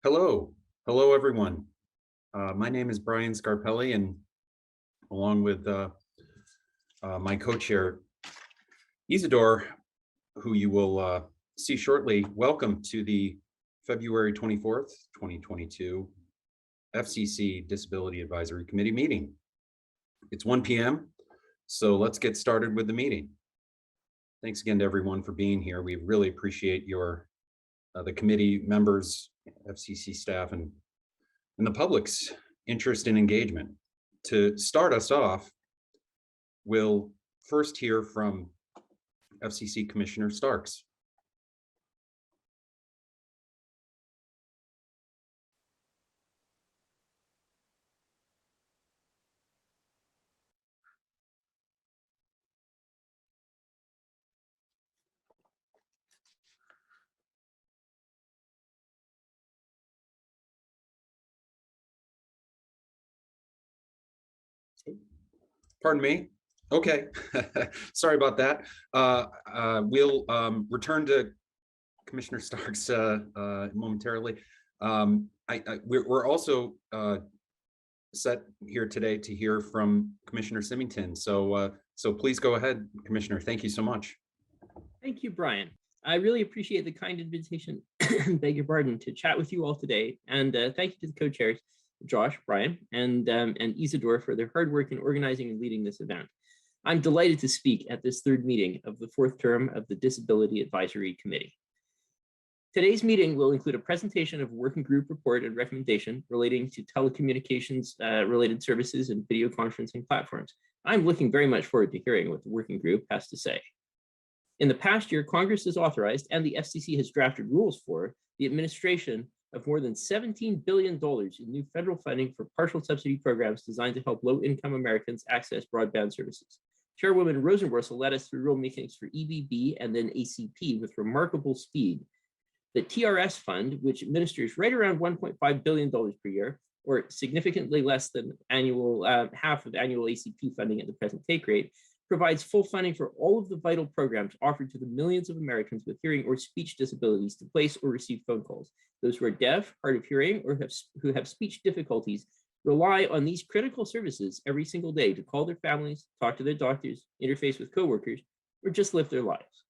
Hello, hello everyone. My name is Brian Scarpelli, and along with my co-chair Isidore, who you will see shortly, welcome to the February 24th, 2022 FCC Disability Advisory Committee meeting. It's 1 p.m., so let's get started with the meeting. Thanks again to everyone for being here. We really appreciate your the committee members, FCC staff, and the public's interest and engagement. To start us off, we'll first hear from FCC Commissioner Starks. Pardon me. Okay, sorry about that. We'll return to Commissioner Starks momentarily. We're also set here today to hear from Commissioner Symington. So please go ahead, Commissioner. Thank you so much. Thank you, Brian. I really appreciate the kind invitation, beg your pardon, to chat with you all today. And thank you to the co-chairs, Josh, Brian, and Isidore for their hard work in organizing and leading this event. I'm delighted to speak at this third meeting of the fourth term of the Disability Advisory Committee. Today's meeting will include a presentation of a working group report and recommendation relating to telecommunications related services and video conferencing platforms. I'm looking very much forward to hearing what the working group has to say. In the past year, Congress has authorized and the FCC has drafted rules for the administration of more than $17 billion in new federal funding for partial subsidy programs designed to help low-income Americans access broadband services. Chairwoman Rosenworcel led us through rulemakings for EBB and then ACP with remarkable speed. The TRS fund, which administers right around $1.5 billion per year, or significantly less than half of annual ACP funding at the present take rate, provides full funding for all of the vital programs offered to the millions of Americans with hearing or speech disabilities to place or receive phone calls. Those who are deaf, hard of hearing, or who have speech difficulties rely on these critical services every single day to call their families, talk to their doctors, interface with coworkers, or just live their lives.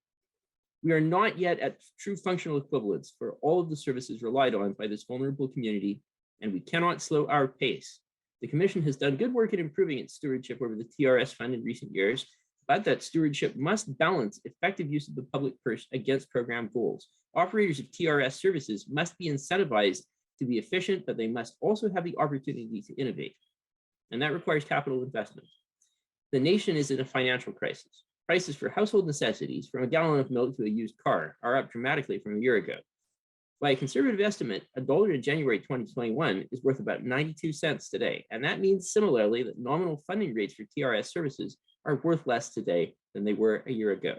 We are not yet at true functional equivalence for all of the services relied on by this vulnerable community, and we cannot slow our pace. The Commission has done good work in improving its stewardship over the TRS fund in recent years, but that stewardship must balance effective use of the public purse against program goals. Operators of TRS services must be incentivized to be efficient, but they must also have the opportunity to innovate. And that requires capital investment. The nation is in a financial crisis. Prices for household necessities, from a gallon of milk to a used car, are up dramatically from a year ago. By a conservative estimate, $1 in January 2021 is worth about 92 cents today. And that means similarly that nominal funding rates for TRS services are worth less today than they were a year ago.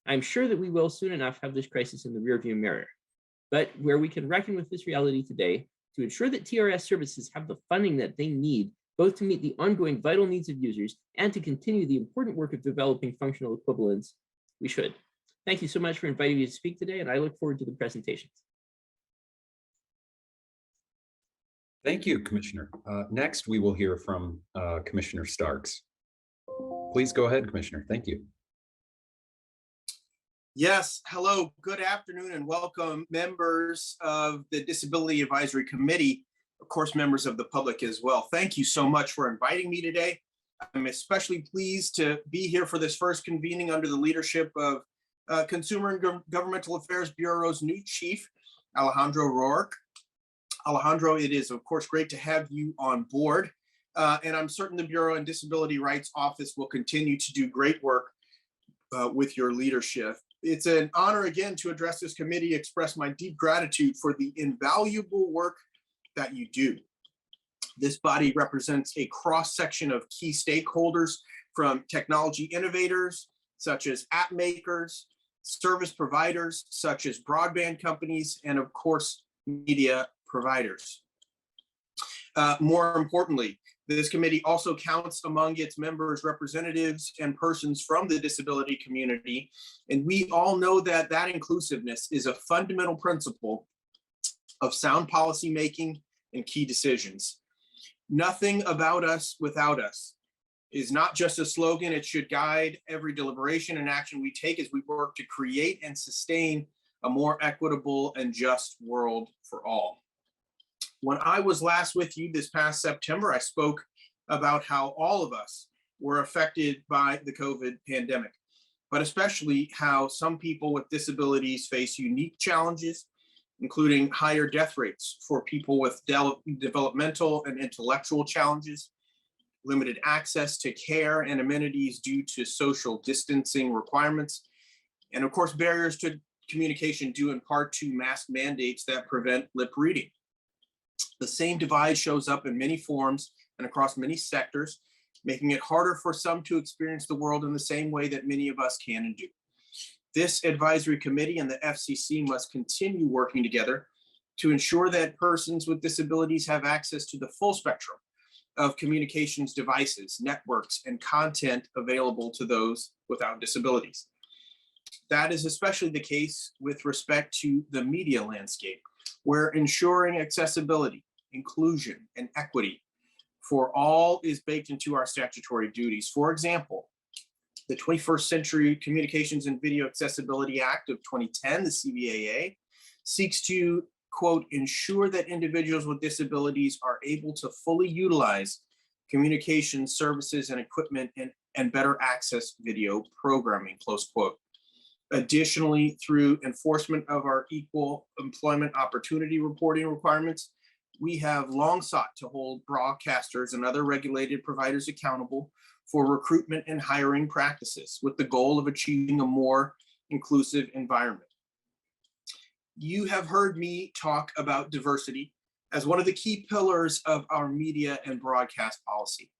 I'm sure that we will soon enough have this crisis in the rearview mirror. But where we can reckon with this reality today, to ensure that TRS services have the funding that they need, both to meet the ongoing vital needs of users and to continue the important work of developing functional equivalence, we should. Thank you so much for inviting me to speak today, and I look forward to the presentations. Thank you, Commissioner. Next, we will hear from Commissioner Starks. Please go ahead, Commissioner. Thank you. Yes, hello, good afternoon, and welcome members of the Disability Advisory Committee, of course, members of the public as well. Thank you so much for inviting me today. I'm especially pleased to be here for this first convening under the leadership of Consumer and Governmental Affairs Bureau's new chief, Alejandro Rourke. Alejandro, it is, of course, great to have you on board. And I'm certain the Bureau and Disability Rights Office will continue to do great work with your leadership. It's an honor again to address this committee, express my deep gratitude for the invaluable work that you do. This body represents a cross-section of key stakeholders, from technology innovators, such as app makers, service providers, such as broadband companies, and of course, media providers. More importantly, this committee also counts among its members representatives and persons from the disability community. And we all know that that inclusiveness is a fundamental principle of sound policy making and key decisions. Nothing about us without us is not just a slogan. It should guide every deliberation and action we take as we work to create and sustain a more equitable and just world for all. When I was last with you this past September, I spoke about how all of us were affected by the COVID pandemic, but especially how some people with disabilities face unique challenges, including higher death rates for people with developmental and intellectual challenges, limited access to care and amenities due to social distancing requirements, and of course, barriers to communication due in part to mask mandates that prevent lip reading. The same divide shows up in many forms and across many sectors, making it harder for some to experience the world in the same way that many of us can and do. This advisory committee and the FCC must continue working together to ensure that persons with disabilities have access to the full spectrum of communications devices, networks, and content available to those without disabilities. That is especially the case with respect to the media landscape, where ensuring accessibility, inclusion, and equity for all is baked into our statutory duties. For example, the 21st Century Communications and Video Accessibility Act of 2010, the CVAA, seeks to, quote, ensure that individuals with disabilities are able to fully utilize communication services and equipment and better access video programming, close quote. Additionally, through enforcement of our equal employment opportunity reporting requirements, we have long sought to hold broadcasters and other regulated providers accountable for recruitment and hiring practices with the goal of achieving a more inclusive environment. You have heard me talk about diversity as one of the key pillars of our media and broadcast policy.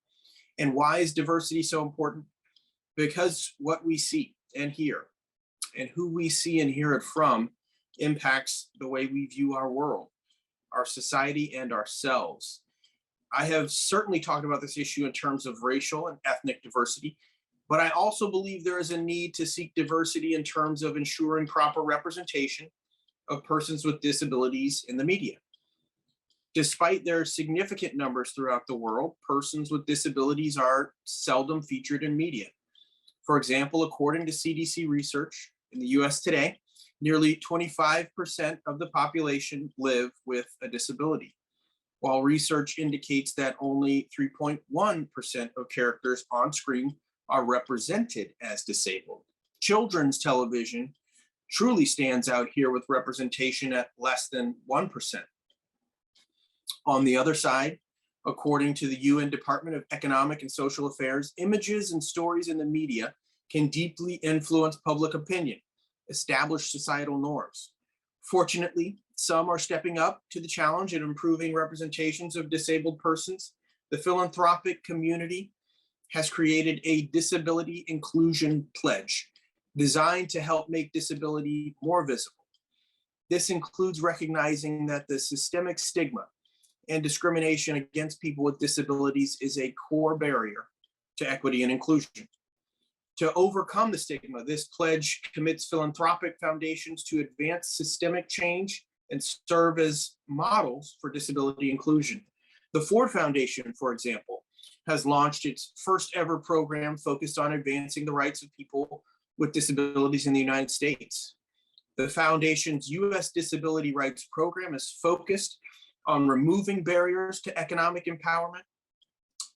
And why is diversity so important? Because what we see and hear and who we see and hear it from impacts the way we view our world, our society, and ourselves. I have certainly talked about this issue in terms of racial and ethnic diversity, but I also believe there is a need to seek diversity in terms of ensuring proper representation of persons with disabilities in the media. Despite their significant numbers throughout the world, persons with disabilities are seldom featured in media. For example, according to CDC research in the US today, nearly 25% of the population live with a disability, while research indicates that only 3.1% of characters on screen are represented as disabled. Children's television truly stands out here with representation at less than 1%. On the other side, according to the UN Department of Economic and Social Affairs, images and stories in the media can deeply influence public opinion, establish societal norms. Fortunately, some are stepping up to the challenge and improving representations of disabled persons. The philanthropic community has created a disability inclusion pledge designed to help make disability more visible. This includes recognizing that the systemic stigma and discrimination against people with disabilities is a core barrier to equity and inclusion. To overcome the stigma, this pledge commits philanthropic foundations to advance systemic change and serve as models for disability inclusion. The Ford Foundation, for example, has launched its first ever program focused on advancing the rights of people with disabilities in the United States. The foundation's US Disability Rights Program is focused on removing barriers to economic empowerment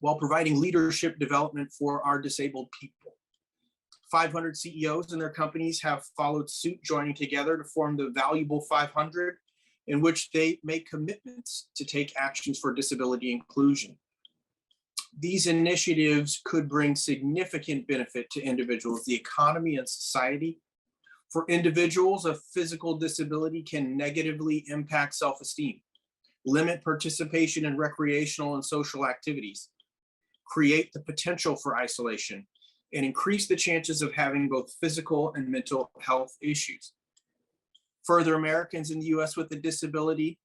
while providing leadership development for our disabled people. 500 CEOs and their companies have followed suit, joining together to form the Valuable 500, in which they make commitments to take actions for disability inclusion. These initiatives could bring significant benefit to individuals, the economy, and society. For individuals, a physical disability can negatively impact self-esteem, limit participation in recreational and social activities, create the potential for isolation, and increase the chances of having both physical and mental health issues. Further, Americans in the US with a disability,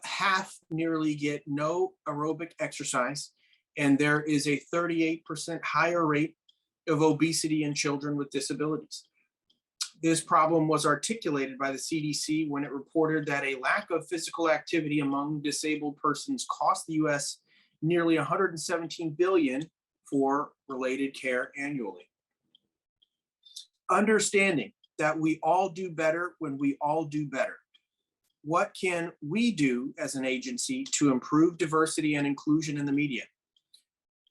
half nearly get no aerobic exercise, and there is a 38% higher rate of obesity in children with disabilities. This problem was articulated by the CDC when it reported that a lack of physical activity among disabled persons cost the US nearly $117 billion for related care annually. Understanding that we all do better when we all do better. What can we do as an agency to improve diversity and inclusion in the media,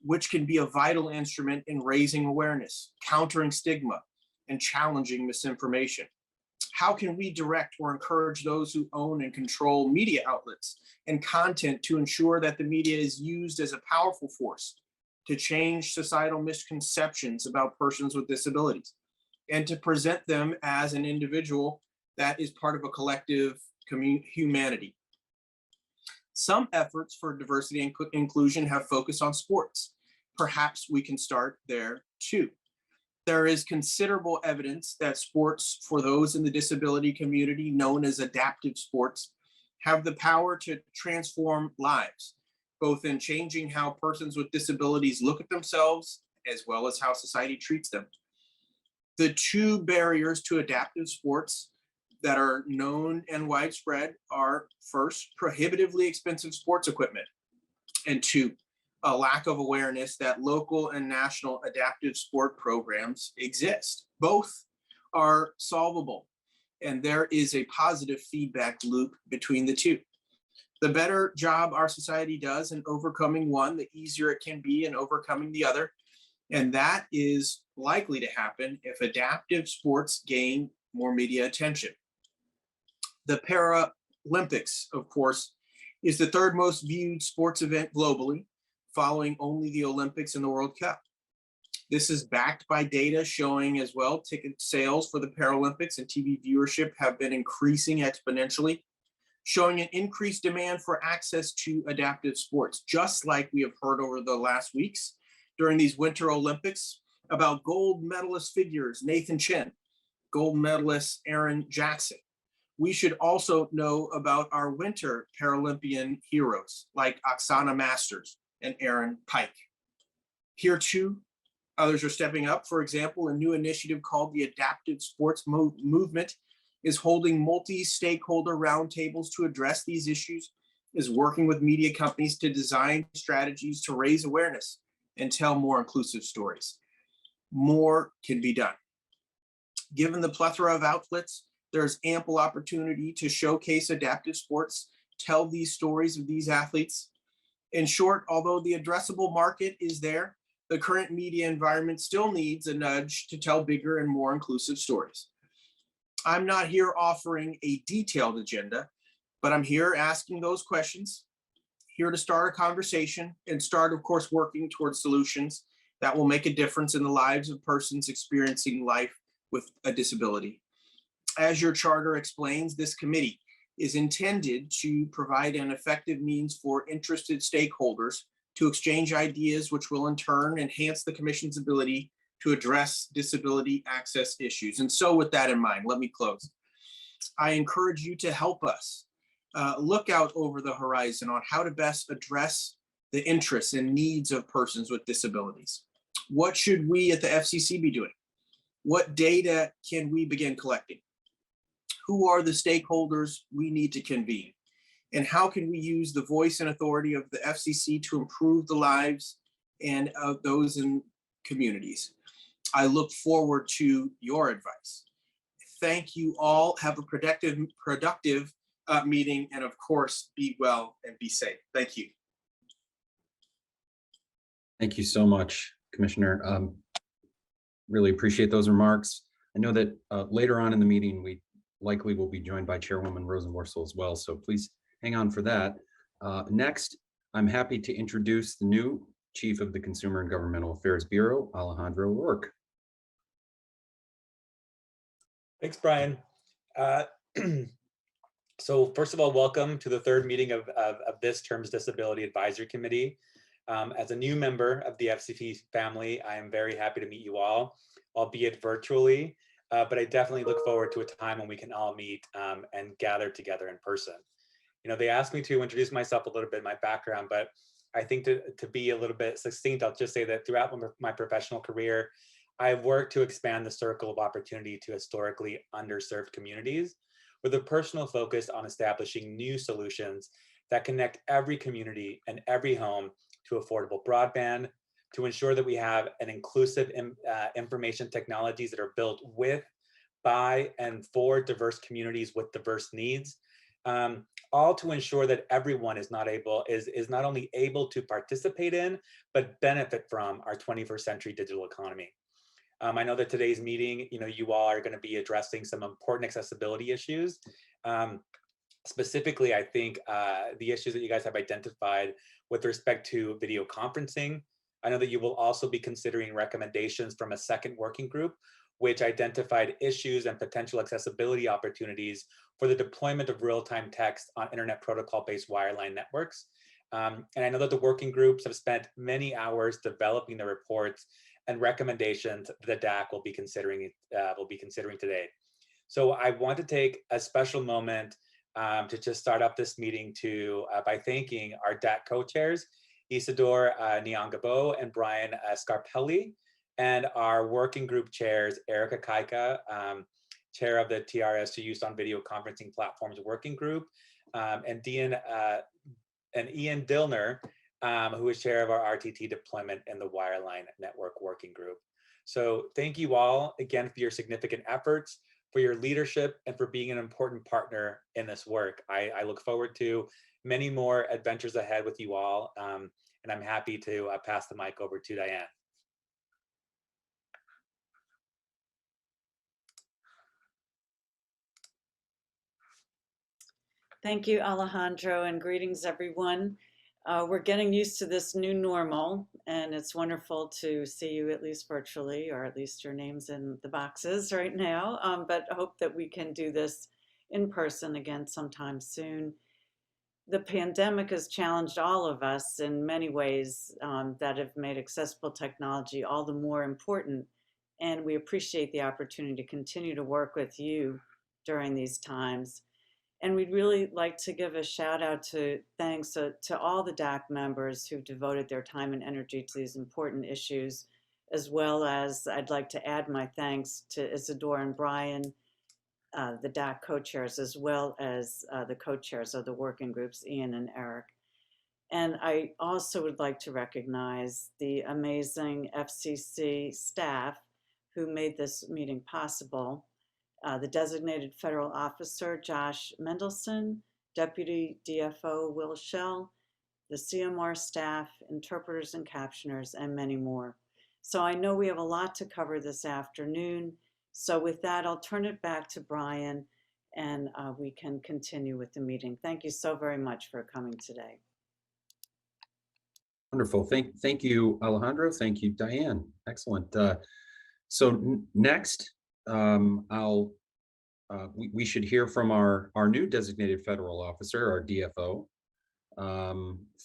which can be a vital instrument in raising awareness, countering stigma, and challenging misinformation? How can we direct or encourage those who own and control media outlets and content to ensure that the media is used as a powerful force to change societal misconceptions about persons with disabilities and to present them as an individual that is part of a collective humanity? Some efforts for diversity and inclusion have focused on sports. Perhaps we can start there too. There is considerable evidence that sports for those in the disability community, known as adaptive sports, have the power to transform lives, both in changing how persons with disabilities look at themselves, as well as how society treats them. The two barriers to adaptive sports that are known and widespread are, first, prohibitively expensive sports equipment, and two, a lack of awareness that local and national adaptive sport programs exist. Both are solvable, and there is a positive feedback loop between the two. The better job our society does in overcoming one, the easier it can be in overcoming the other, and that is likely to happen if adaptive sports gain more media attention. The Paralympics, of course, is the third most viewed sports event globally, following only the Olympics and the World Cup. This is backed by data showing as well ticket sales for the Paralympics and TV viewership have been increasing exponentially, showing an increased demand for access to adaptive sports, just like we have heard over the last weeks during these Winter Olympics about gold medalist figures Nathan Chen, gold medalist Aaron Jackson. We should also know about our winter Paralympian heroes like Oksana Masters and Aaron Pike. Here too, others are stepping up. For example, a new initiative called the Adaptive Sports Movement is holding multi-stakeholder roundtables to address these issues, is working with media companies to design strategies to raise awareness and tell more inclusive stories. More can be done. Given the plethora of outlets, there's ample opportunity to showcase adaptive sports, tell these stories of these athletes. In short, although the addressable market is there, the current media environment still needs a nudge to tell bigger and more inclusive stories. I'm not here offering a detailed agenda, but I'm here asking those questions, here to start a conversation and start, of course, working towards solutions that will make a difference in the lives of persons experiencing life with a disability. As your charter explains, this committee is intended to provide an effective means for interested stakeholders to exchange ideas, which will in turn enhance the commission's ability to address disability access issues. And so with that in mind, let me close. I encourage you to help us look out over the horizon on how to best address the interests and needs of persons with disabilities. What should we at the FCC be doing? What data can we begin collecting? Who are the stakeholders we need to convene? And how can we use the voice and authority of the FCC to improve the lives and of those in communities? I look forward to your advice. Thank you all. Have a productive meeting, and of course, be well and be safe. Thank you. Thank you so much, Commissioner. Really appreciate those remarks. I know that later on in the meeting, we likely will be joined by Chairwoman Rosenworcel as well, so please hang on for that. Next, I'm happy to introduce the new Chief of the Consumer and Governmental Affairs Bureau, Alejandro Rourke. Thanks, Brian. So first of all, welcome to the third meeting of this term's Disability Advisory Committee. As a new member of the FCP family, I am very happy to meet you all, albeit virtually, but I definitely look forward to a time when we can all meet and gather together in person. You know, they asked me to introduce myself a little bit, my background, but I think to be a little bit succinct, I'll just say that throughout my professional career, I've worked to expand the circle of opportunity to historically underserved communities with a personal focus on establishing new solutions that connect every community and every home to affordable broadband, to ensure that we have an inclusive information technologies that are built with, by, and for diverse communities with diverse needs, all to ensure that everyone is not only able to participate in, but benefit from our 21st century digital economy. I know that today's meeting, you all are going to be addressing some important accessibility issues. Specifically, I think the issues that you guys have identified with respect to video conferencing. I know that you will also be considering recommendations from a second working group, which identified issues and potential accessibility opportunities for the deployment of real-time text on internet protocol-based wireline networks. And I know that the working groups have spent many hours developing the reports and recommendations that the DAC will be considering today. So I want to take a special moment to just start up this meeting by thanking our DAC co-chairs, Isidore Nyangabo and Brian Scarpelli, and our working group chairs, Erica Kaika, chair of the TRS to Use on Video Conferencing Platforms Working Group, and Ian Dillner, who is chair of our RTT deployment and the Wireline Network Working Group. So thank you all again for your significant efforts, for your leadership, and for being an important partner in this work. I look forward to many more adventures ahead with you all, and I'm happy to pass the mic over to Diane. Thank you, Alejandro, and greetings, everyone. We're getting used to this new normal, and it's wonderful to see you at least virtually, or at least your names in the boxes right now, but I hope that we can do this in person again sometime soon. The pandemic has challenged all of us in many ways that have made accessible technology all the more important, and we appreciate the opportunity to continue to work with you during these times. And we'd really like to give a shout out to thanks to all the DAC members who've devoted their time and energy to these important issues, as well as I'd like to add my thanks to Isidore and Brian, the DAC co-chairs, as well as the co-chairs of the working groups, Ian and Eric. And I also would like to recognize the amazing FCC staff who made this meeting possible. The designated federal officer, Josh Mendelson, Deputy DFO, Will Schell, the CMR staff, interpreters and captioners, and many more. So I know we have a lot to cover this afternoon. So with that, I'll turn it back to Brian, and we can continue with the meeting. Thank you so very much for coming today. Wonderful. Thank you, Alejandro. Thank you, Diane. Excellent. So next, we should hear from our new designated federal officer, our DFO,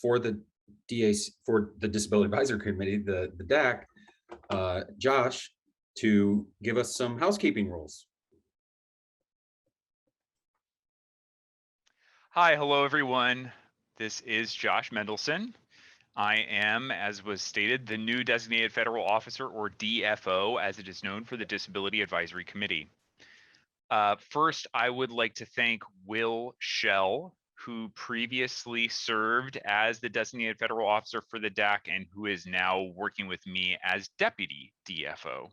for the Disability Advisory Committee, the DAC, Josh, to give us some housekeeping rules. Hi, hello everyone. This is Josh Mendelson. I am, as was stated, the new designated federal officer, or DFO, as it is known, for the Disability Advisory Committee. First, I would like to thank Will Schell, who previously served as the designated federal officer for the DAC and who is now working with me as deputy DFO.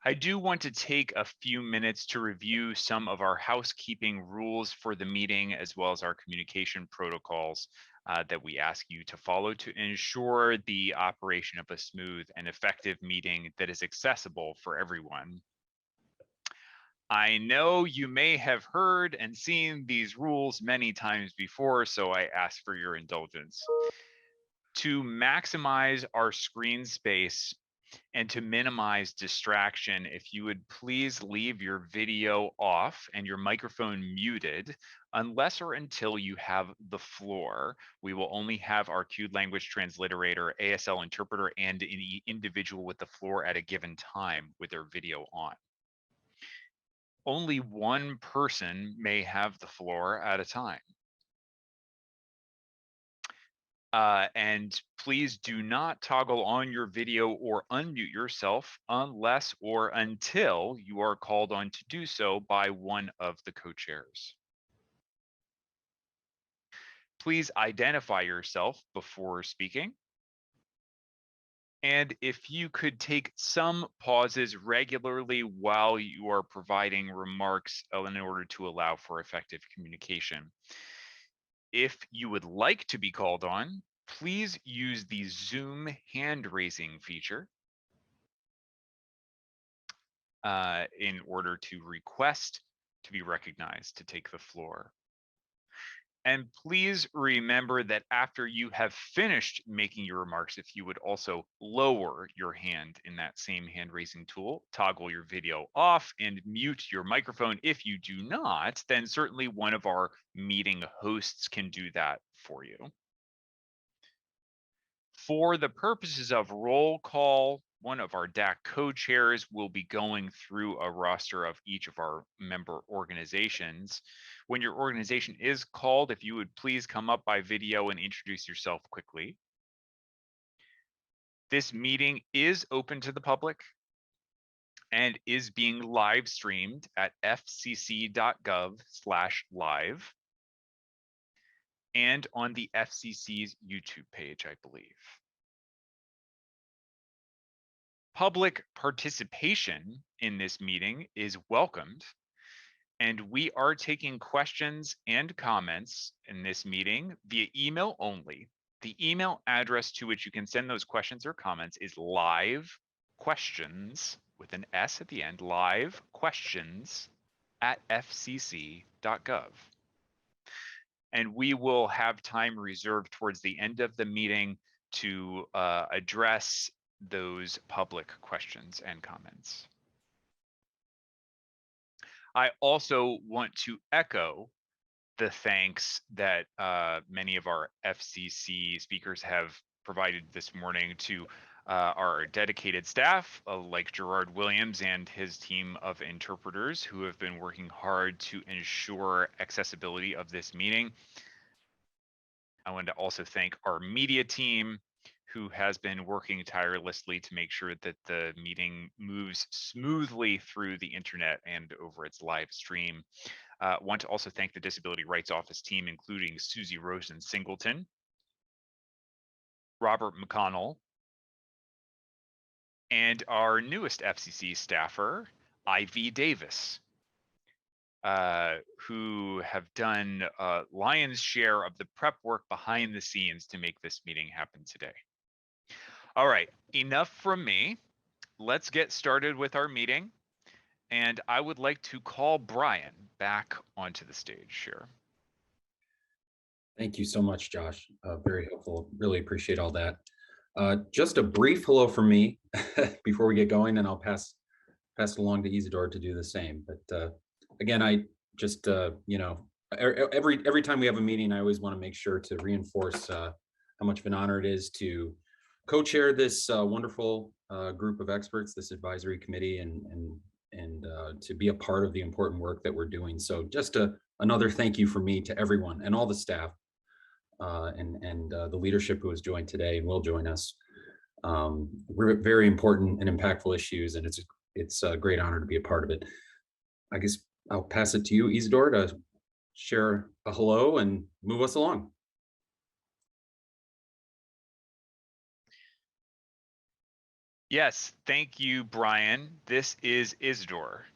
I do want to take a few minutes to review some of our housekeeping rules for the meeting, as well as our communication protocols that we ask you to follow to ensure the operation of a smooth and effective meeting that is accessible for everyone. I know you may have heard and seen these rules many times before, so I ask for your indulgence. To maximize our screen space and to minimize distraction, if you would please leave your video off and your microphone muted unless or until you have the floor. We will only have our queued language transliterator, Asl Interpreter, and any individual with the floor at a given time with their video on. Only one person may have the floor at a time. And please do not toggle on your video or unmute yourself unless or until you are called on to do so by one of the co-chairs. Please identify yourself before speaking. And if you could take some pauses regularly while you are providing remarks in order to allow for effective communication. If you would like to be called on, please use the Zoom hand raising feature in order to request to be recognized to take the floor. And please remember that after you have finished making your remarks, if you would also lower your hand in that same hand raising tool, toggle your video off and mute your microphone. If you do not, then certainly one of our meeting hosts can do that for you. For the purposes of roll call, one of our DAC co-chairs will be going through a roster of each of our member organizations. When your organization is called, if you would please come up by video and introduce yourself quickly. This meeting is open to the public and is being live streamed at fcc.gov/live and on the FCC's YouTube page, I believe. Public participation in this meeting is welcomed, and we are taking questions and comments in this meeting via email only. The email address to which you can send those questions or comments is livequestions with an S at the end, livequestions@fcc.gov. And we will have time reserved towards the end of the meeting to address those public questions and comments. I also want to echo the thanks that many of our FCC speakers have provided this morning to our dedicated staff, like Gerard Williams and his team of interpreters who have been working hard to ensure accessibility of this meeting. I want to also thank our media team, who has been working tirelessly to make sure that the meeting moves smoothly through the internet and over its live stream. Want to also thank the Disability Rights Office team, including Susie Rosen Singleton, Robert McConnell, and our newest FCC staffer, Ivy Davis, who have done a lion's share of the prep work behind the scenes to make this meeting happen today. All right, enough from me. Let's get started with our meeting. And I would like to call Brian back onto the stage here. Thank you so much, Josh. Very helpful. Really appreciate all that. Just a brief hello from me before we get going, and I'll pass it along to Isidore to do the same. But again, I just every time we have a meeting, I always want to make sure to reinforce how much of an honor it is to co-chair this wonderful group of experts, this advisory committee, and to be a part of the important work that we're doing. So just another thank you from me to everyone and all the staff and the leadership who has joined today and will join us. We're very important and impactful issues, and it's a great honor to be a part of it. I guess I'll pass it to you, Isidore, to share a hello and move us along. Yes, thank you, Brian. This is Isidore,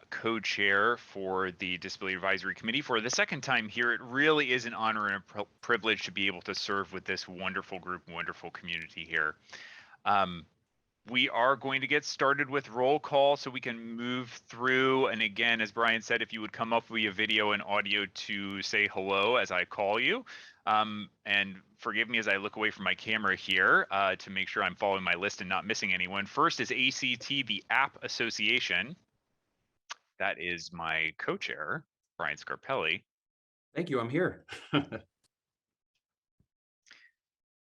co-chair for the Disability Advisory Committee for the second time here. It really is an honor and a privilege to be able to serve with this wonderful group, wonderful community here. We are going to get started with roll call so we can move through. And again, as Brian said, if you would come up via video and audio to say hello as I call you. And forgive me as I look away from my camera here to make sure I'm following my list and not missing anyone. First is ACT, the App Association. That is my co-chair, Brian Scarpelli. Thank you, I'm here.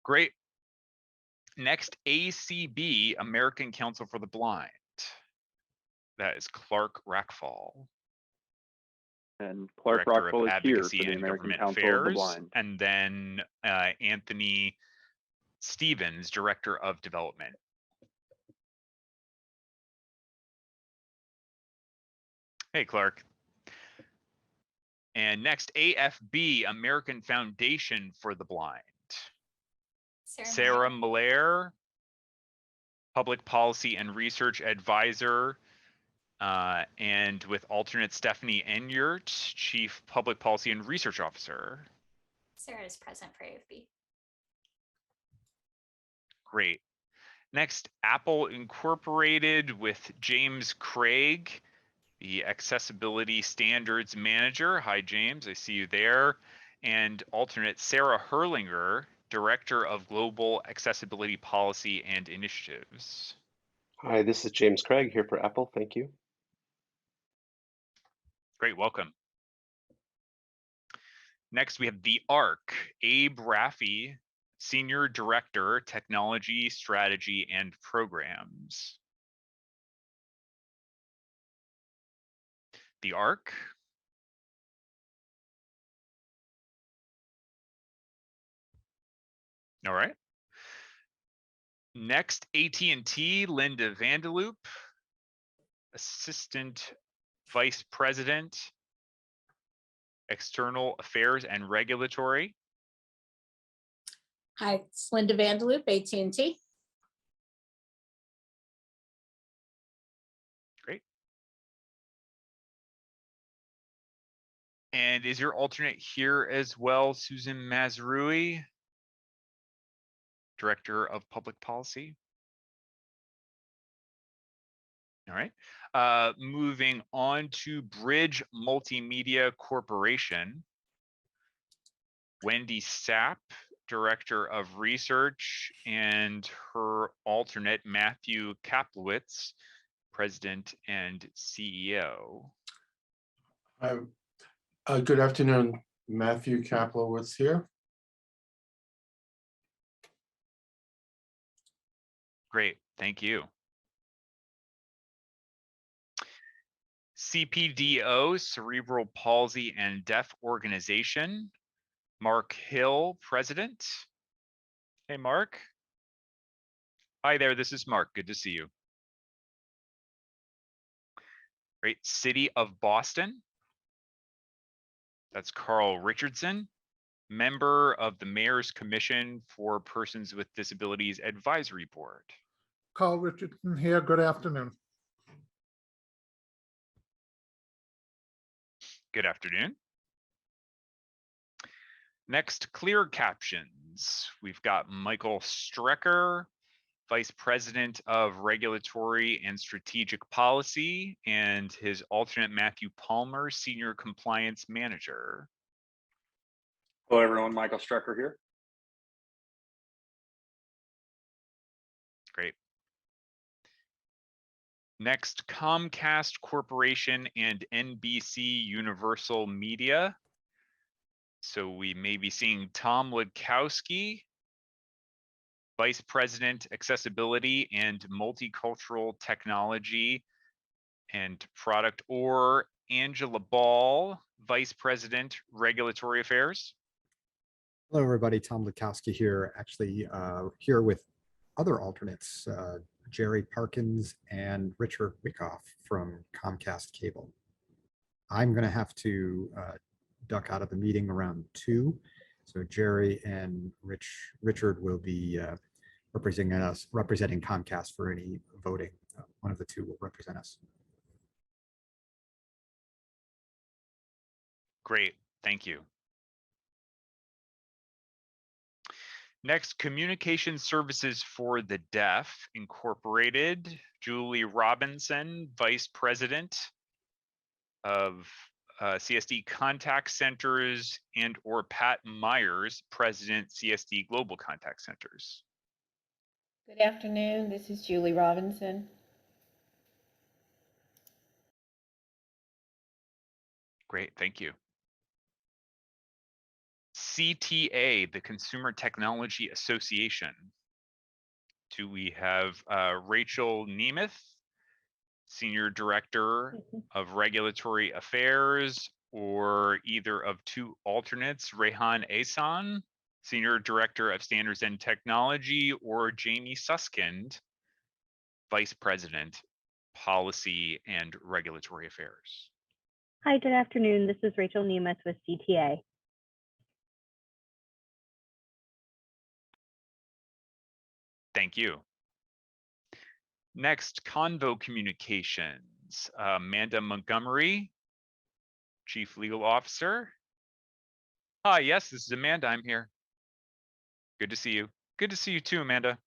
Great. Next, ACB, American Council for the Blind. That is Clark Rackfall. And Clark Director of Rackfall is here for Advocacy the and American Government Council of the Affairs, Blind. and then Anthony Stevens, Director of Development. Hey, Clark. And next, AFB, American Foundation for the Blind. Sarah Malaire, Public Policy and Research Advisor, and with alternate Stephanie Enyart, Chief Public Policy and Research Officer. Sarah is present for AFB. Great. Next, Apple Incorporated with James Craig, the Accessibility Standards Manager. Hi, James, I see you there. And alternate Sarah Herlinger, Director of Global Accessibility Policy and Initiatives. Hi, this is James Craig here for Apple. Thank you. Great, welcome. Next, we have the ARC, Abe Raffi, Senior Director, Technology, Strategy, and Programs. The ARC. All right. Next, AT&T, Linda Vandeloop, Assistant Vice President, External Affairs and Regulatory. Hi, it's Linda Vandeloop, AT&T. Great. And is your alternate here as well, Susan Mazrui, Director of Public Policy? All right. Moving on to Bridge Multimedia Corporation. Wendy Sapp, Director of Research, and her alternate, Matthew Kaplowitz, President and CEO. Good afternoon, Matthew Kaplowitz here. Great, thank you. CPDO, Cerebral Palsy and Deaf Organization. Mark Hill, President. Hey, Mark. Hi there, this is Mark. Good to see you. Great. City of Boston. That's Carl Richardson, member of the Mayor's Commission for Persons with Disabilities Advisory Board. Carl Richardson here. Good afternoon. Good afternoon. Next, Clear Captions. We've got Michael Strecker, Vice President of Regulatory and Strategic Policy, and his alternate Matthew Palmer, Senior Compliance Manager. Hello, everyone. Michael Strecker here. Great. Next, Comcast Corporation and NBC Universal Media. So we may be seeing Tom Ludkowski, Vice President, Accessibility and Multicultural Technology and Product, or Angela Ball, Vice President, Regulatory Affairs. Hello, everybody. Tom Ludkowski here, actually here with other alternates, Jerry Parkins and Richard Wickoff from Comcast Cable. I'm going to have to duck out of the meeting around 2. So Jerry and Richard will be representing Comcast for any voting. One of the two will represent us. Great, thank you. Next, Communication Services for the Deaf Incorporated, Julie Robinson, Vice President of CSD Contact Centers, and or Pat Myers, President, CSD Global Contact Centers. Good afternoon, this is Julie Robinson. Great, thank you. CTA, the Consumer Technology Association. Do we have Rachel Nemeth, Senior Director of Regulatory Affairs, or either of two alternates, Rehan Ehsan, Senior Director of Standards and Technology, or Jamie Suskind, Vice President, Policy and Regulatory Affairs. Hi, good afternoon. This is Rachel Nemeth with CTA. Thank you. Next, Convo Communications, Amanda Montgomery, Chief Legal Officer. Hi, yes, this is Amanda. I'm here. Good to see you. Good to see you too, Amanda.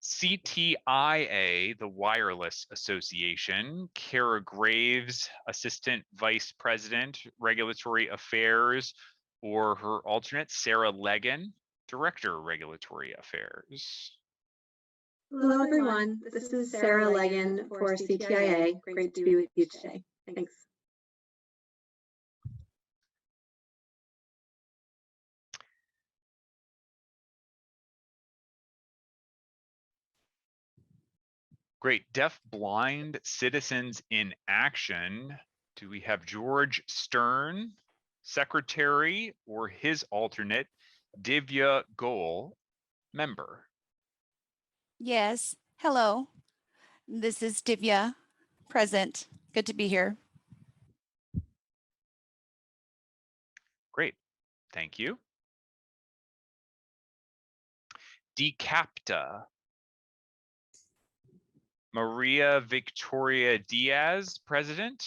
CTIA, the Wireless Association, Kara Graves, Assistant Vice President, Regulatory Affairs, or her alternate, Sarah Legan, Director, Regulatory Affairs. Hello, everyone. This is Sarah Legan for CTIA. Great to be with you today. Thanks. Great. Deafblind Citizens in Action. Do we have George Stern, Secretary, or his alternate, Divya Goel, member? Yes. Hello. This is Divya, present. Good to be here. Great. Thank you. Decapta. Maria Victoria Diaz, President,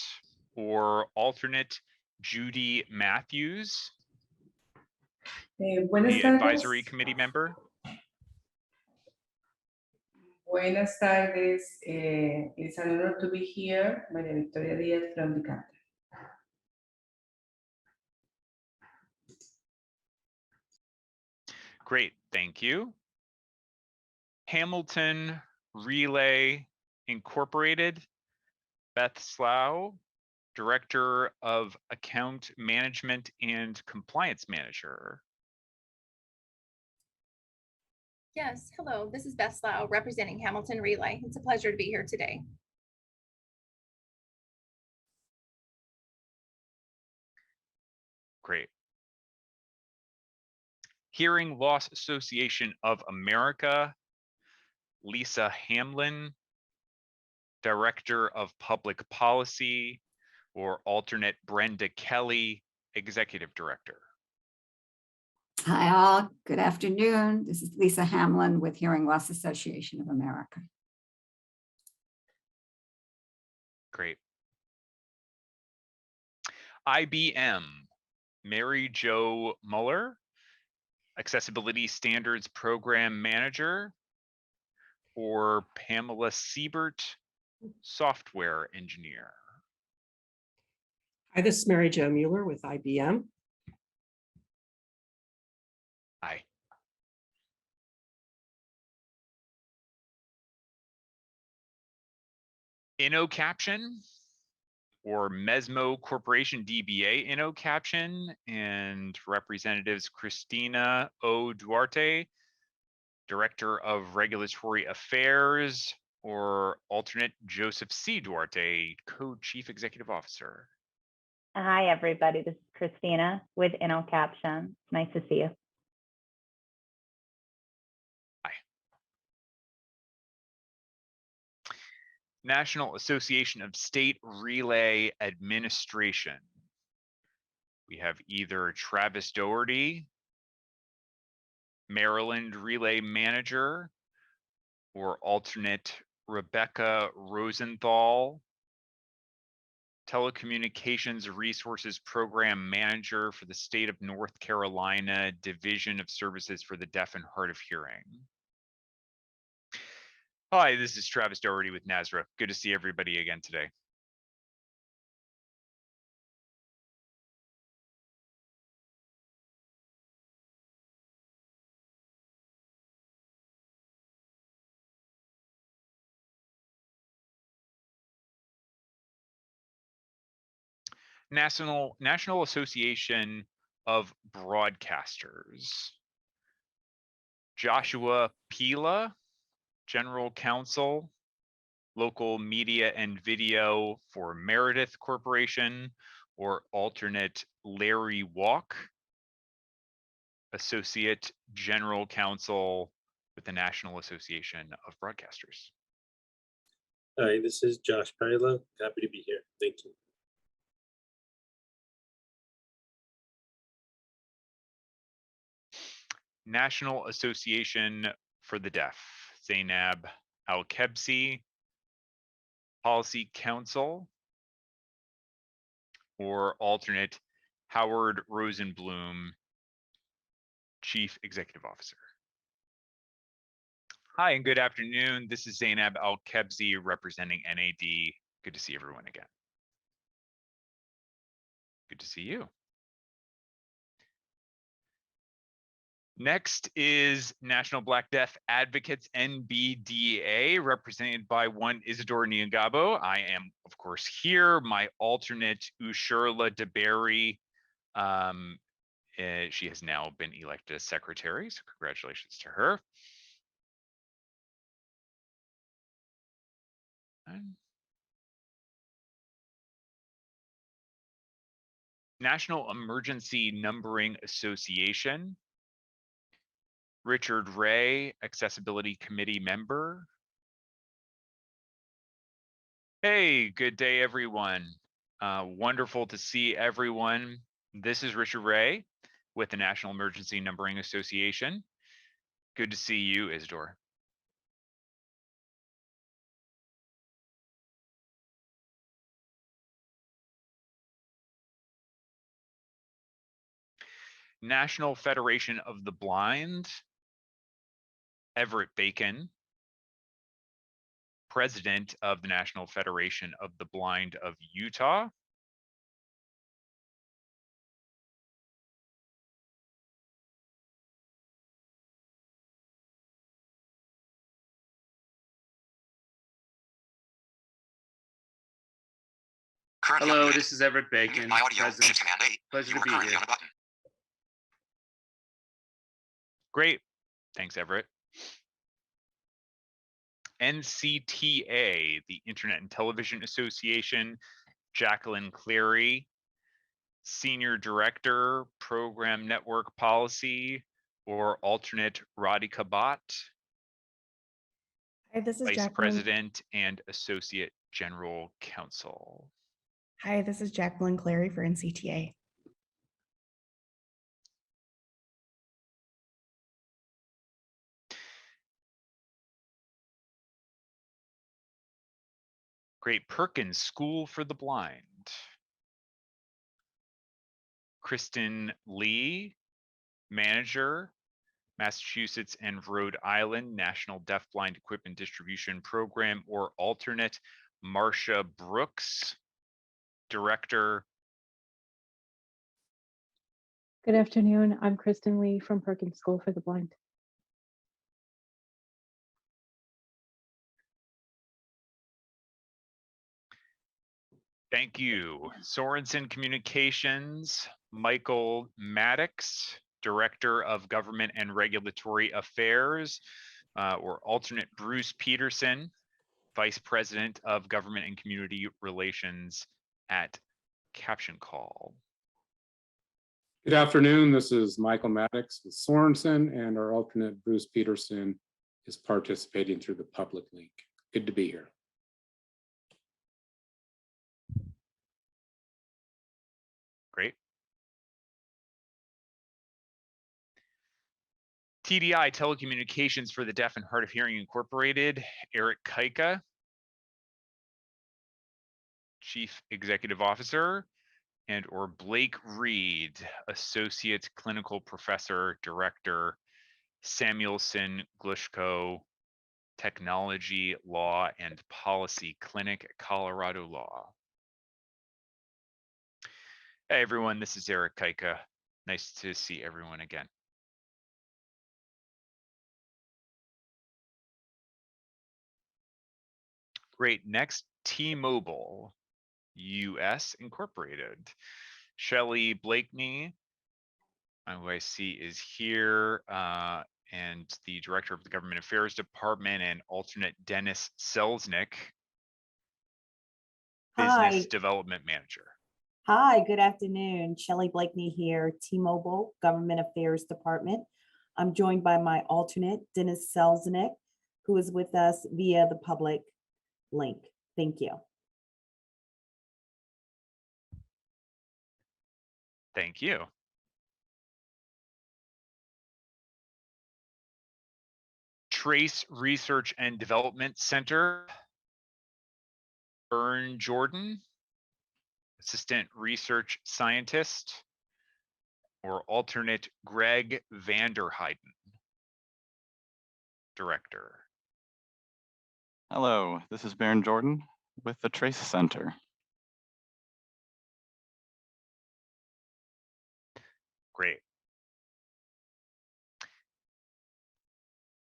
or alternate Judy Matthews, Buenas the tardes. Advisory Committee member? Buenas tardes. It's an honor to be here. Maria Victoria Diaz from the Captain. Great, thank you. Hamilton Relay Incorporated, Beth Slough, Director of Account Management and Compliance Manager. Yes, hello, this is Beth Slough representing Hamilton Relay. It's a pleasure to be here today. Great. Hearing Loss Association of America, Lisa Hamlin, Director of Public Policy, or alternate Brenda Kelly, Executive Director. Hi all, good afternoon. This is Lisa Hamlin with Hearing Loss Association of America. Great. IBM, Mary Jo Muller, Accessibility Standards Program Manager, or Pamela Siebert, Software Engineer. Hi, this is Mary Jo Mueller with IBM. Hi. InnoCaption, or Mesmo Corporation DBA InnoCaption, and Representatives Christina O. Duarte, Director of Regulatory Affairs, or alternate Joseph C. Duarte, Co-Chief Executive Officer. Hi, everybody. This is Christina with InnoCaption. Nice to see you. Hi. National Association of State Relay Administration. We have either Travis Doherty, Maryland Relay Manager, or alternate Rebecca Rosenthal, Telecommunications Resources Program Manager for the State of North Carolina Division of Services for the Deaf and Hard of Hearing. Hi, this is Travis Doherty with NASRA. Good to see everybody again today. National Association of Broadcasters. Joshua Pila, General Counsel, local media and video for Meredith Corporation, or alternate Larry Walk, Associate General Counsel with the National Association of Broadcasters. Hi, this is Josh Parila. Happy to be here. Thank you. National Association for the Deaf, Zainab Al-Kebsi, Policy Council, or alternate Howard Rosenblum, Chief Executive Officer. Hi, and good afternoon. This is Zainab Al-Kebsi representing NAD. Good to see everyone again. Good to see you. Next is National Black Deaf Advocates, NBDA, represented by one Isidore Niangabo. I am, of course, here. My alternate, Ushurla DeBerry. She has now been elected as secretary, so congratulations to her. National Emergency Numbering Association. Richard Ray, Accessibility Committee member. Hey, good day, everyone. Wonderful to see everyone. This is Richard Ray with the National Emergency Numbering Association. Good to see you, Isidore. National Federation of the Blind, Everett Bacon, President of the National Federation of the Blind of Utah. Hello, this is Everett Bacon. President. Pleasure to be here. Great. Thanks, Everett. NCTA, the Internet and Television Association, Jacqueline Cleary, Senior Director, Program Network Policy, or alternate Radhika Bhatt. Hi, this is Vice Jacqueline. President and Associate General Counsel. Hi, this is Jacqueline Clary for NCTA. Great. Perkins School for the Blind. Kristen Lee, Manager, Massachusetts and Rhode Island National Deafblind Equipment Distribution Program, or alternate Marcia Brooks, Director. Good afternoon. I'm Kristen Lee from Perkins School for the Blind. Thank you. Sorensen Communications, Michael Maddox, Director of Government and Regulatory Affairs, or alternate Bruce Peterson, Vice President of Government and Community Relations at Caption Call. Good afternoon. This is Michael Maddox with Sorensen, and our alternate Bruce Peterson is participating through the public link. Good to be here. Great. TDI, Telecommunications for the Deaf and Hard of Hearing Incorporated, Eric Kaika, Chief Executive Officer, and or Blake Reed, Associate Clinical Professor, Director, Samuelson Glushko, Technology, Law, and Policy Clinic at Colorado Law. Hey everyone, this is Eric Kaika. Nice to see everyone again. Great, next T-Mobile US Incorporated. Shelley Blakeney, who I see is here, and the Director of the Government Affairs Department, and alternate Dennis Selznick, Business Development Manager. Hi, good afternoon. Shelley Blakeney here, T-Mobile Government Affairs Department. I'm joined by my alternate, Dennis Selznick, who is with us via the public link. Thank you. Thank you. Trace Research and Development Center, Bern Jordan, Assistant Research Scientist, or alternate Greg Vanderheiden, Director. Hello, this is Baron Jordan with the Trace Center. Great.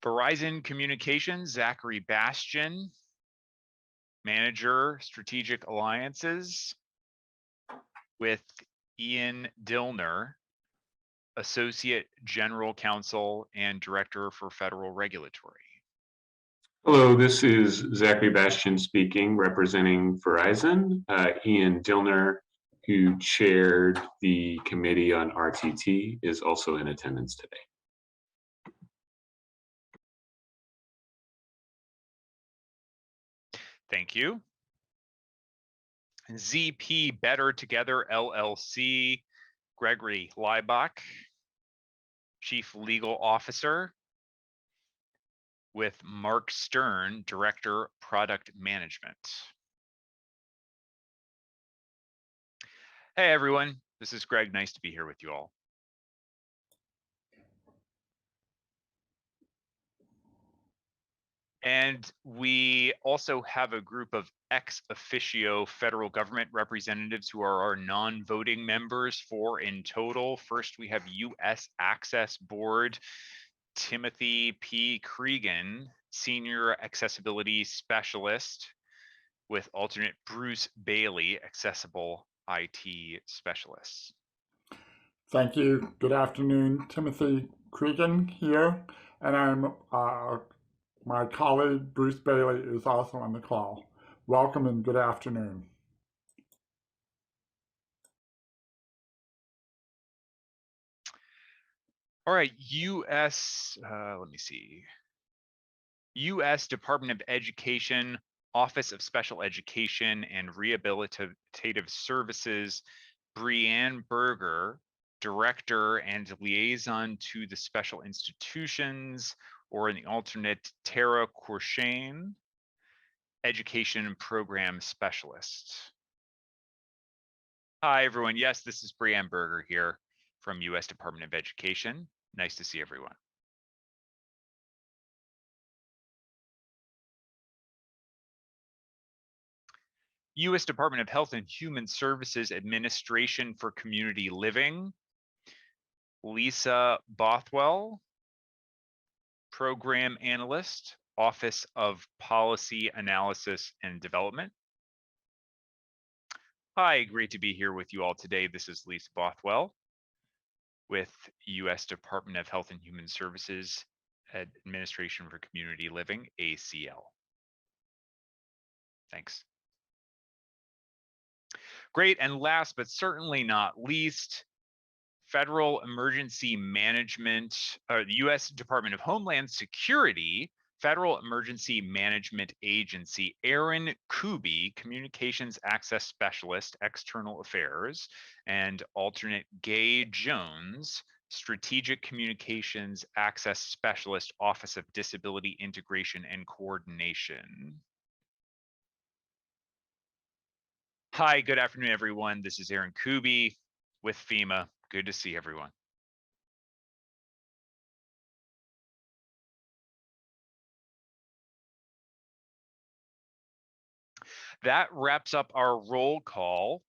Verizon Communications, Zachary Bastian, Manager, Strategic Alliances, with Ian Dillner, Associate General Counsel and Director for Federal Regulatory. Hello, this is Zachary Bastian speaking, representing Verizon. Ian Dillner, who chaired the Committee on RTT, is also in attendance today. Thank you. ZP Better Together LLC, Gregory Leibach, Chief Legal Officer, with Mark Stern, Director, Product Management. Hey everyone, this is Greg. Nice to be here with you all. And we also have a group of ex officio federal government representatives who are our non-voting members, 4 in total. First, we have U.S. Access Board, Timothy P. Cregan, Senior Accessibility Specialist, with alternate Bruce Bailey, Accessible IT Specialist. Thank you. Good afternoon. Timothy Cregan here, and I'm my colleague Bruce Bailey is also on the call. Welcome and good afternoon. All right, let me see. U.S. Department of Education, Office of Special Education and Rehabilitative Services, Brianne Berger, Director and Liaison to the Special Institutions, or in the alternate, Tara Courchain, Education Program Specialist. Hi, everyone. Yes, this is Brianne Berger here from U.S. Department of Education. Nice to see everyone. U.S. Department of Health and Human Services Administration for Community Living, Lisa Bothwell, Program Analyst, Office of Policy Analysis and Development. Hi, great to be here with you all today. This is Lisa Bothwell with U.S. Department of Health and Human Services Administration for Community Living, ACL. Thanks. Great, and last but certainly not least, Federal Emergency Management, or the U.S. Department of Homeland Security, Federal Emergency Management Agency, Aaron Kuby, Communications Access Specialist, External Affairs, and alternate Gay Jones, Strategic Communications Access Specialist, Office of Disability Integration and Coordination. Hi, good afternoon, everyone. This is Aaron Kuby with FEMA. Good to see everyone. That wraps up our roll call.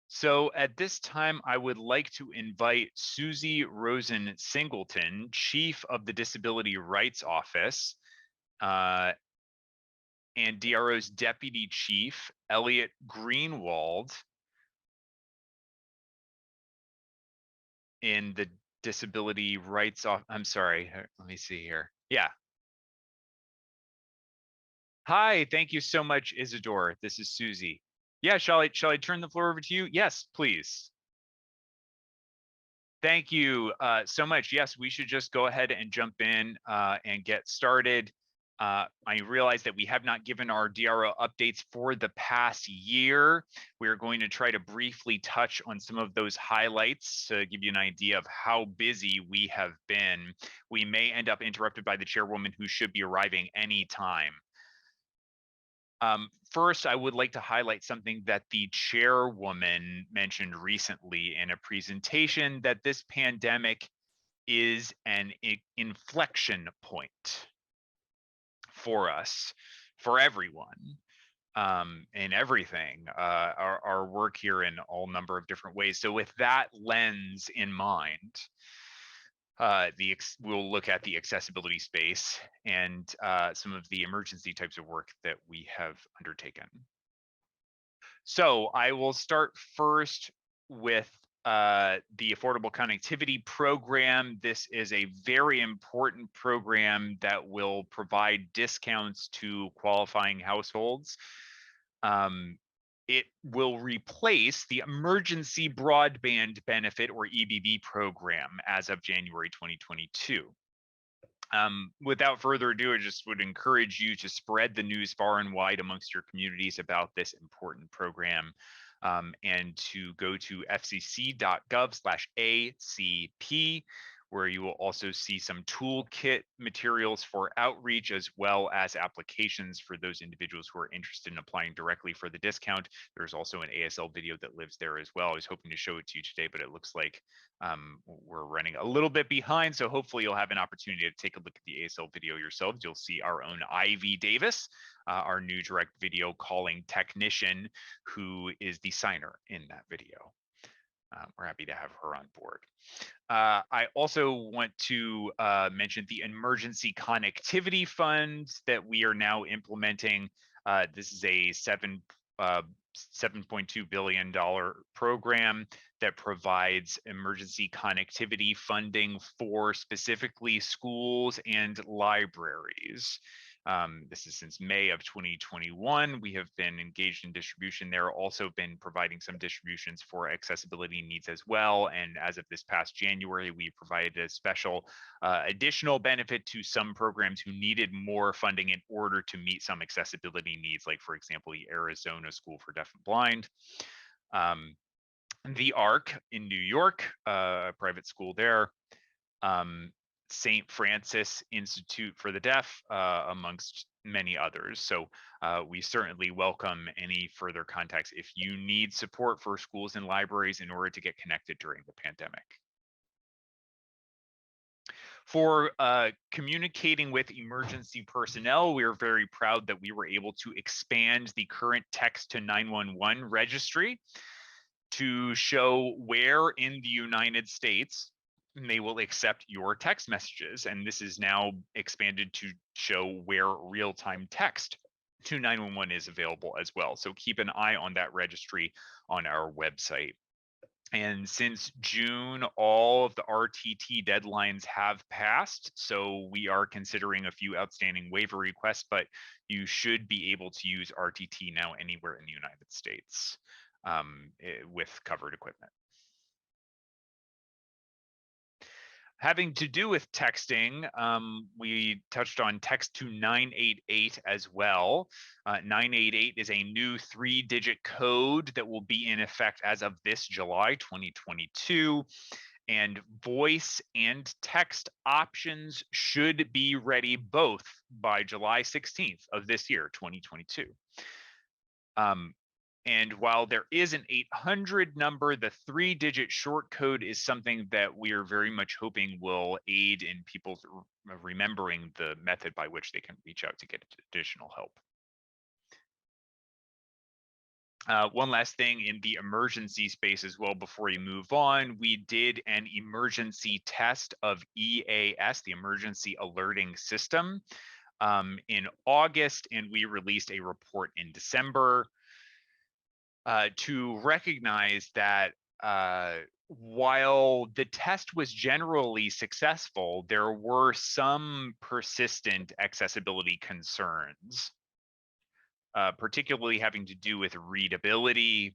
So at this time, I would like to invite Susie Rosen Singleton, Chief of the Disability Rights Office, and DRO's Deputy Chief, Elliot Greenwald, in the Disability Rights Office. I'm sorry, let me see here. Yeah. Hi, thank you so much, Isidore. This is Susie. Yeah, shall I turn the floor over to you? Yes, please. Thank you so much. Yes, we should just go ahead and jump in and get started. I realize that we have not given our DRO updates for the past year. We're going to try to briefly touch on some of those highlights to give you an idea of how busy we have been. We may end up interrupted by the chairwoman who should be arriving anytime. First, I would like to highlight something that the chairwoman mentioned recently in a presentation, that this pandemic is an inflection point for us, for everyone, in everything, our work here in all number of different ways. So with that lens in mind, we'll look at the accessibility space and some of the emergency types of work that we have undertaken. So I will start first with the Affordable Connectivity Program. This is a very important program that will provide discounts to qualifying households. It will replace the Emergency Broadband Benefit, or EBB program, as of January 2022. Without further ado, I just would encourage you to spread the news far and wide amongst your communities about this important program, and to go to fcc.gov/ACP, where you will also see some toolkit materials for outreach, as well as applications for those individuals who are interested in applying directly for the discount. There's also an ASL video that lives there as well. I was hoping to show it to you today, but it looks like we're running a little bit behind. So hopefully you'll have an opportunity to take a look at the ASL video yourselves. You'll see our own Ivy Davis, our new direct video calling technician, who is the signer in that video. We're happy to have her on board. I also want to mention the Emergency Connectivity Fund that we are now implementing. This is a $7.2 billion program that provides emergency connectivity funding for specifically schools and libraries. This is since May of 2021. We have been engaged in distribution there, also been providing some distributions for accessibility needs as well. And as of this past January, we provided a special additional benefit to some programs who needed more funding in order to meet some accessibility needs, like, for example, the Arizona School for Deaf and Blind. The ARC in New York, a private school there. St. Francis Institute for the Deaf, amongst many others. So we certainly welcome any further contacts if you need support for schools and libraries in order to get connected during the pandemic. For communicating with emergency personnel, we are very proud that we were able to expand the current text to 911 registry to show where in the United States they will accept your text messages. And this is now expanded to show where real-time text to 911 is available as well. So keep an eye on that registry on our website. And since June, all of the RTT deadlines have passed. So we are considering a few outstanding waiver requests, but you should be able to use RTT now anywhere in the United States with covered equipment. Having to do with texting, we touched on text to 988 as well. 988 is a new 3-digit code that will be in effect as of this July 2022. And voice and text options should be ready both by July 16th of this year, 2022. And while there is an 800 number, the 3-digit short code is something that we are very much hoping will aid in people remembering the method by which they can reach out to get additional help. One last thing in the emergency space as well before you move on, we did an emergency test of EAS, the Emergency Alerting System, in August, and we released a report in December. To recognize that while the test was generally successful, there were some persistent accessibility concerns. particularly having to do with readability,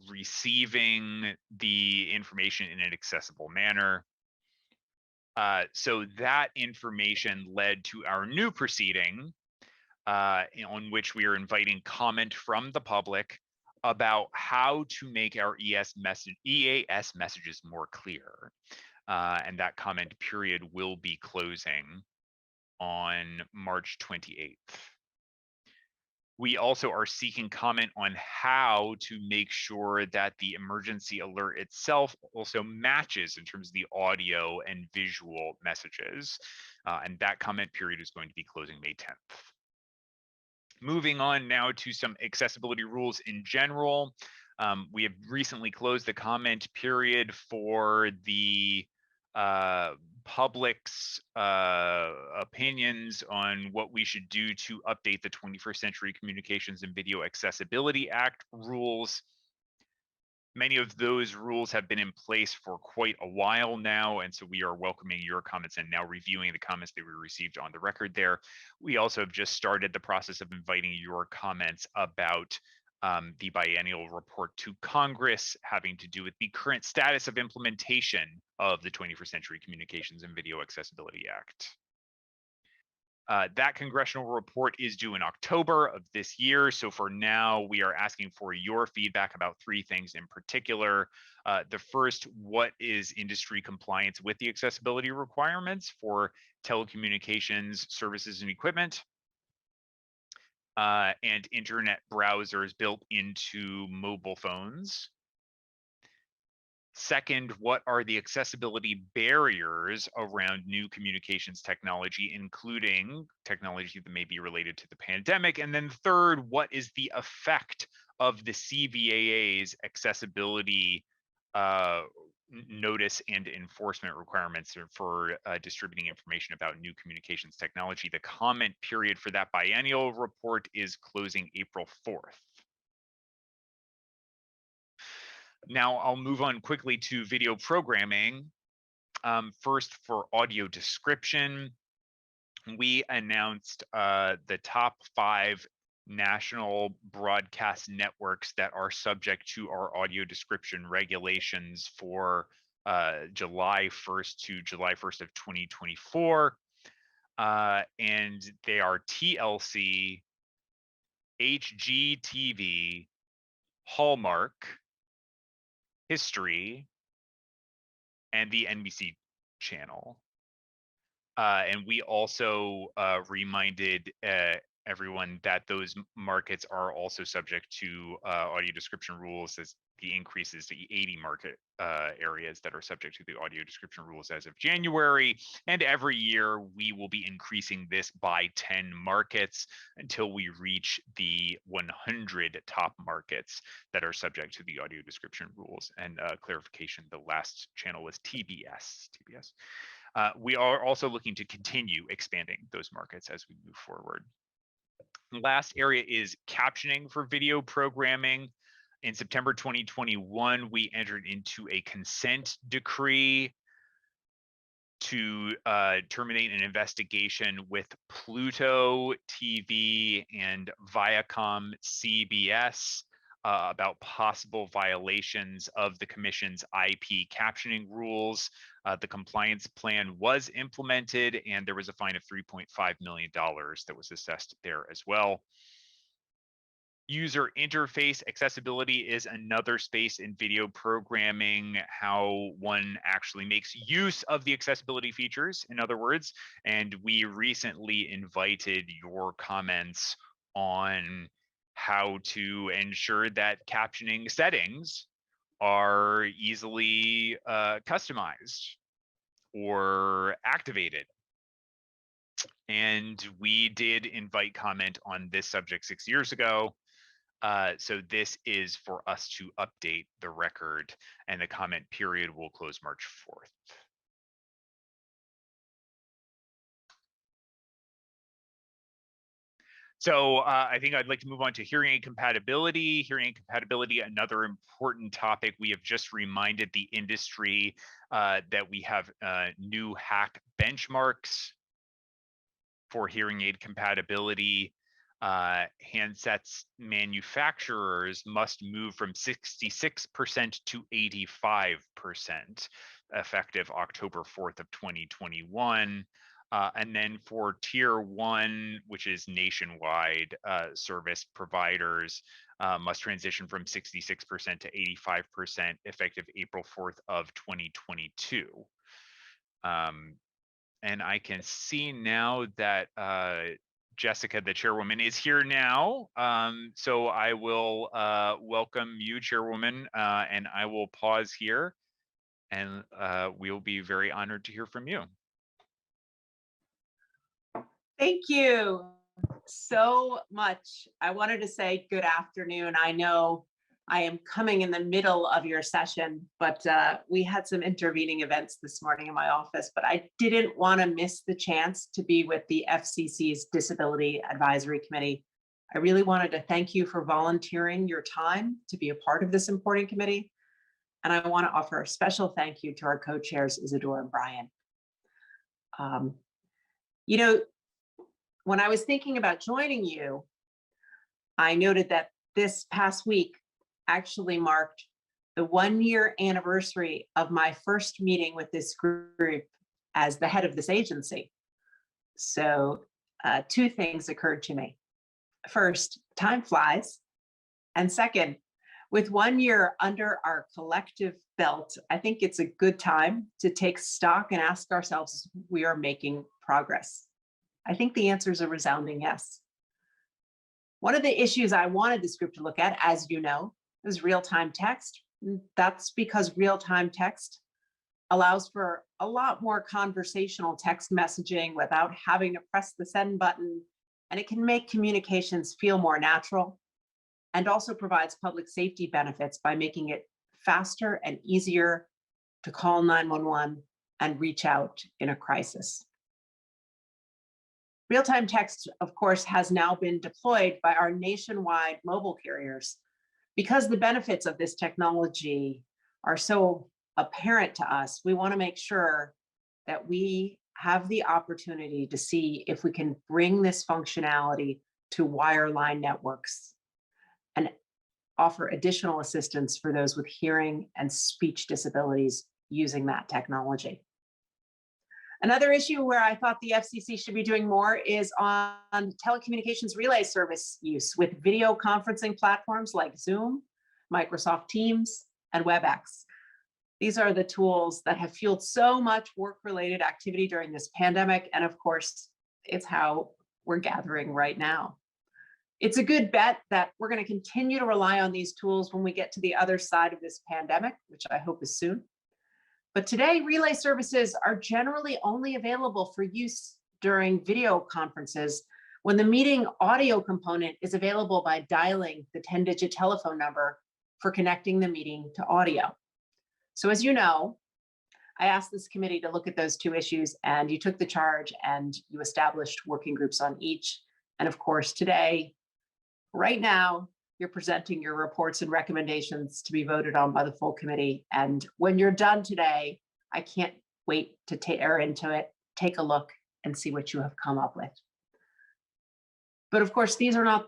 receiving the information in an accessible manner. So that information led to our new proceeding on which we are inviting comment from the public about how to make our EAS messages more clear. And that comment period will be closing on March 28th. We also are seeking comment on how to make sure that the emergency alert itself also matches in terms of the audio and visual messages. And that comment period is going to be closing May 10th. Moving on now to some accessibility rules in general. We have recently closed the comment period for the public's opinions on what we should do to update the 21st Century Communications and Video Accessibility Act rules. Many of those rules have been in place for quite a while now, and so we are welcoming your comments and now reviewing the comments that we received on the record there. We also have just started the process of inviting your comments about the biennial report to Congress having to do with the current status of implementation of the 21st Century Communications and Video Accessibility Act. That congressional report is due in October of this year. So for now, we are asking for your feedback about three things in particular. The first, what is industry compliance with the accessibility requirements for telecommunications services and equipment? And internet browsers built into mobile phones. Second, what are the accessibility barriers around new communications technology, including technology that may be related to the pandemic? And then third, what is the effect of the CVAA's accessibility notice and enforcement requirements for distributing information about new communications technology? The comment period for that biennial report is closing April 4th. Now I'll move on quickly to video programming. First, for audio description, we announced the top 5 national broadcast networks that are subject to our audio description regulations for July 1st to July 1st of 2024. And they are TLC, HGTV, Hallmark, History, and the NBC channel. And we also reminded everyone that those markets are also subject to audio description rules, as the increases to 80 market areas that are subject to the audio description rules as of January. And every year we will be increasing this by 10 markets until we reach the 100 top markets that are subject to the audio description rules. And clarification, the last channel was TBS. We are also looking to continue expanding those markets as we move forward. The last area is captioning for video programming. In September 2021, we entered into a consent decree to terminate an investigation with Pluto TV and Viacom CBS about possible violations of the Commission's IP captioning rules. The compliance plan was implemented, and there was a fine of $3.5 million that was assessed there as well. User interface accessibility is another space in video programming, how one actually makes use of the accessibility features, in other words. And we recently invited your comments on how to ensure that captioning settings are easily customized or activated. And we did invite comment on this subject 6 years ago. So this is for us to update the record, and the comment period will close March 4th. So I think I'd like to move on to hearing aid compatibility. Hearing aid compatibility, another important topic. We have just reminded the industry that we have new hack benchmarks for hearing aid compatibility. handsets manufacturers must move from 66% to 85% effective October 4th of 2021. And then for tier 1, which is nationwide service providers, must transition from 66% to 85% effective April 4th of 2022. And I can see now that Jessica, the chairwoman, is here now. So I will welcome you, chairwoman, and I will pause here, and we'll be very honored to hear from you. Thank you so much. I wanted to say good afternoon. I know I am coming in the middle of your session, but we had some intervening events this morning in my office, but I didn't want to miss the chance to be with the FCC's Disability Advisory Committee. I really wanted to thank you for volunteering your time to be a part of this important committee. And I want to offer a special thank you to our co-chairs, Isadora and Brian. You know, when I was thinking about joining you, I noted that this past week actually marked the 1-year anniversary of my first meeting with this group as the head of this agency. So 2 things occurred to me. First, time flies. And second, with 1 year under our collective belt, I think it's a good time to take stock and ask ourselves if we are making progress. I think the answer is a resounding yes. One of the issues I wanted this group to look at, as you know, is real-time text. That's because real-time text allows for a lot more conversational text messaging without having to press the send button, and it can make communications feel more natural, and also provides public safety benefits by making it faster and easier to call 911 and reach out in a crisis. Real-time text, of course, has now been deployed by our nationwide mobile carriers. Because the benefits of this technology are so apparent to us, we want to make sure that we have the opportunity to see if we can bring this functionality to wireline networks and offer additional assistance for those with hearing and speech disabilities using that technology. Another issue where I thought the FCC should be doing more is on telecommunications relay service use with video conferencing platforms like Zoom, Microsoft Teams, and WebEx. These are the tools that have fueled so much work-related activity during this pandemic, and of course, it's how we're gathering right now. It's a good bet that we're going to continue to rely on these tools when we get to the other side of this pandemic, which I hope is soon. But today, relay services are generally only available for use during video conferences when the meeting audio component is available by dialing the 10-digit telephone number for connecting the meeting to audio. So as you know, I asked this committee to look at those 2 issues, and you took the charge and you established working groups on each. And of course, today, right now, you're presenting your reports and recommendations to be voted on by the full committee. And when you're done today, I can't wait to tear into it, take a look, and see what you have come up with. But of course, these are not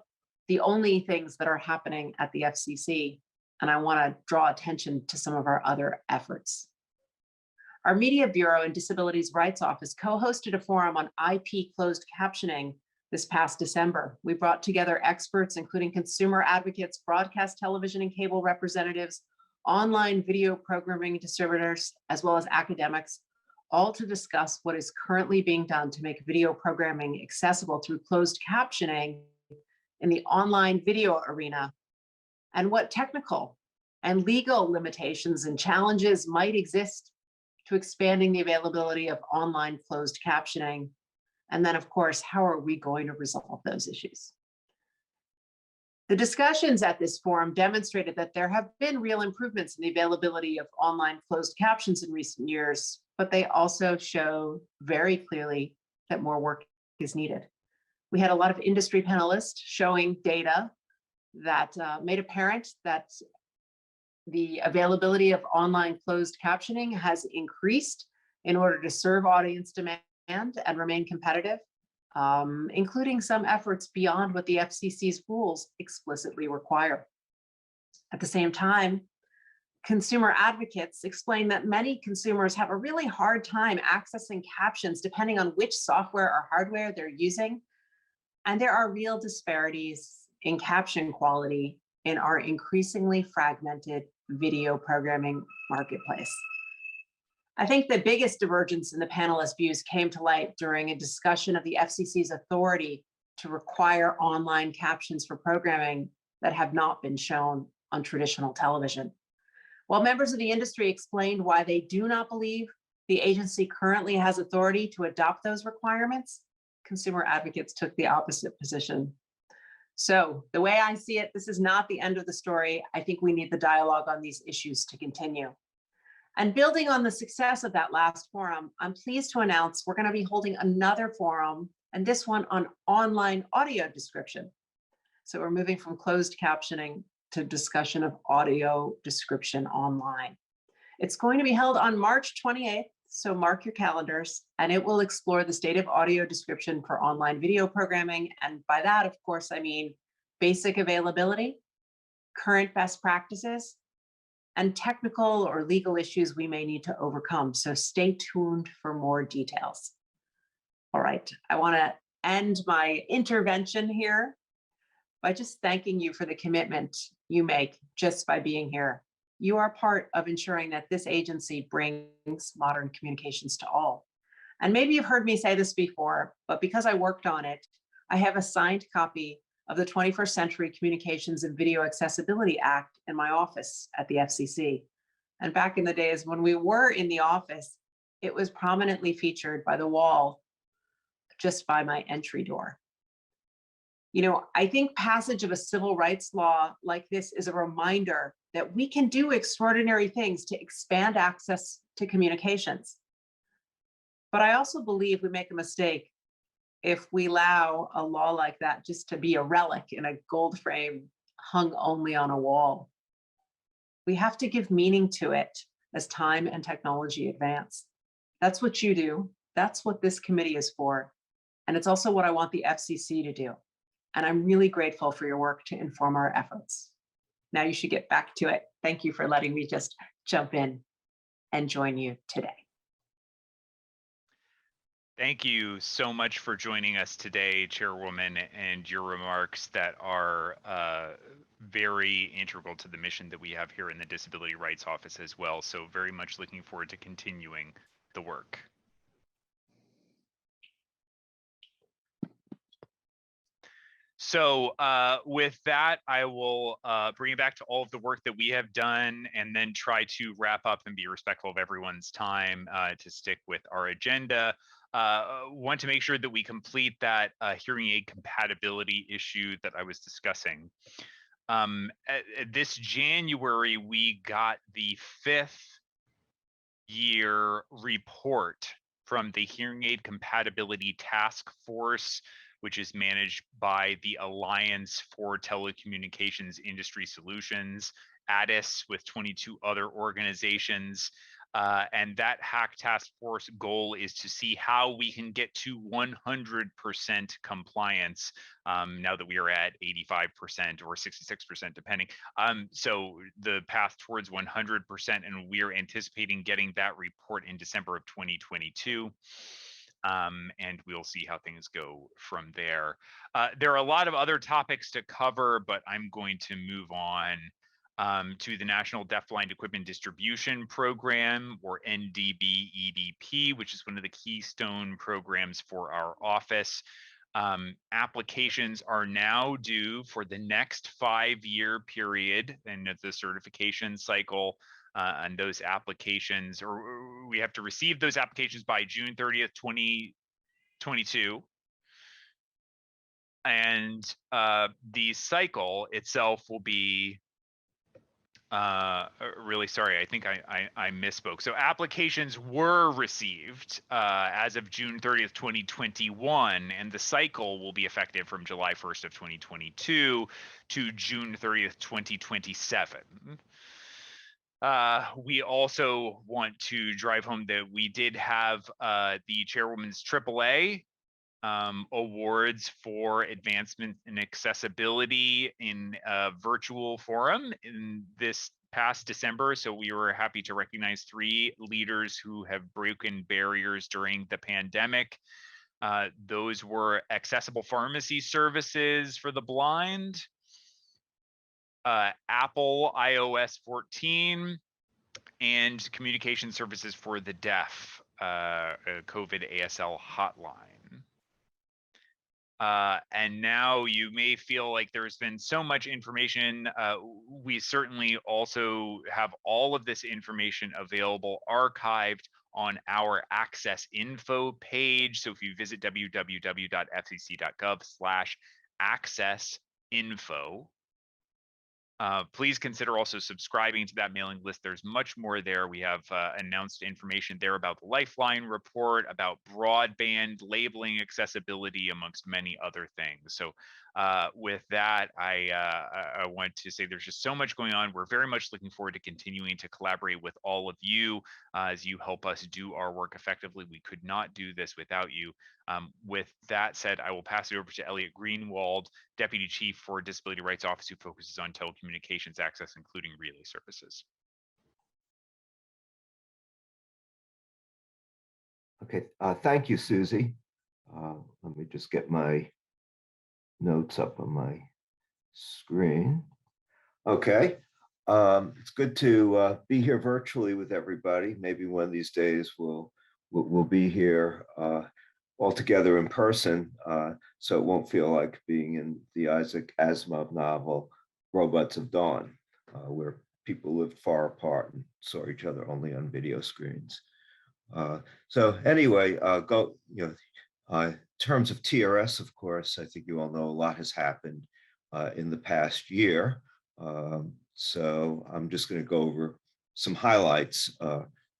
the only things that are happening at the FCC, and I want to draw attention to some of our other efforts. Our Media Bureau and Disabilities Rights Office co-hosted a forum on IP closed captioning this past December. We brought together experts, including consumer advocates, broadcast television and cable representatives, online video programming distributors, as well as academics, all to discuss what is currently being done to make video programming accessible through closed captioning in the online video arena, and what technical and legal limitations and challenges might exist to expanding the availability of online closed captioning. And then, of course, how are we going to resolve those issues? The discussions at this forum demonstrated that there have been real improvements in the availability of online closed captions in recent years, but they also show very clearly that more work is needed. We had a lot of industry panelists showing data that made apparent that the availability of online closed captioning has increased in order to serve audience demand and remain competitive. including some efforts beyond what the FCC's rules explicitly require. At the same time, consumer advocates explain that many consumers have a really hard time accessing captions depending on which software or hardware they're using. And there are real disparities in caption quality in our increasingly fragmented video programming marketplace. I think the biggest divergence in the panelists' views came to light during a discussion of the FCC's authority to require online captions for programming that have not been shown on traditional television. While members of the industry explained why they do not believe the agency currently has authority to adopt those requirements, consumer advocates took the opposite position. So the way I see it, this is not the end of the story. I think we need the dialogue on these issues to continue. And building on the success of that last forum, I'm pleased to announce we're going to be holding another forum, and this one on online audio description. So we're moving from closed captioning to discussion of audio description online. It's going to be held on March 28th, so mark your calendars, and it will explore the state of audio description for online video programming. And by that, of course, I mean basic availability, current best practices, and technical or legal issues we may need to overcome. So stay tuned for more details. All right, I want to end my intervention here by just thanking you for the commitment you make just by being here. You are part of ensuring that this agency brings modern communications to all. And maybe you've heard me say this before, but because I worked on it, I have a signed copy of the 21st Century Communications and Video Accessibility Act in my office at the FCC. And back in the days when we were in the office, it was prominently featured by the wall just by my entry door. You know, I think passage of a civil rights law like this is a reminder that we can do extraordinary things to expand access to communications. But I also believe we make a mistake if we allow a law like that just to be a relic in a gold frame hung only on a wall. We have to give meaning to it as time and technology advance. That's what you do. That's what this committee is for. And it's also what I want the FCC to do. And I'm really grateful for your work to inform our efforts. Now you should get back to it. Thank you for letting me just jump in and join you today. Thank you so much for joining us today, Chairwoman, and your remarks that are very integral to the mission that we have here in the Disability Rights Office as well. So very much looking forward to continuing the work. So with that, I will bring it back to all of the work that we have done and then try to wrap up and be respectful of everyone's time to stick with our agenda. Want to make sure that we complete that hearing aid compatibility issue that I was discussing. This January, we got the 5th year report from the Hearing Aid Compatibility Task Force, which is managed by the Alliance for Telecommunications Industry Solutions, ADIS, with 22 other organizations. And that HAC task force goal is to see how we can get to 100% compliance now that we are at 85% or 66%, depending. So the path towards 100%, and we're anticipating getting that report in December of 2022. And we'll see how things go from there. There are a lot of other topics to cover, but I'm going to move on to the National Deafblind Equipment Distribution Program, or NDB-EDP, which is one of the keystone programs for our office. Applications are now due for the next 5-year period and the certification cycle. And those applications, or we have to receive those applications by June 30th, 2022. And the cycle itself will be, really sorry, I think I misspoke. So applications were received as of June 30th, 2021, and the cycle will be effective from July 1st of 2022 to June 30th, 2027. We also want to drive home that we did have the Chairwoman's AAA awards for advancement in accessibility in a virtual forum in this past December. So we were happy to recognize 3 leaders who have broken barriers during the pandemic. Those were accessible pharmacy services for the blind, Apple iOS 14, and communication services for the deaf, COVID ASL hotline. And now you may feel like there's been so much information. We certainly also have all of this information available archived on our Access Info page. So if you visit www.fcc.gov/accessinfo, please consider also subscribing to that mailing list. There's much more there. We have announced information there about the Lifeline report, about broadband labeling accessibility, amongst many other things. So with that, I want to say there's just so much going on. We're very much looking forward to continuing to collaborate with all of you as you help us do our work effectively. We could not do this without you. With that said, I will pass it over to Elliot Greenwald, Deputy Chief for Disability Rights Office, who focuses on telecommunications access, including relay services. Okay, thank you, Susie. Let me just get my notes up on my screen. Okay, it's good to be here virtually with everybody. Maybe one of these days we'll be here all together in person, so it won't feel like being in the Isaac Asimov novel, Robots of Dawn, where people lived far apart and saw each other only on video screens. So anyway, in terms of TRS, of course, I think you all know a lot has happened in the past year. So I'm just going to go over some highlights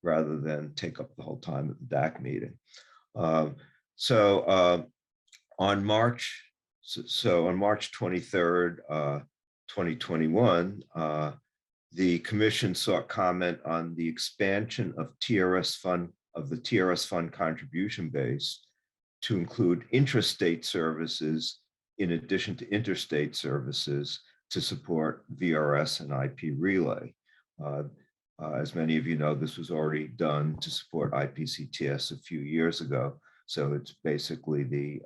rather than take up the whole time at the DAC meeting. So on March 23rd, 2021, the Commission sought comment on the expansion of the TRS fund contribution base to include intrastate services in addition to interstate services to support VRS and IP relay. As many of you know, this was already done to support IPCTS a few years ago. So it's basically the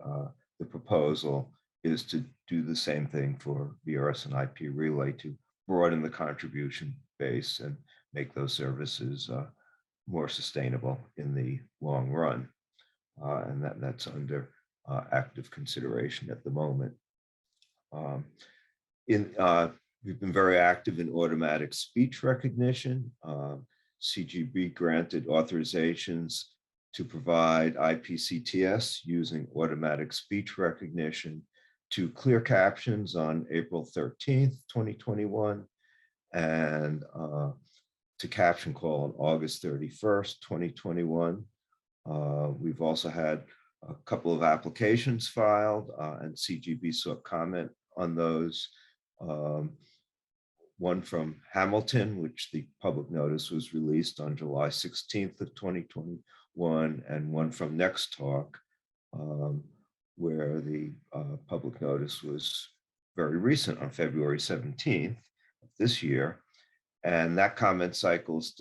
proposal is to do the same thing for VRS and IP relay to broaden the contribution base and make those services more sustainable in the long run. And that's under active consideration at the moment. We've been very active in automatic speech recognition. CGB granted authorizations to provide IPCTS using automatic speech recognition to Clear Captions on April 13th, 2021, and to Caption Call on August 31st, 2021. We've also had a couple of applications filed, and CGB sought comment on those. One from Hamilton, which the public notice was released on July 16th of 2021, and one from Next Talk, where the public notice was very recent on February 17th of this year. And that comment cycle is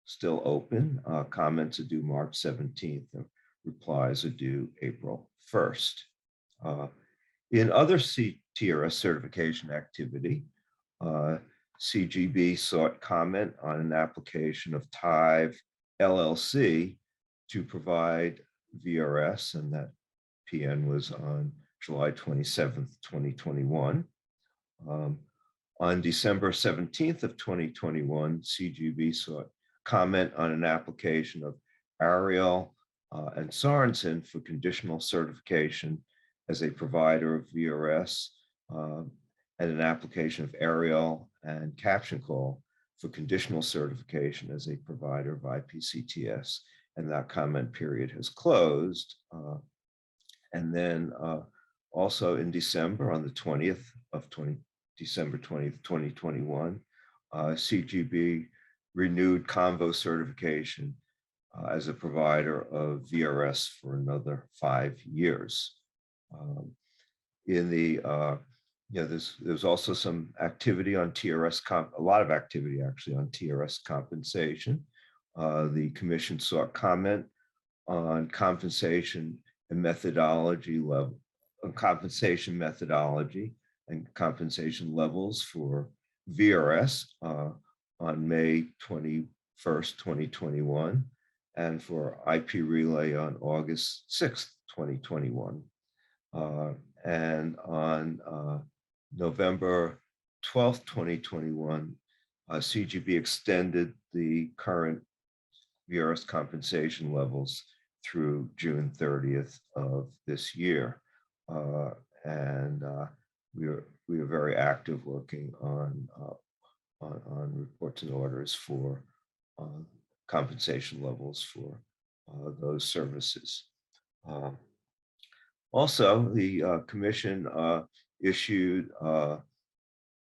still open. Comments are due March 17th, and replies are due April 1st. In other TRS certification activity, CGB sought comment on an application of Tive LLC to provide VRS, and that PN was on July 27th, 2021. On December 17th of 2021, CGB sought comment on an application of Ariel and Sorensen for conditional certification as a provider of VRS, and an application of Ariel and Caption Call for conditional certification as a provider of IPCTS, and that comment period has closed. And then also in December, on the 20th of December 20th, 2021, CGB renewed Convo certification as a provider of VRS for another 5 years. In the there's also some activity on TRS a lot of activity actually on TRS compensation. The commission sought comment on compensation and methodology level, on compensation methodology and compensation levels for VRS on May 21st, 2021, and for IP Relay on August 6th, 2021. And on November 12th, 2021, CGB extended the current VRS compensation levels through June 30th of this year. And we are very active working on reports and orders for compensation levels for those services. Also, the commission issued a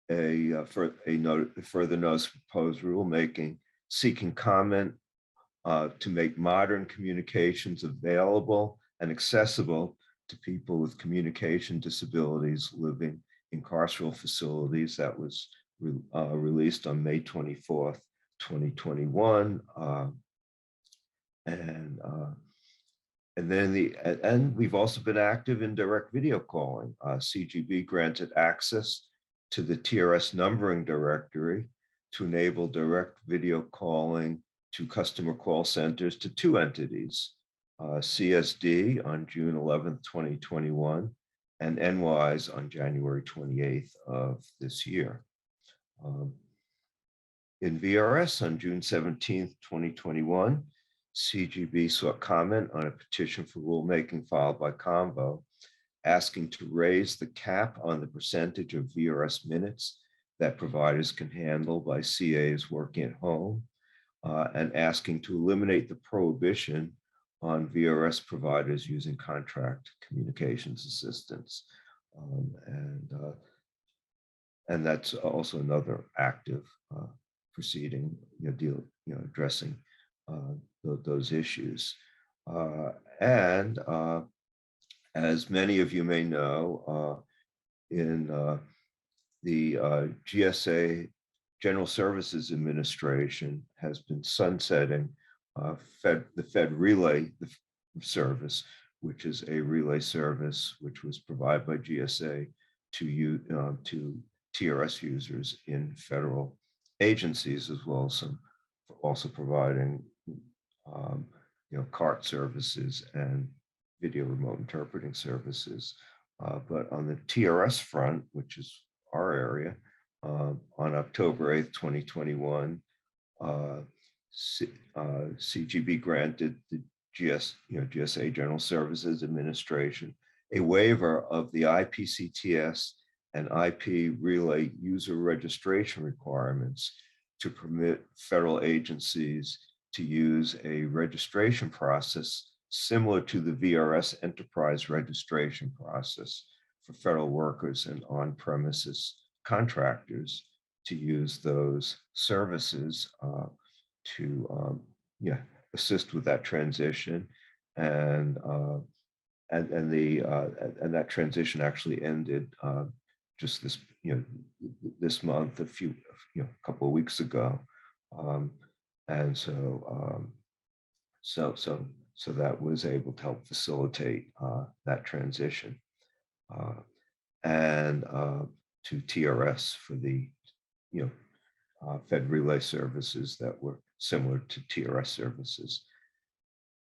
further notice of proposed rulemaking seeking comment to make modern communications available and accessible to people with communication disabilities living in carceral facilities. That was released on May 24th, 2021. And we've also been active in direct video calling. CGB granted access to the TRS numbering directory to enable direct video calling to customer call centers to 2 entities, CSD on June 11th, 2021, and NWISE on January 28th of this year. In VRS on June 17th, 2021, CGB sought comment on a petition for rulemaking filed by Convo, asking to raise the cap on the percentage of VRS minutes that providers can handle by CAs working at home, and asking to eliminate the prohibition on VRS providers using contract communications assistance. And that's also another active proceeding, addressing those issues. And as many of you may know, in the GSA General Services Administration has been sunsetting the Fed Relay service, which is a relay service which was provided by GSA to TRS users in federal agencies, as well as also providing CART services and video remote interpreting services. But on the TRS front, which is our area, on October 8th, 2021, CGB granted the GSA General Services Administration a waiver of the IPCTS and IP relay user registration requirements to permit federal agencies to use a registration process similar to the VRS enterprise registration process for federal workers and on-premises contractors to use those services to assist with that transition. And that transition actually ended just this month, a couple of weeks ago. And so that was able to help facilitate that transition and to TRS for the Fed relay services that were similar to TRS services.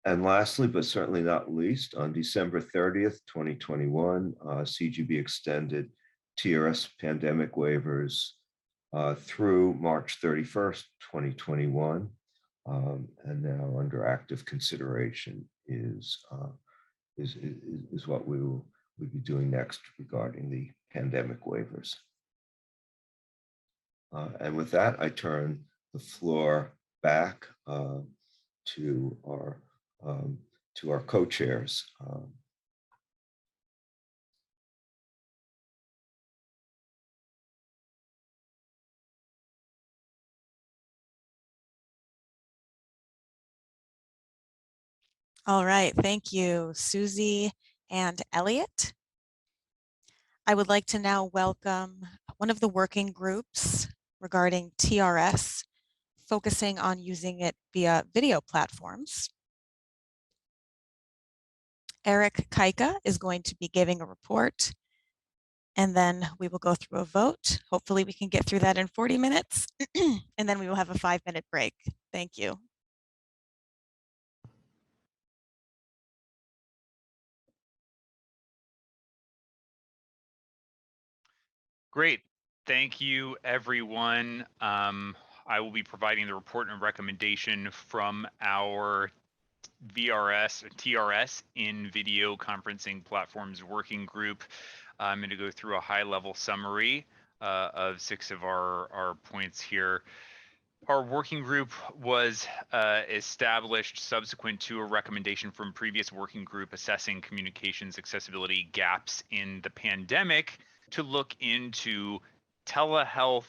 And lastly, but certainly not least, on December 30th, 2021, CGB extended TRS pandemic waivers through March 31st, 2021. And now under active consideration is what we'll be doing next regarding the pandemic waivers. And with that, I turn the floor back to our co-chairs. All right, thank you, Susie and Elliot. I would like to now welcome one of the working groups regarding TRS, focusing on using it via video platforms. Eric Kaika is going to be giving a report, and then we will go through a vote. Hopefully we can get through that in 40 minutes, and then we will have a 5-minute break. Thank you. Great. Thank you, everyone. I will be providing the report and recommendation from our TRS in video conferencing platforms working group. I'm going to go through a high-level summary of 6 of our points here. Our working group was established subsequent to a recommendation from previous working group assessing communications accessibility gaps in the pandemic to look into telehealth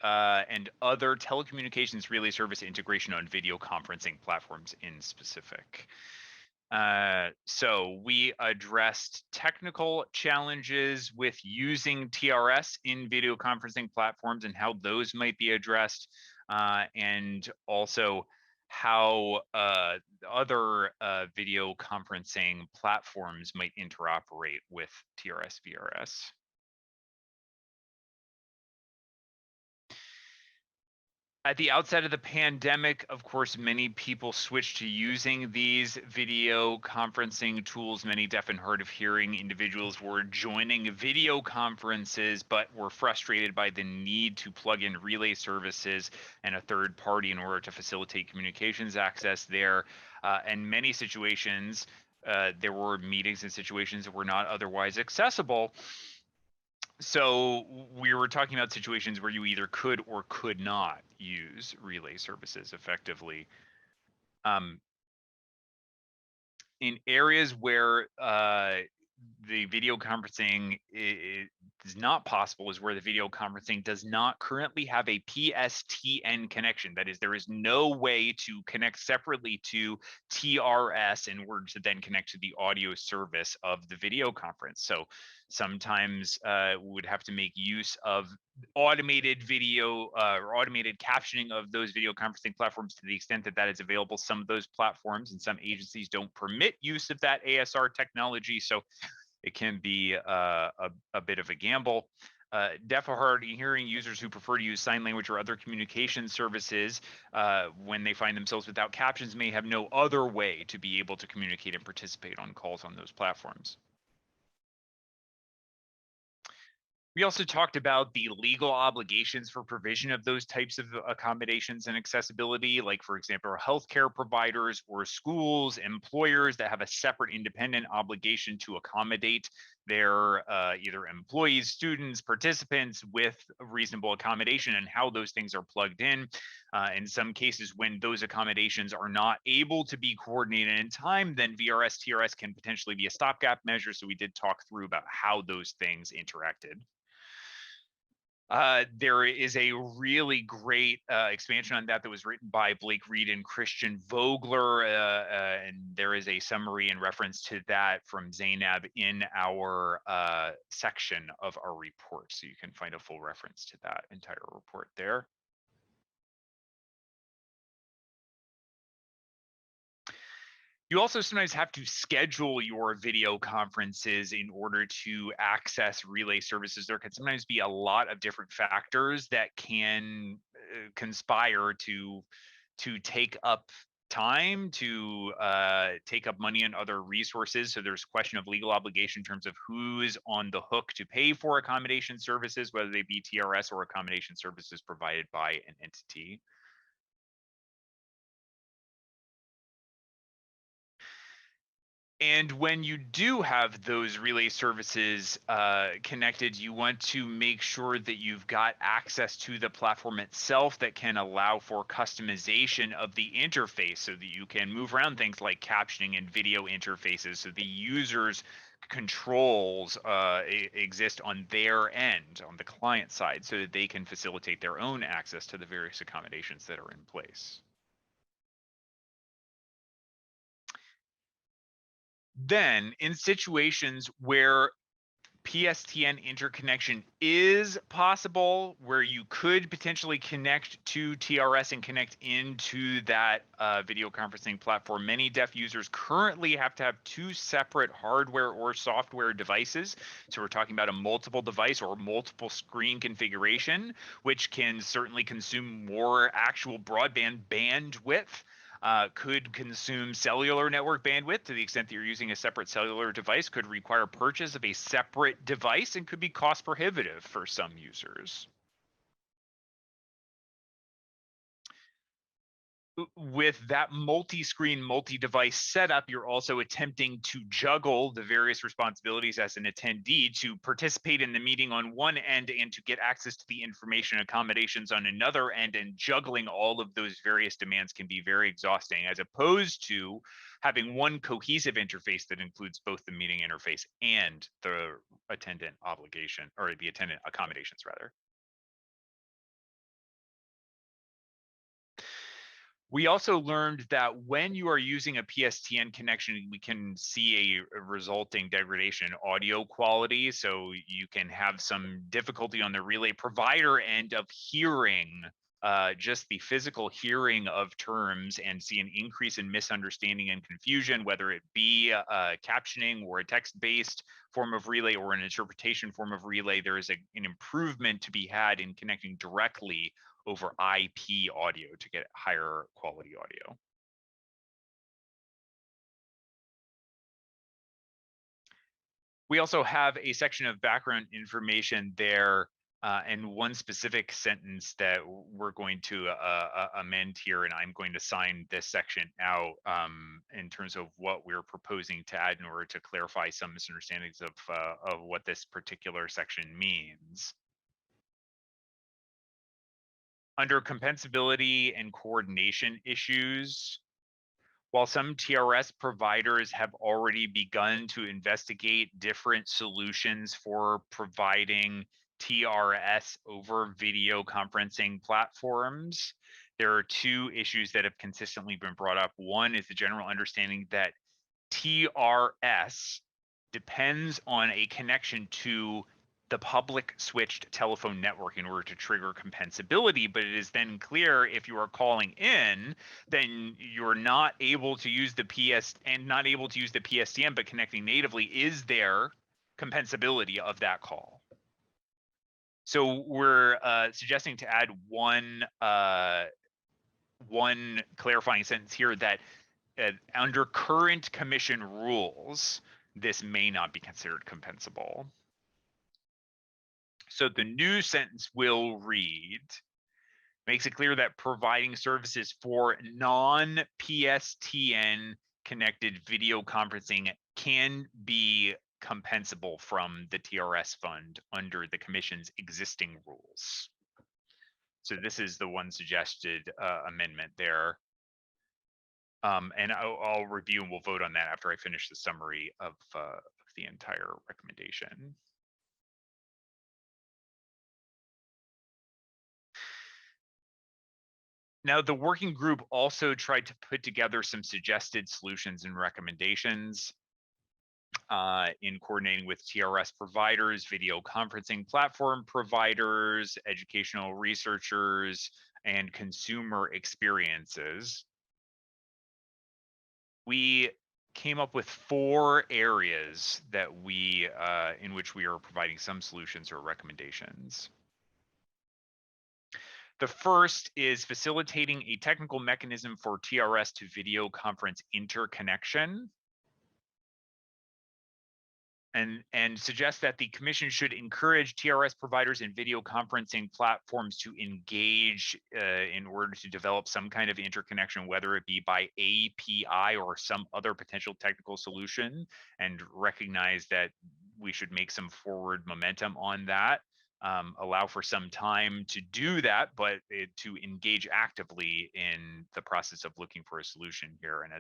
and other telecommunications relay service integration on video conferencing platforms in specific. So we addressed technical challenges with using TRS in video conferencing platforms and how those might be addressed, and also how other video conferencing platforms might interoperate with TRS VRS. At the outset of the pandemic, of course, many people switched to using these video conferencing tools. Many deaf and hard of hearing individuals were joining video conferences, but were frustrated by the need to plug in relay services and a third party in order to facilitate communications access there. In many situations, there were meetings and situations that were not otherwise accessible. So we were talking about situations where you either could or could not use relay services effectively. In areas where the video conferencing is not possible is where the video conferencing does not currently have a PSTN connection. That is, there is no way to connect separately to TRS in order to then connect to the audio service of the video conference. So sometimes we would have to make use of automated video or automated captioning of those video conferencing platforms to the extent that that is available. Some of those platforms and some agencies don't permit use of that ASR technology, so it can be a bit of a gamble. Deaf or hard of hearing users who prefer to use sign language or other communication services when they find themselves without captions may have no other way to be able to communicate and participate on calls on those platforms. We also talked about the legal obligations for provision of those types of accommodations and accessibility, like, for example, healthcare providers or schools, employers that have a separate independent obligation to accommodate their either employees, students, participants with reasonable accommodation, and how those things are plugged in. In some cases, when those accommodations are not able to be coordinated in time, then VRS TRS can potentially be a stopgap measure. So we did talk through about how those things interacted. There is a really great expansion on that was written by Blake Reed and Christian Vogler, and there is a summary in reference to that from Zainab in our section of our report. So you can find a full reference to that entire report there. You also sometimes have to schedule your video conferences in order to access relay services. There can sometimes be a lot of different factors that can conspire to take up time, to take up money and other resources. So there's a question of legal obligation in terms of who is on the hook to pay for accommodation services, whether they be TRS or accommodation services provided by an entity. And when you do have those relay services connected, you want to make sure that you've got access to the platform itself that can allow for customization of the interface so that you can move around things like captioning and video interfaces, so the user's controls exist on their end, on the client side, so that they can facilitate their own access to the various accommodations that are in place. Then in situations where PSTN interconnection is possible, where you could potentially connect to TRS and connect into that video conferencing platform, many deaf users currently have to have two separate hardware or software devices. So we're talking about a multiple device or multiple screen configuration, which can certainly consume more actual broadband bandwidth. Could consume cellular network bandwidth to the extent that you're using a separate cellular device, could require purchase of a separate device, and could be cost prohibitive for some users. With that multi-screen, multi-device setup, you're also attempting to juggle the various responsibilities as an attendee to participate in the meeting on one end and to get access to the information accommodations on another end, and juggling all of those various demands can be very exhausting, as opposed to having one cohesive interface that includes both the meeting interface and the attendant obligation, or the attendant accommodations rather. We also learned that when you are using a PSTN connection, we can see a resulting degradation in audio quality. So you can have some difficulty on the relay provider end of hearing just the physical hearing of terms, and see an increase in misunderstanding and confusion, whether it be captioning or a text-based form of relay or an interpretation form of relay. There is an improvement to be had in connecting directly over IP audio to get higher quality audio. We also have a section of background information there, and one specific sentence that we're going to amend here, and I'm going to sign this section out in terms of what we're proposing to add in order to clarify some misunderstandings of what this particular section means. Under compensability and coordination issues, while some TRS providers have already begun to investigate different solutions for providing TRS over video conferencing platforms, there are two issues that have consistently been brought up. One is the general understanding that TRS depends on a connection to the public switched telephone network in order to trigger compensability, but it is then clear if you are calling in, then you're not able to use the PSTN, but connecting natively, is there compensability of that call? So we're suggesting to add one clarifying sentence here that under current commission rules, this may not be considered compensable. So the new sentence will read, makes it clear that providing services for non-PSTN connected video conferencing can be compensable from the TRS fund under the commission's existing rules. So this is the one suggested amendment there. And I'll review and we'll vote on that after I finish the summary of the entire recommendation. Now, the working group also tried to put together some suggested solutions and recommendations in coordinating with TRS providers, video conferencing platform providers, educational researchers, and consumer experiences. We came up with 4 areas that we in which we are providing some solutions or recommendations. The first is facilitating a technical mechanism for TRS to video conference interconnection, and suggest that the commission should encourage TRS providers and video conferencing platforms to engage in order to develop some kind of interconnection, whether it be by API or some other potential technical solution, and recognize that we should make some forward momentum on that. Allow for some time to do that, but to engage actively in the process of looking for a solution here. And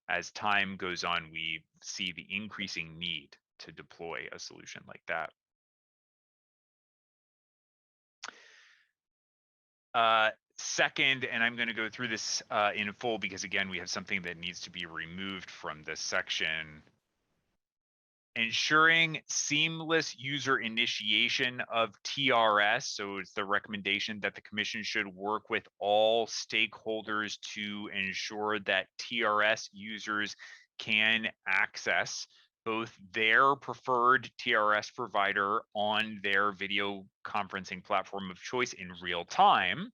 as time goes on, we see the increasing need to deploy a solution like that. Second, and I'm going to go through this in full because again, we have something that needs to be removed from this section. ensuring seamless user initiation of TRS. So it's the recommendation that the commission should work with all stakeholders to ensure that TRS users can access both their preferred TRS provider on their video conferencing platform of choice in real time,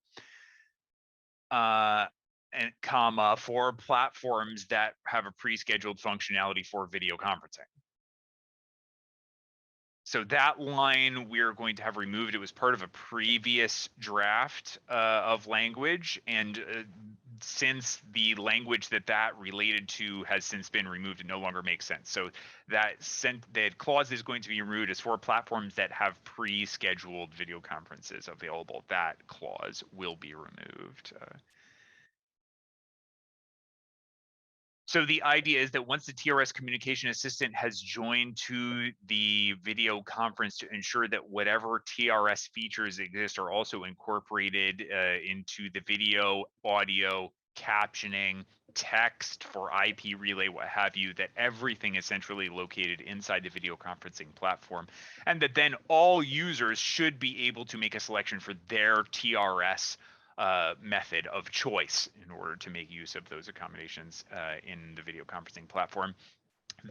and comma, for platforms that have a pre-scheduled functionality for video conferencing. So that line we're going to have removed. It was part of a previous draft of language, and since the language that related to has since been removed, it no longer makes sense. So that clause is going to be removed as for platforms that have pre-scheduled video conferences available. That clause will be removed. So the idea is that once the TRS communication assistant has joined to the video conference to ensure that whatever TRS features exist are also incorporated into the video, audio, captioning, text for IP relay, what have you, that everything is centrally located inside the video conferencing platform, and that then all users should be able to make a selection for their TRS method of choice in order to make use of those accommodations in the video conferencing platform.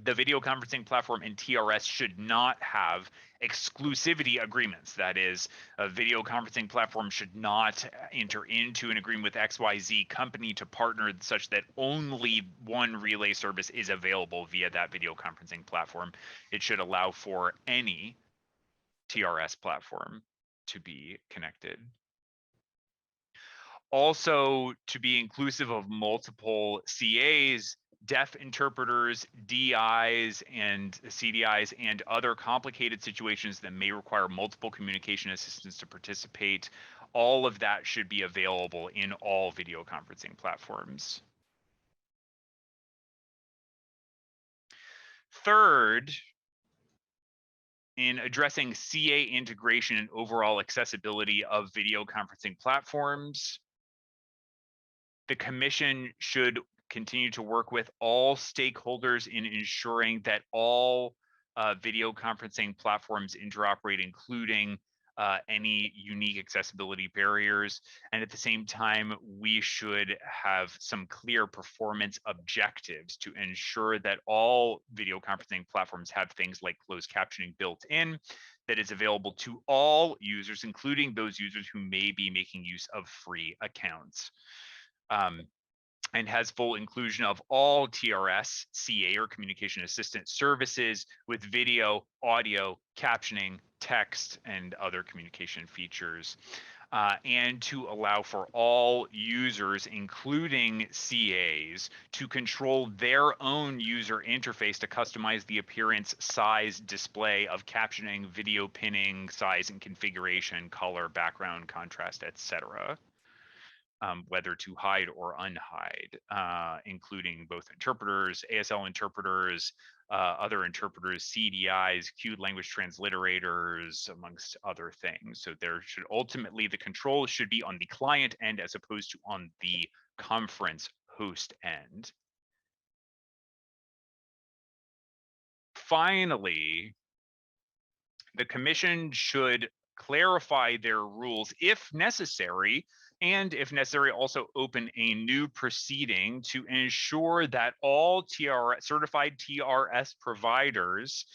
The video conferencing platform and TRS should not have exclusivity agreements. That is, a video conferencing platform should not enter into an agreement with XYZ company to partner such that only one relay service is available via that video conferencing platform. It should allow for any TRS platform to be connected. Also, to be inclusive of multiple CAs, deaf interpreters, DIs, and CDIs, and other complicated situations that may require multiple communication assistants to participate, all of that should be available in all video conferencing platforms. Third, in addressing CA integration and overall accessibility of video conferencing platforms, the commission should continue to work with all stakeholders in ensuring that all video conferencing platforms interoperate, including any unique accessibility barriers. And at the same time, we should have some clear performance objectives to ensure that all video conferencing platforms have things like closed captioning built in that is available to all users, including those users who may be making use of free accounts. And has full inclusion of all TRS, CA, or communication assistant services with video, audio, captioning, text, and other communication features. And to allow for all users, including CAs, to control their own user interface to customize the appearance, size, display of captioning, video pinning, size and configuration, color, background, contrast, etc. Whether to hide or unhide, including both interpreters, ASL interpreters, other interpreters, CDIs, queued language transliterators, amongst other things. So there should ultimately, the control should be on the client end as opposed to on the conference host end. Finally, the commission should clarify their rules if necessary, and if necessary, also open a new proceeding to ensure that all certified TRS providers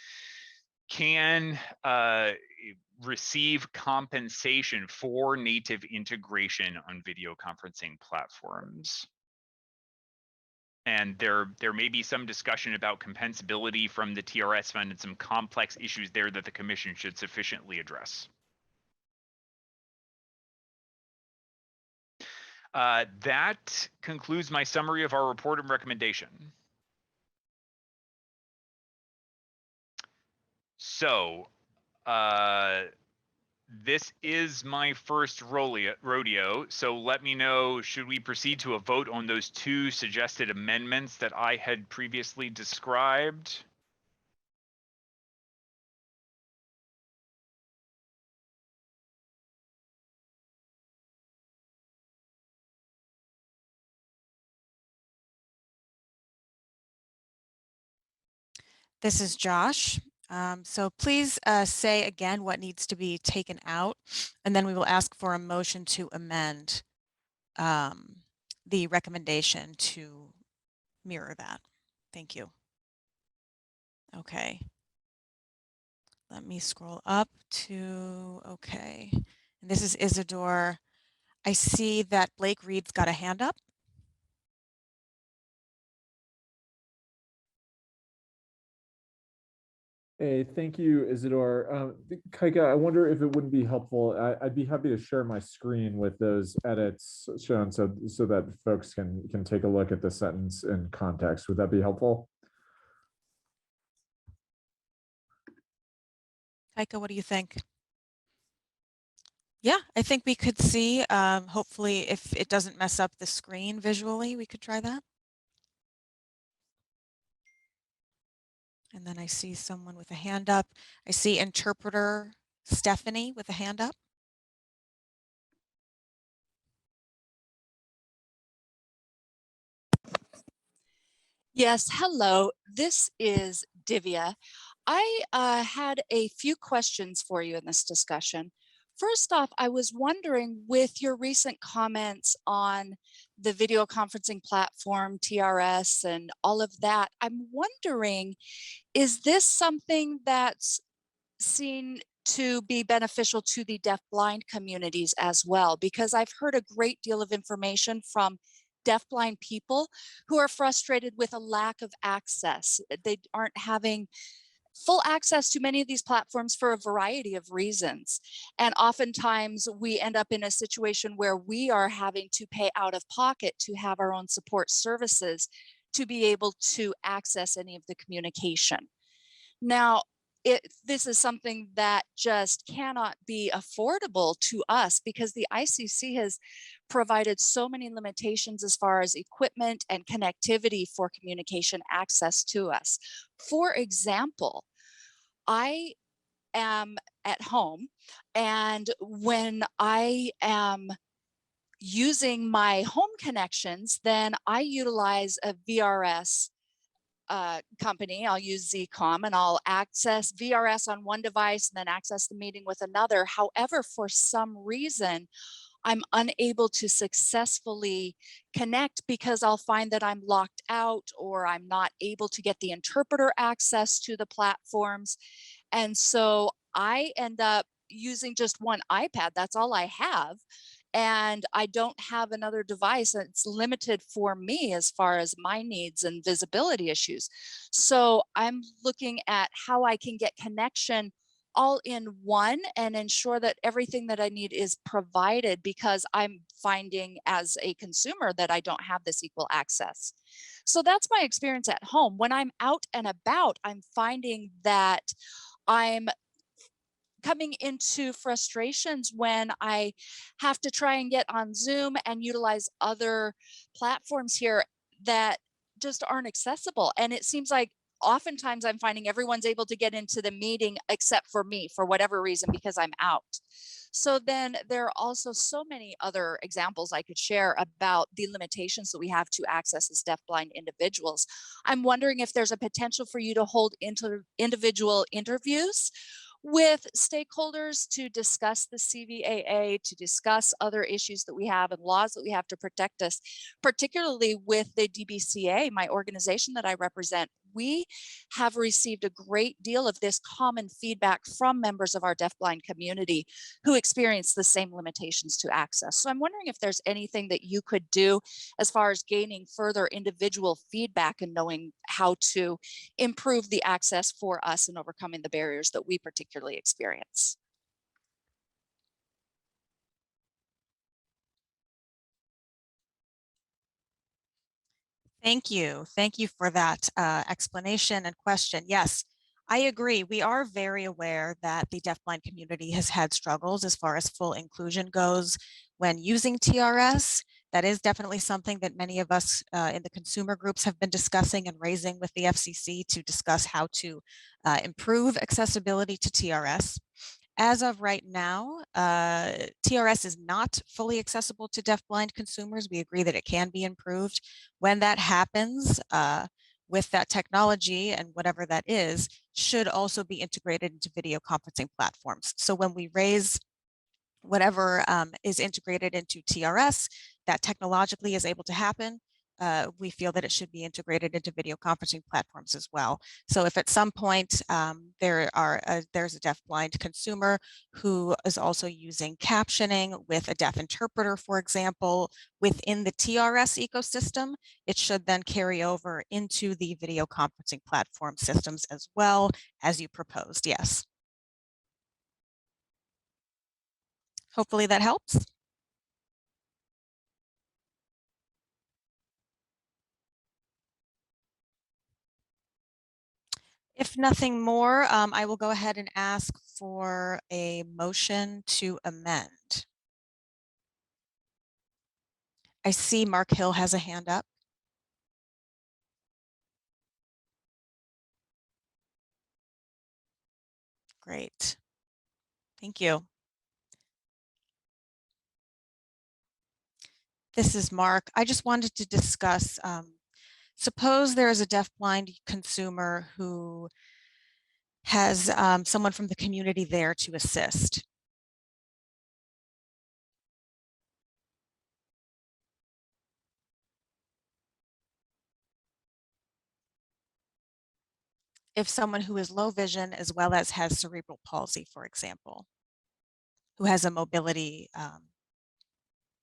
can receive compensation for native integration on video conferencing platforms. And there may be some discussion about compensability from the TRS fund and some complex issues there that the commission should sufficiently address. That concludes my summary of our report and recommendation. So this is my first rodeo, so let me know, should we proceed to a vote on those two suggested amendments that I had previously described? This is Josh. So please say again what needs to be taken out, and then we will ask for a motion to amend the recommendation to mirror that. Thank you. Okay. Let me scroll up to, okay. And this is Isidore. I see that Blake Reed's got a hand up. Hey, thank you, Isidore. Kaika, I wonder if it wouldn't be helpful. I'd be happy to share my screen with those edits shown so that folks can take a look at the sentence in context. Would that be helpful? Kaika, what do you think? Yeah, I think we could see, hopefully if it doesn't mess up the screen visually, we could try that. And then I see someone with a hand up. I see interpreter Stephanie with a hand up. Yes, hello. This is Divya. I had a few questions for you in this discussion. First off, I was wondering, with your recent comments on the video conferencing platform, TRS, and all of that, I'm wondering, is this something that's seen to be beneficial to the deafblind communities as well? Because I've heard a great deal of information from deafblind people who are frustrated with a lack of access. They aren't having full access to many of these platforms for a variety of reasons. And oftentimes we end up in a situation where we are having to pay out of pocket to have our own support services to be able to access any of the communication. Now, this is something that just cannot be affordable to us because the ICC has provided so many limitations as far as equipment and connectivity for communication access to us. For example, I am at home, and when I am using my home connections, then I utilize a VRS company. I'll use Zcom and I'll access VRS on one device and then access the meeting with another. However, for some reason, I'm unable to successfully connect because I'll find that I'm locked out or I'm not able to get the interpreter access to the platforms. And so I end up using just one iPad. That's all I have. And I don't have another device. It's limited for me as far as my needs and visibility issues. So I'm looking at how I can get connection all in one and ensure that everything that I need is provided, because I'm finding as a consumer that I don't have this equal access. So that's my experience at home. When I'm out and about, I'm finding that I'm coming into frustrations when I have to try and get on Zoom and utilize other platforms here that just aren't accessible. And it seems like oftentimes I'm finding everyone's able to get into the meeting except for me for whatever reason, because I'm out. So then there are also so many other examples I could share about the limitations that we have to access as deafblind individuals. I'm wondering if there's a potential for you to hold individual interviews with stakeholders to discuss the CVAA, to discuss other issues that we have and laws that we have to protect us, particularly with the DBCA, my organization that I represent. We have received a great deal of this common feedback from members of our deafblind community who experience the same limitations to access. So I'm wondering if there's anything that you could do as far as gaining further individual feedback and knowing how to improve the access for us and overcoming the barriers that we particularly experience. Thank you. Thank you for that explanation and question. Yes, I agree. We are very aware that the deafblind community has had struggles as far as full inclusion goes when using TRS. That is definitely something that many of us in the consumer groups have been discussing and raising with the FCC to discuss how to improve accessibility to TRS. As of right now, TRS is not fully accessible to deafblind consumers. We agree that it can be improved. When that happens, with that technology and whatever that is should also be integrated into video conferencing platforms. So when we raise whatever is integrated into TRS that technologically is able to happen, we feel that it should be integrated into video conferencing platforms as well. So if at some point there's a deafblind consumer who is also using captioning with a deaf interpreter, for example, within the TRS ecosystem, it should then carry over into the video conferencing platform systems as well as you proposed. Yes. Hopefully that helps. If nothing more, I will go ahead and ask for a motion to amend. I see Mark Hill has a hand up. Great. Thank you. This is Mark. I just wanted to discuss, suppose there is a deafblind consumer who has someone from the community there to assist. If someone who is low vision as well as has cerebral palsy, for example, who has a mobility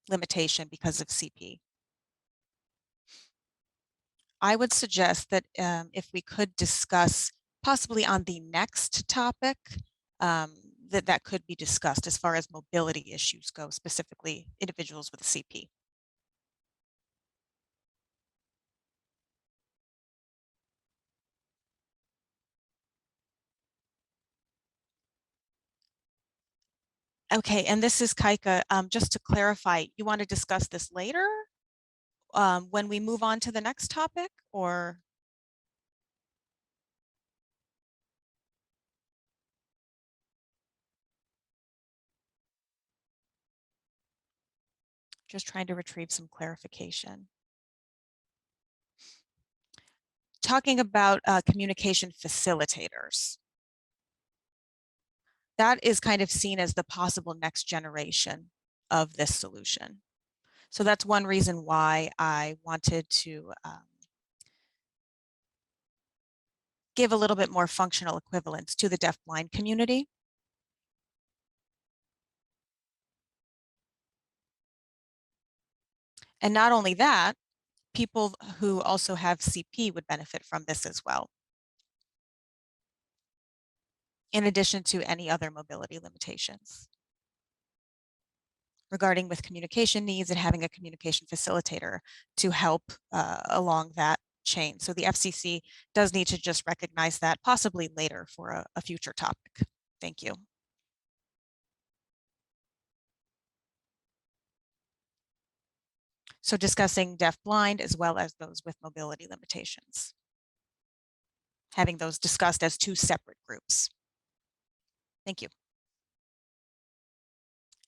limitation because of CP. I would suggest that if we could discuss possibly on the next topic, that could be discussed as far as mobility issues go, specifically individuals with CP. Okay, and this is Kaika. Just to clarify, you want to discuss this later when we move on to the next topic, or? Just trying to retrieve some clarification. Talking about communication facilitators. That is kind of seen as the possible next generation of this solution. So that's one reason why I wanted to give a little bit more functional equivalence to the deafblind community. And not only that, people who also have CP would benefit from this as well, in addition to any other mobility limitations. Regarding with communication needs and having a communication facilitator to help along that chain. So the FCC does need to just recognize that possibly later for a future topic. Thank you. So discussing deafblind as well as those with mobility limitations. Having those discussed as two separate groups. Thank you.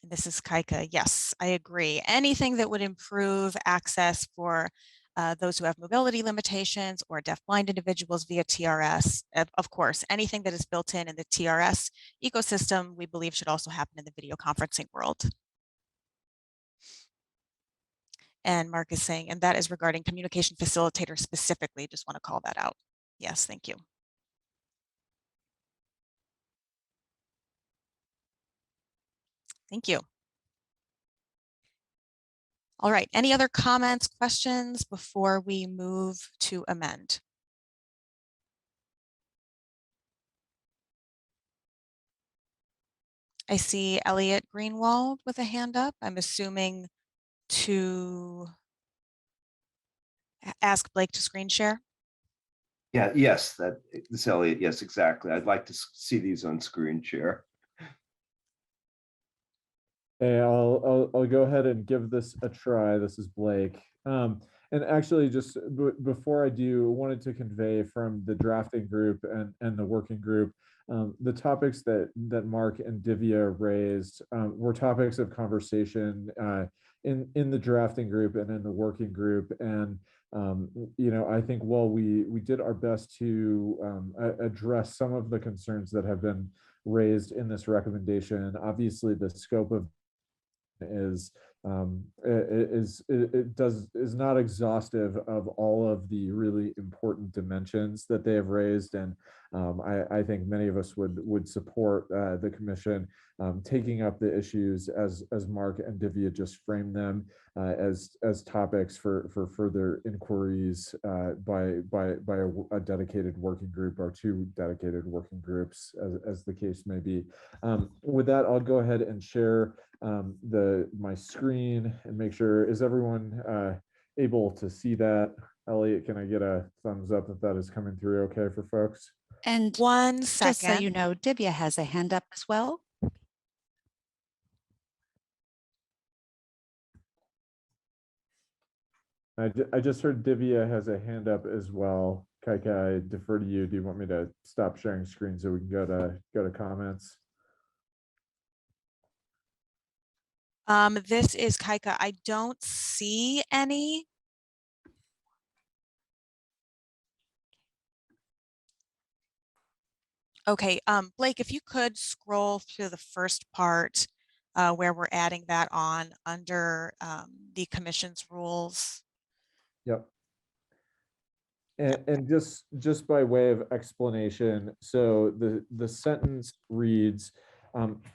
And this is Kaika. Yes, I agree. Anything that would improve access for those who have mobility limitations or deafblind individuals via TRS, of course, anything that is built in the TRS ecosystem, we believe should also happen in the video conferencing world. And Mark is saying, and that is regarding communication facilitators specifically, just want to call that out. Yes, thank you. Thank you. All right, any other comments, questions before we move to amend? I see Elliot Greenwald with a hand up. I'm assuming to ask Blake to screen share. Yeah, yes, this Elliot. Yes, exactly. I'd like to see these on screen share. Hey, I'll go ahead and give this a try. This is Blake. And actually, just before I do, wanted to convey from the drafting group and the working group, the topics that Mark and Divya raised were topics of conversation in the drafting group and in the working group. And I think while we did our best to address some of the concerns that have been raised in this recommendation, obviously the scope of is not exhaustive of all of the really important dimensions that they have raised, and I think many of us would support the commission taking up the issues as Mark and Divya just framed them as topics for further inquiries by a dedicated working group or two dedicated working groups, as the case may be. With that, I'll go ahead and share my screen and make sure, is everyone able to see that? Elliot, can I get a thumbs up if that is coming through okay for folks? And One just so you second. know, Divya has a hand up as well. I just heard Divya has a hand up as well. Kaika, I defer to you. Do you want me to stop sharing screen so we can go to comments? This is Kaika. I don't see any. Okay, Blake, if you could scroll through the first part where we're adding that on under the commission's rules. Yep. And just by way of explanation, so the sentence reads,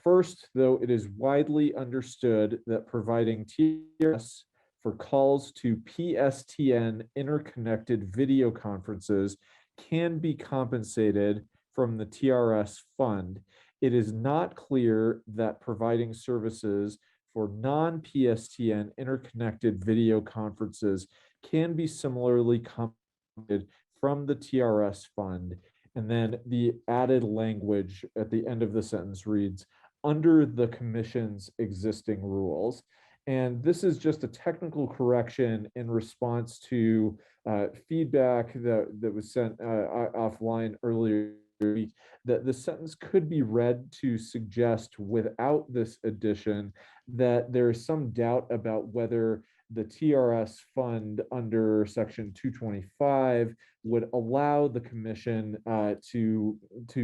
first, though it is widely understood that providing TRS for calls to PSTN interconnected video conferences can be compensated from the TRS fund, it is not clear that providing services for non-PSTN interconnected video conferences can be similarly compensated from the TRS fund. And then the added language at the end of the sentence reads, under the commission's existing rules. And this is just a technical correction in response to feedback that was sent offline earlier week, that the sentence could be read to suggest, without this addition, that there is some doubt about whether the TRS fund under section 225 would allow the commission to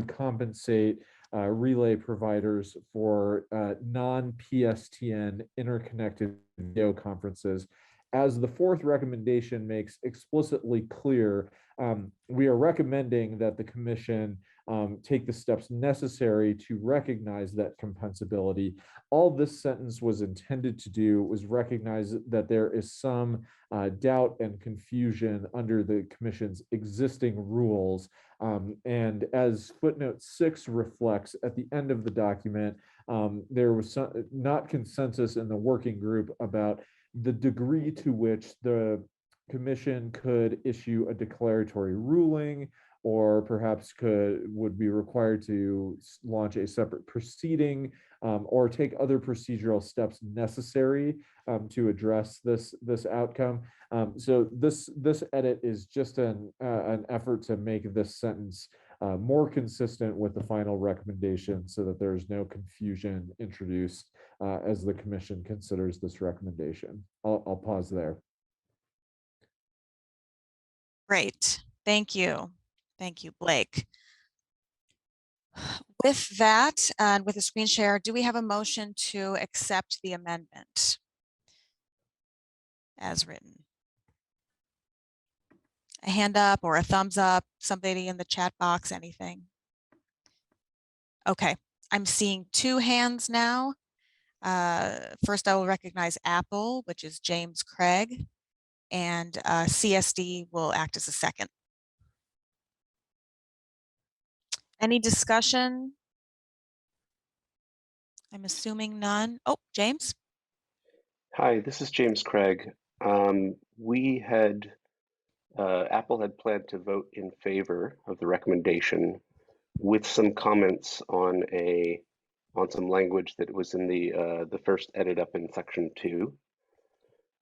compensate relay providers for non-PSTN interconnected video conferences. As the fourth recommendation makes explicitly clear, we are recommending that the commission take the steps necessary to recognize that compensability. All this sentence was intended to do was recognize that there is some doubt and confusion under the commission's existing rules. And as footnote 6 reflects at the end of the document, there was not consensus in the working group about the degree to which the commission could issue a declaratory ruling, or perhaps would be required to launch a separate proceeding, or take other procedural steps necessary to address this outcome. So this edit is just an effort to make this sentence more consistent with the final recommendation, so that there's no confusion introduced as the commission considers this recommendation. I'll pause there. Great, thank you. Thank you, Blake. With that, and with the screen share, do we have a motion to accept the amendment as written? A hand up or a thumbs up, somebody in the chat box, anything? Okay, I'm seeing 2 hands now. First, I will recognize Apple, which is James Craig, and CSD will act as a second. Any discussion? I'm assuming none. Oh, James. Hi, this is James Craig. Apple had planned to vote in favor of the recommendation with some comments on some language that was in the first edit up in section 2.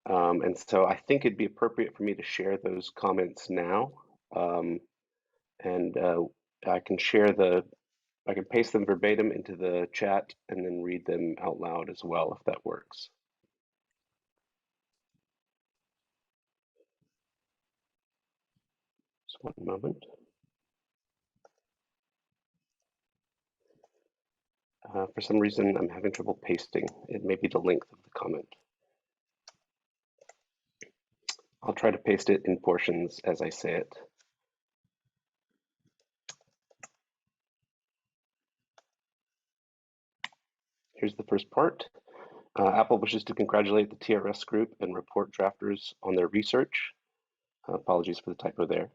And so I think it'd be appropriate for me to share those comments now. I can paste them verbatim into the chat and then read them out loud as well, if that works. One moment. For some reason, I'm having trouble pasting. It may be the length of the comment. I'll try to paste it in portions as I say it. Here's the first part. Apple wishes to congratulate the TRS group and report drafters on their research. Apologies for the typo there.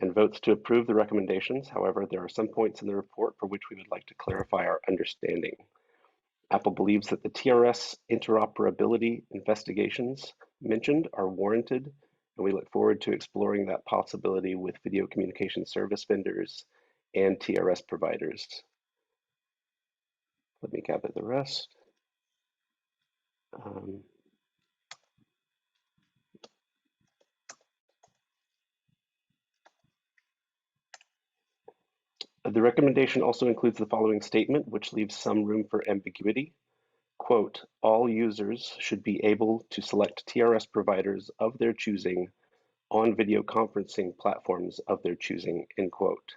And votes to approve the recommendations. However, there are some points in the report for which we would like to clarify our understanding. Apple believes that the TRS interoperability investigations mentioned are warranted, and we look forward to exploring that possibility with video communication service vendors and TRS providers. Let me gather the rest. The recommendation also includes the following statement, which leaves some room for ambiguity. Quote, all users should be able to select TRS providers of their choosing on video conferencing platforms of their choosing, end quote.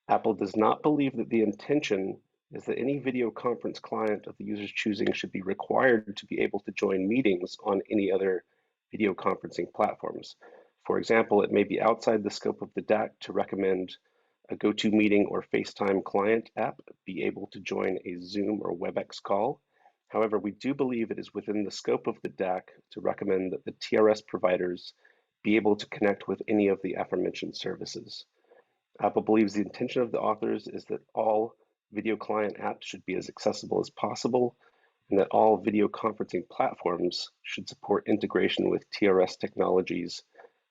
Apple does not believe that the intention is that any video conference client of the user's choosing should be required to be able to join meetings on any other video conferencing platforms. For example, it may be outside the scope of the DAC to recommend a GoToMeeting or FaceTime client app be able to join a Zoom or WebEx call. However, we do believe it is within the scope of the DAC to recommend that the TRS providers be able to connect with any of the aforementioned services. Apple believes the intention of the authors is that all video client apps should be as accessible as possible, and that all video conferencing platforms should support integration with TRS technologies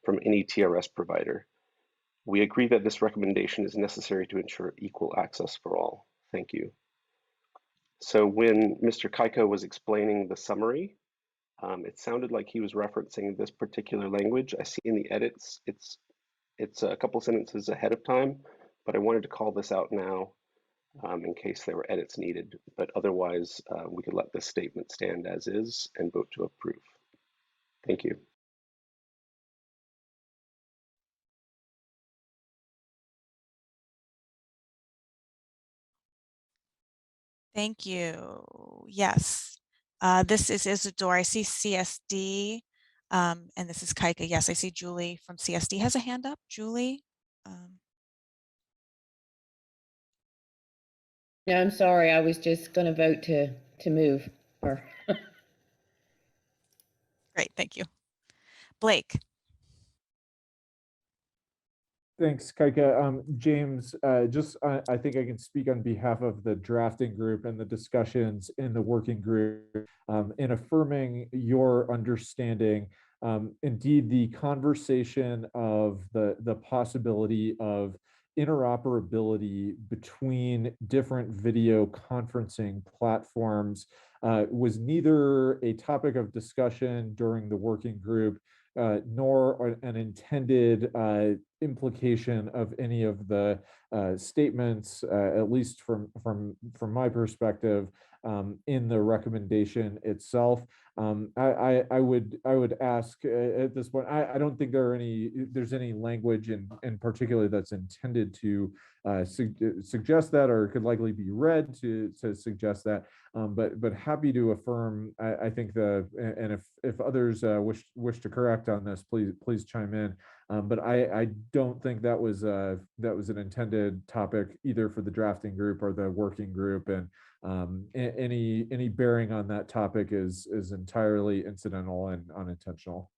from any TRS provider. We agree that this recommendation is necessary to ensure equal access for all. Thank you. So when Mr. Kaiko was explaining the summary, it sounded like he was referencing this particular language. I see in the edits, it's a couple sentences ahead of time, but I wanted to call this out now in case there were edits needed. But otherwise, we could let this statement stand as is and vote to approve. Thank you. Thank you. Yes. This is Isidore. I see CSD, and this is Kaika. Yes, I see Julie from CSD has a hand up. Julie. No, I'm sorry. I was just going to vote to move her. Great, thank you. Blake. Thanks, Kaika. James, I think I can speak on behalf of the drafting group and the discussions in the working group in affirming your understanding. Indeed, the conversation of the possibility of interoperability between different video conferencing platforms was neither a topic of discussion during the working group nor an intended implication of any of the statements, at least from my perspective, in the recommendation itself. I would ask at this point. I don't think there's any language in particular that's intended to suggest that, or could likely be read to suggest that. But happy to affirm. I think and if others wish to correct on this, please chime in. But I don't think that was an intended topic either for the drafting group or the working group, and any bearing on that topic is entirely incidental and unintentional.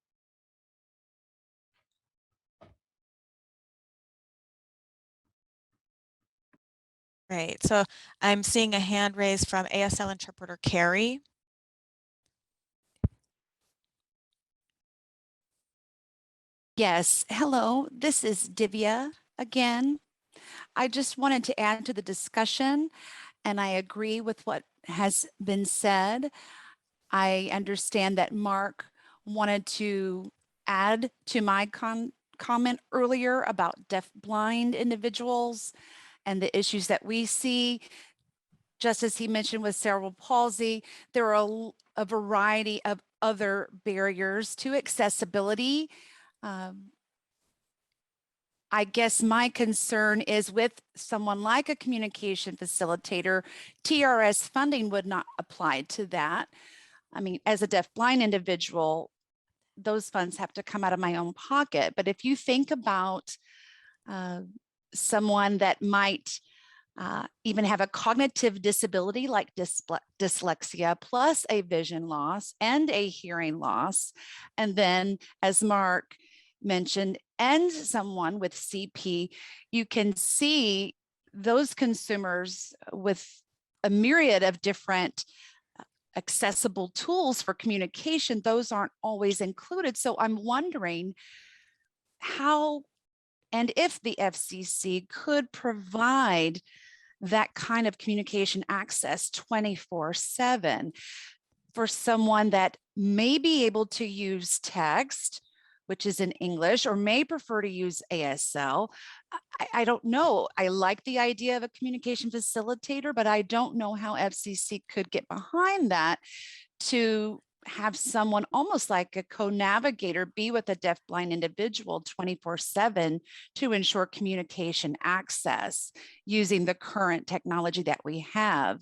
Great. So I'm seeing a hand raised from Asl Interpreter Carrie. Yes, hello, this is Divya again. I just wanted to add to the discussion, and I agree with what has been said. I understand that Mark wanted to add to my comment earlier about deafblind individuals and the issues that we see. Just as he mentioned with cerebral palsy, there are a variety of other barriers to accessibility. I guess my concern is with someone like a communication facilitator, TRS funding would not apply to that. I mean, as a deafblind individual, those funds have to come out of my own pocket. But if you think about someone that might even have a cognitive disability like dyslexia, plus a vision loss and a hearing loss, and then, as Mark mentioned, and someone with CP, you can see those consumers with a myriad of different accessible tools for communication. Those aren't always included. So I'm wondering how and if the FCC could provide that kind of communication access 24/7 for someone that may be able to use text, which is in English, or may prefer to use ASL. I don't know. I like the idea of a communication facilitator, but I don't know how FCC could get behind that to have someone almost like a co-navigator be with a deafblind individual 24/7 to ensure communication access using the current technology that we have.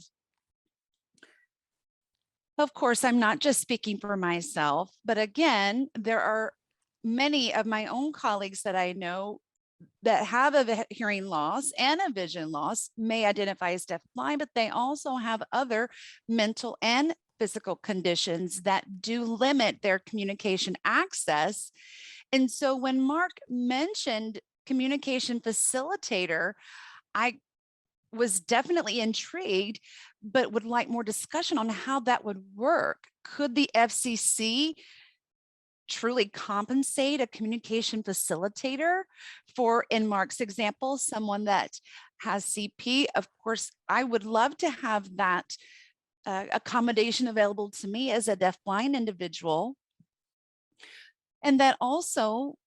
Of course, I'm not just speaking for myself, but again, there are many of my own colleagues that I know that have a hearing loss and a vision loss, may identify as deafblind, but they also have other mental and physical conditions that do limit their communication access. And so when Mark mentioned communication facilitator, I was definitely intrigued, but would like more discussion on how that would work. Could the FCC truly compensate a communication facilitator for, in Mark's example, someone that has CP? Of course, I would love to have that accommodation available to me as a deafblind individual. And that also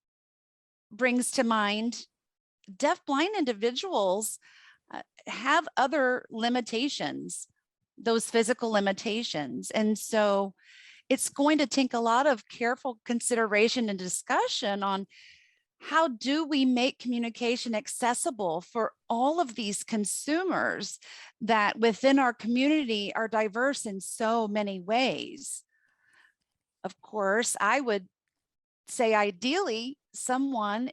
brings to mind deafblind individuals have other limitations, those physical limitations. And so it's going to take a lot of careful consideration and discussion on how do we make communication accessible for all of these consumers that within our community are diverse in so many ways. Of course, I would say ideally someone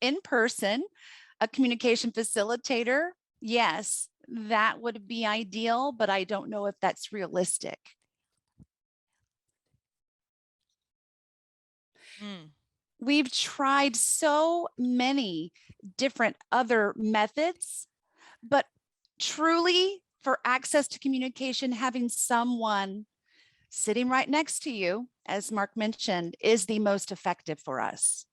in person, a communication facilitator, yes, that would be ideal, but I don't know if that's realistic. We've tried so many different other methods, but truly for access to communication, having someone sitting right next to you, as Mark mentioned, is the most effective for us.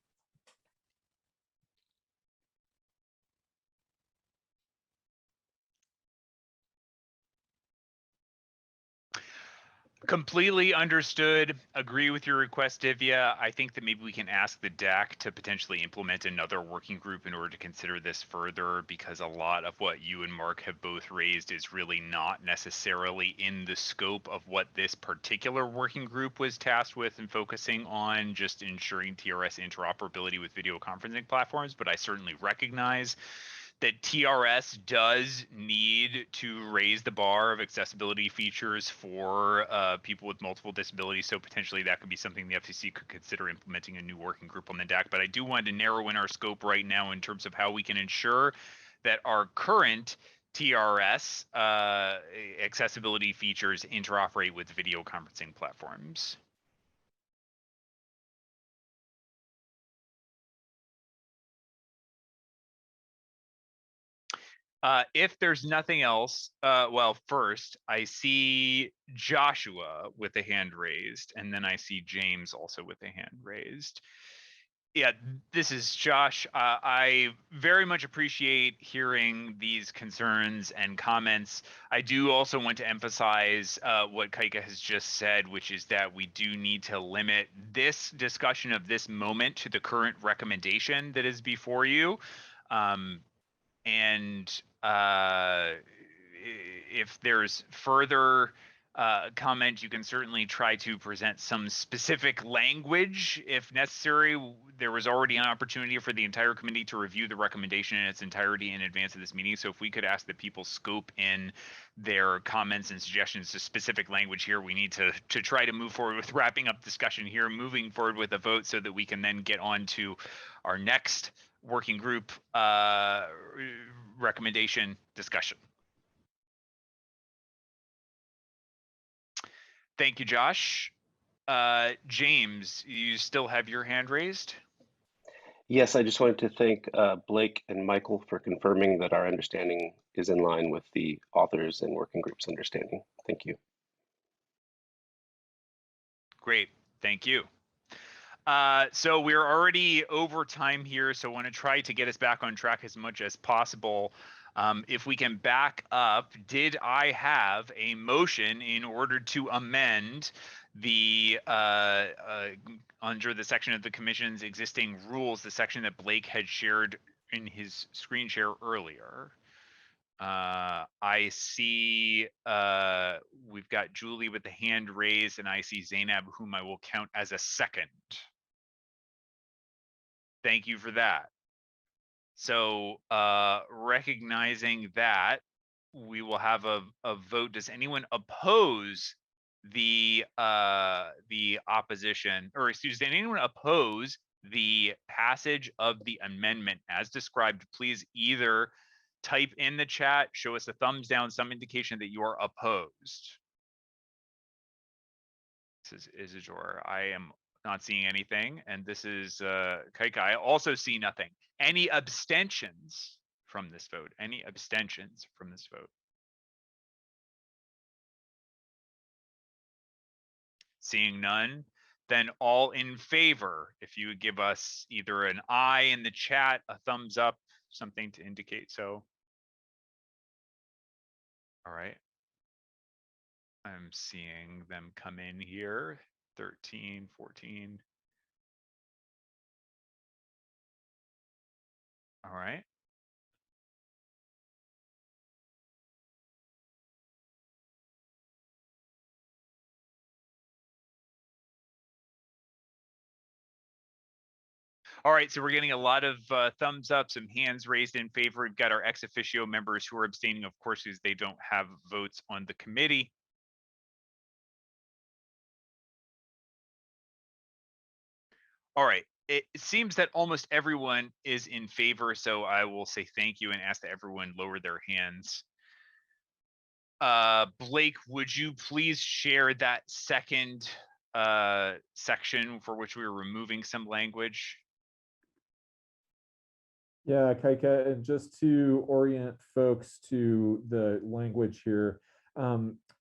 Completely understood. Agree with your request, Divya. I think that maybe we can ask the DAC to potentially implement another working group in order to consider this further, because a lot of what you and Mark have both raised is really not necessarily in the scope of what this particular working group was tasked with and focusing on, just ensuring TRS interoperability with video conferencing platforms. But I certainly recognize that TRS does need to raise the bar of accessibility features for people with multiple disabilities. So potentially that could be something the FCC could consider implementing a new working group on the DAC. But I do want to narrow in our scope right now in terms of how we can ensure that our current TRS accessibility features interoperate with video conferencing platforms. If there's nothing else, well, first I see Joshua with a hand raised, and then I see James also with a hand raised. Yeah, this is Josh. I very much appreciate hearing these concerns and comments. I do also want to emphasize what Kaika has just said, which is that we do need to limit this discussion of this moment to the current recommendation that is before you. And if there's further comment, you can certainly try to present some specific language if necessary. There was already an opportunity for the entire committee to review the recommendation in its entirety in advance of this meeting. So if we could ask that people scope in their comments and suggestions to specific language here, we need to try to move forward with wrapping up discussion here, moving forward with a vote so that we can then get on to our next working group recommendation discussion. Thank you, Josh. James, you still have your hand raised? Yes, I just wanted to thank Blake and Michael for confirming that our understanding is in line with the authors and working groups understanding. Thank you. Great, thank you. So we're already over time here, so I want to try to get us back on track as much as possible. If we can back up, did I have a motion in order to amend the under the section of the commission's existing rules, the section that Blake had shared in his screen share earlier? I see we've got Julie with the hand raised, and I see Zainab, whom I will count as a second. Thank you for that. So recognizing that, we will have a vote. Does anyone oppose the opposition, or excuse me, does anyone oppose the passage of the amendment as described? Please either type in the chat, show us a thumbs down, some indication that you are opposed. This is Isidore. I am not seeing anything, and this is Kaika. I also see nothing. Any abstentions from this vote? Any abstentions from this vote? Seeing none, then all in favor, if you would give us either an I in the chat, a thumbs up, something to indicate so. All right. I'm seeing them come in here, 13, 14. All right. All right, so we're getting a lot of thumbs up, some hands raised in favor. We've got our ex officio members who are abstaining, of course, because they don't have votes on the committee. All right, it seems that almost everyone is in favor, so I will say thank you and ask that everyone lower their hands. Blake, would you please share that second section for which we were removing some language? Yeah, Kaika, and just to orient folks to the language here.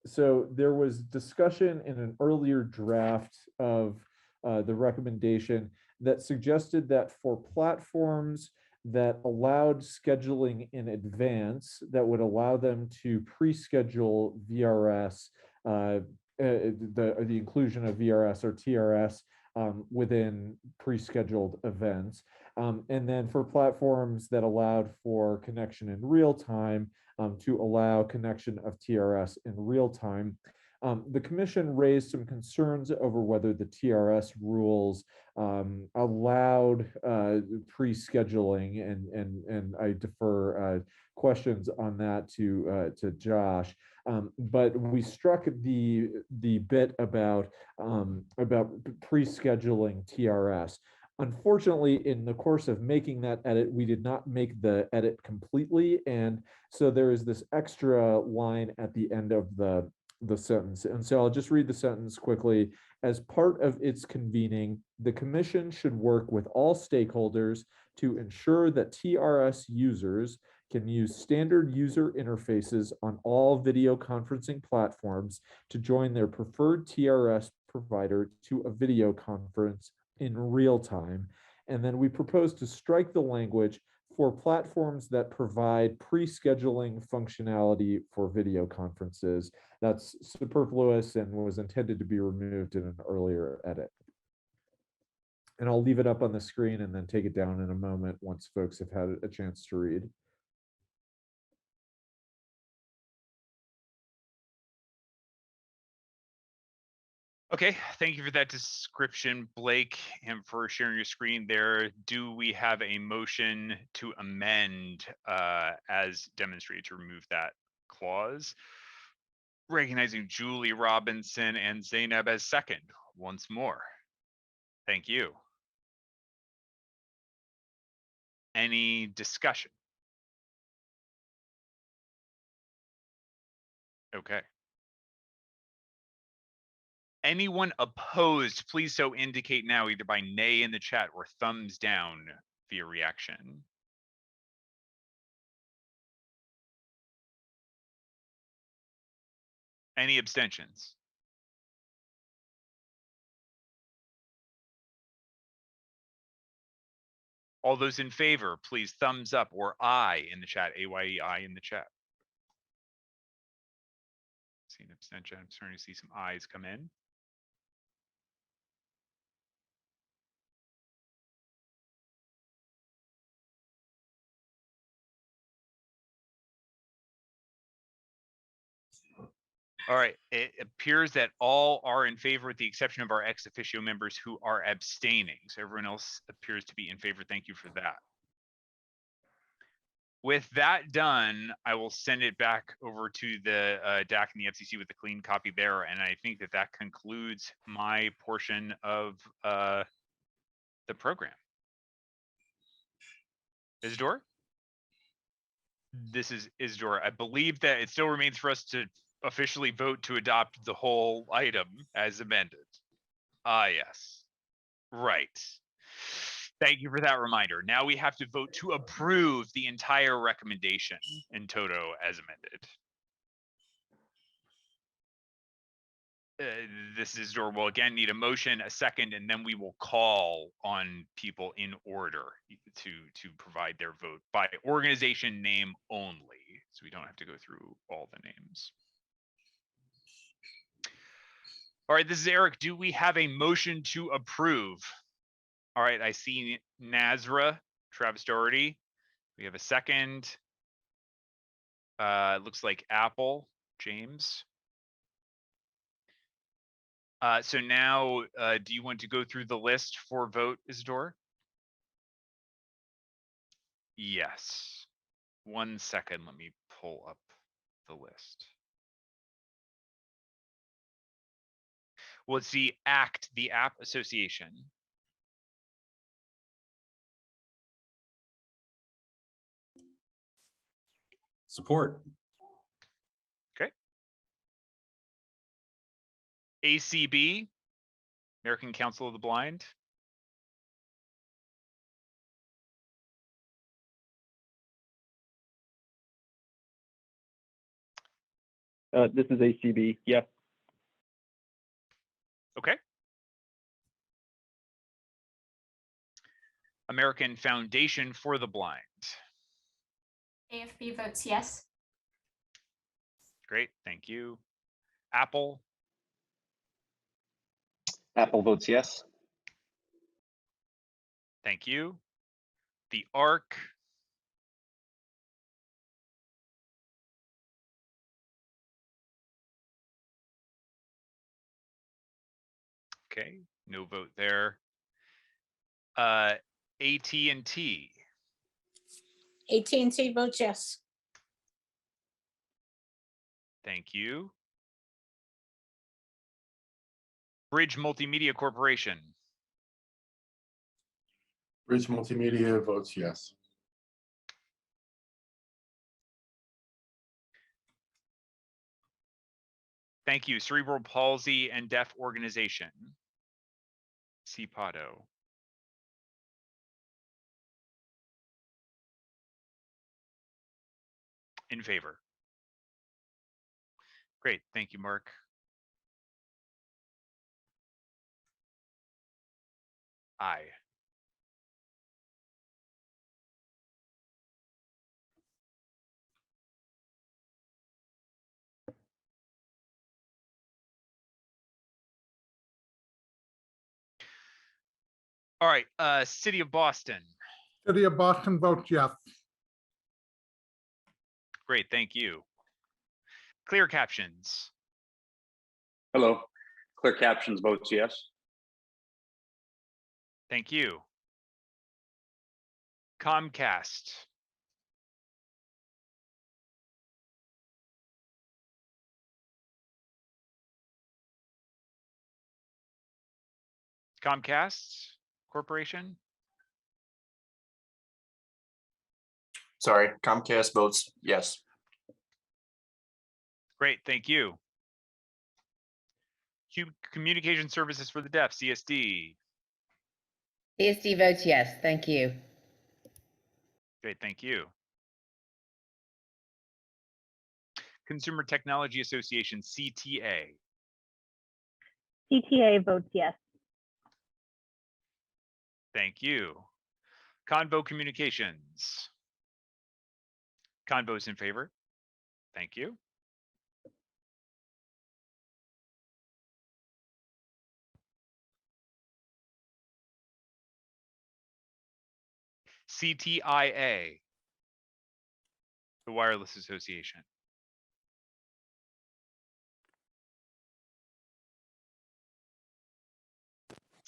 So there was discussion in an earlier draft of the recommendation that suggested that for platforms that allowed scheduling in advance, that would allow them to pre-schedule VRS, the inclusion of VRS or TRS within pre-scheduled events. And then for platforms that allowed for connection in real time, to allow connection of TRS in real time. The commission raised some concerns over whether the TRS rules allowed pre-scheduling, and I defer questions on that to Josh. But we struck the bit about pre-scheduling TRS. Unfortunately, in the course of making that edit, we did not make the edit completely, and so there is this extra line at the end of the sentence. And so I'll just read the sentence quickly. As part of its convening, the commission should work with all stakeholders to ensure that TRS users can use standard user interfaces on all video conferencing platforms to join their preferred TRS provider to a video conference in real time. And then we propose to strike the language for platforms that provide pre-scheduling functionality for video conferences. That's superfluous and was intended to be removed in an earlier edit. And I'll leave it up on the screen and then take it down in a moment once folks have had a chance to read. Okay, thank you for that description, Blake, and for sharing your screen there. Do we have a motion to amend as demonstrated to remove that clause? Recognizing Julie Robinson and Zainab as second once more. Thank you. Any discussion? Okay. Anyone opposed, please so indicate now either by nay in the chat or thumbs down via reaction. Any abstentions? All those in favor, please thumbs up or I in the chat, AYEI in the chat. See an abstention, I'm starting to see some ayes come in. All right, it appears that all are in favor with the exception of our ex officio members who are abstaining. So everyone else appears to be in favor. Thank you for that. With that done, I will send it back over to the DAC and the FCC with a clean copy there. And I think that that concludes my portion of the program. Isidore? This is Isidore. I believe that it still remains for us to officially vote to adopt the whole item as amended. Ah, yes. Right. Thank you for that reminder. Now we have to vote to approve the entire recommendation in toto as amended. This is Isidore. We'll again need a motion, a second, and then we will call on people in order to provide their vote by organization name only, so we don't have to go through all the names. All right, this is Eric. Do we have a motion to approve? All right, I see Nazra, Travis Doherty. We have a second. Looks like Apple, James. So now, do you want to go through the list for vote, Isidore? Yes. 1 second, let me pull up the list. Well, it's the ACT, the App Association. Support. Okay. ACB, American Council of the Blind. This is ACB, yes. Okay. American Foundation for the Blind. AFB votes yes. Great, thank you. Apple. Apple votes yes. Thank you. The ARC. Okay, no vote there. AT&T. AT&T votes yes. Thank you. Bridge Multimedia Corporation. Bridge Multimedia votes yes. Thank you. Cerebral Palsy and Deaf Organization. CPADO. In favor. Great, thank you, Mark. Aye. All right, City of Boston. City of Boston votes yes. Great, thank you. Clear Captions. Hello. Clear Captions votes yes. Thank you. Comcast. Comcast Corporation. Sorry, Comcast votes yes. Great, thank you. Communication Services for the Deaf, CSD. CSD votes yes. Thank you. Great, thank you. Consumer Technology Association, CTA. CTA votes yes. Thank you. Convo Communications. Convo's in favor. Thank you. CTIA, the Wireless Association.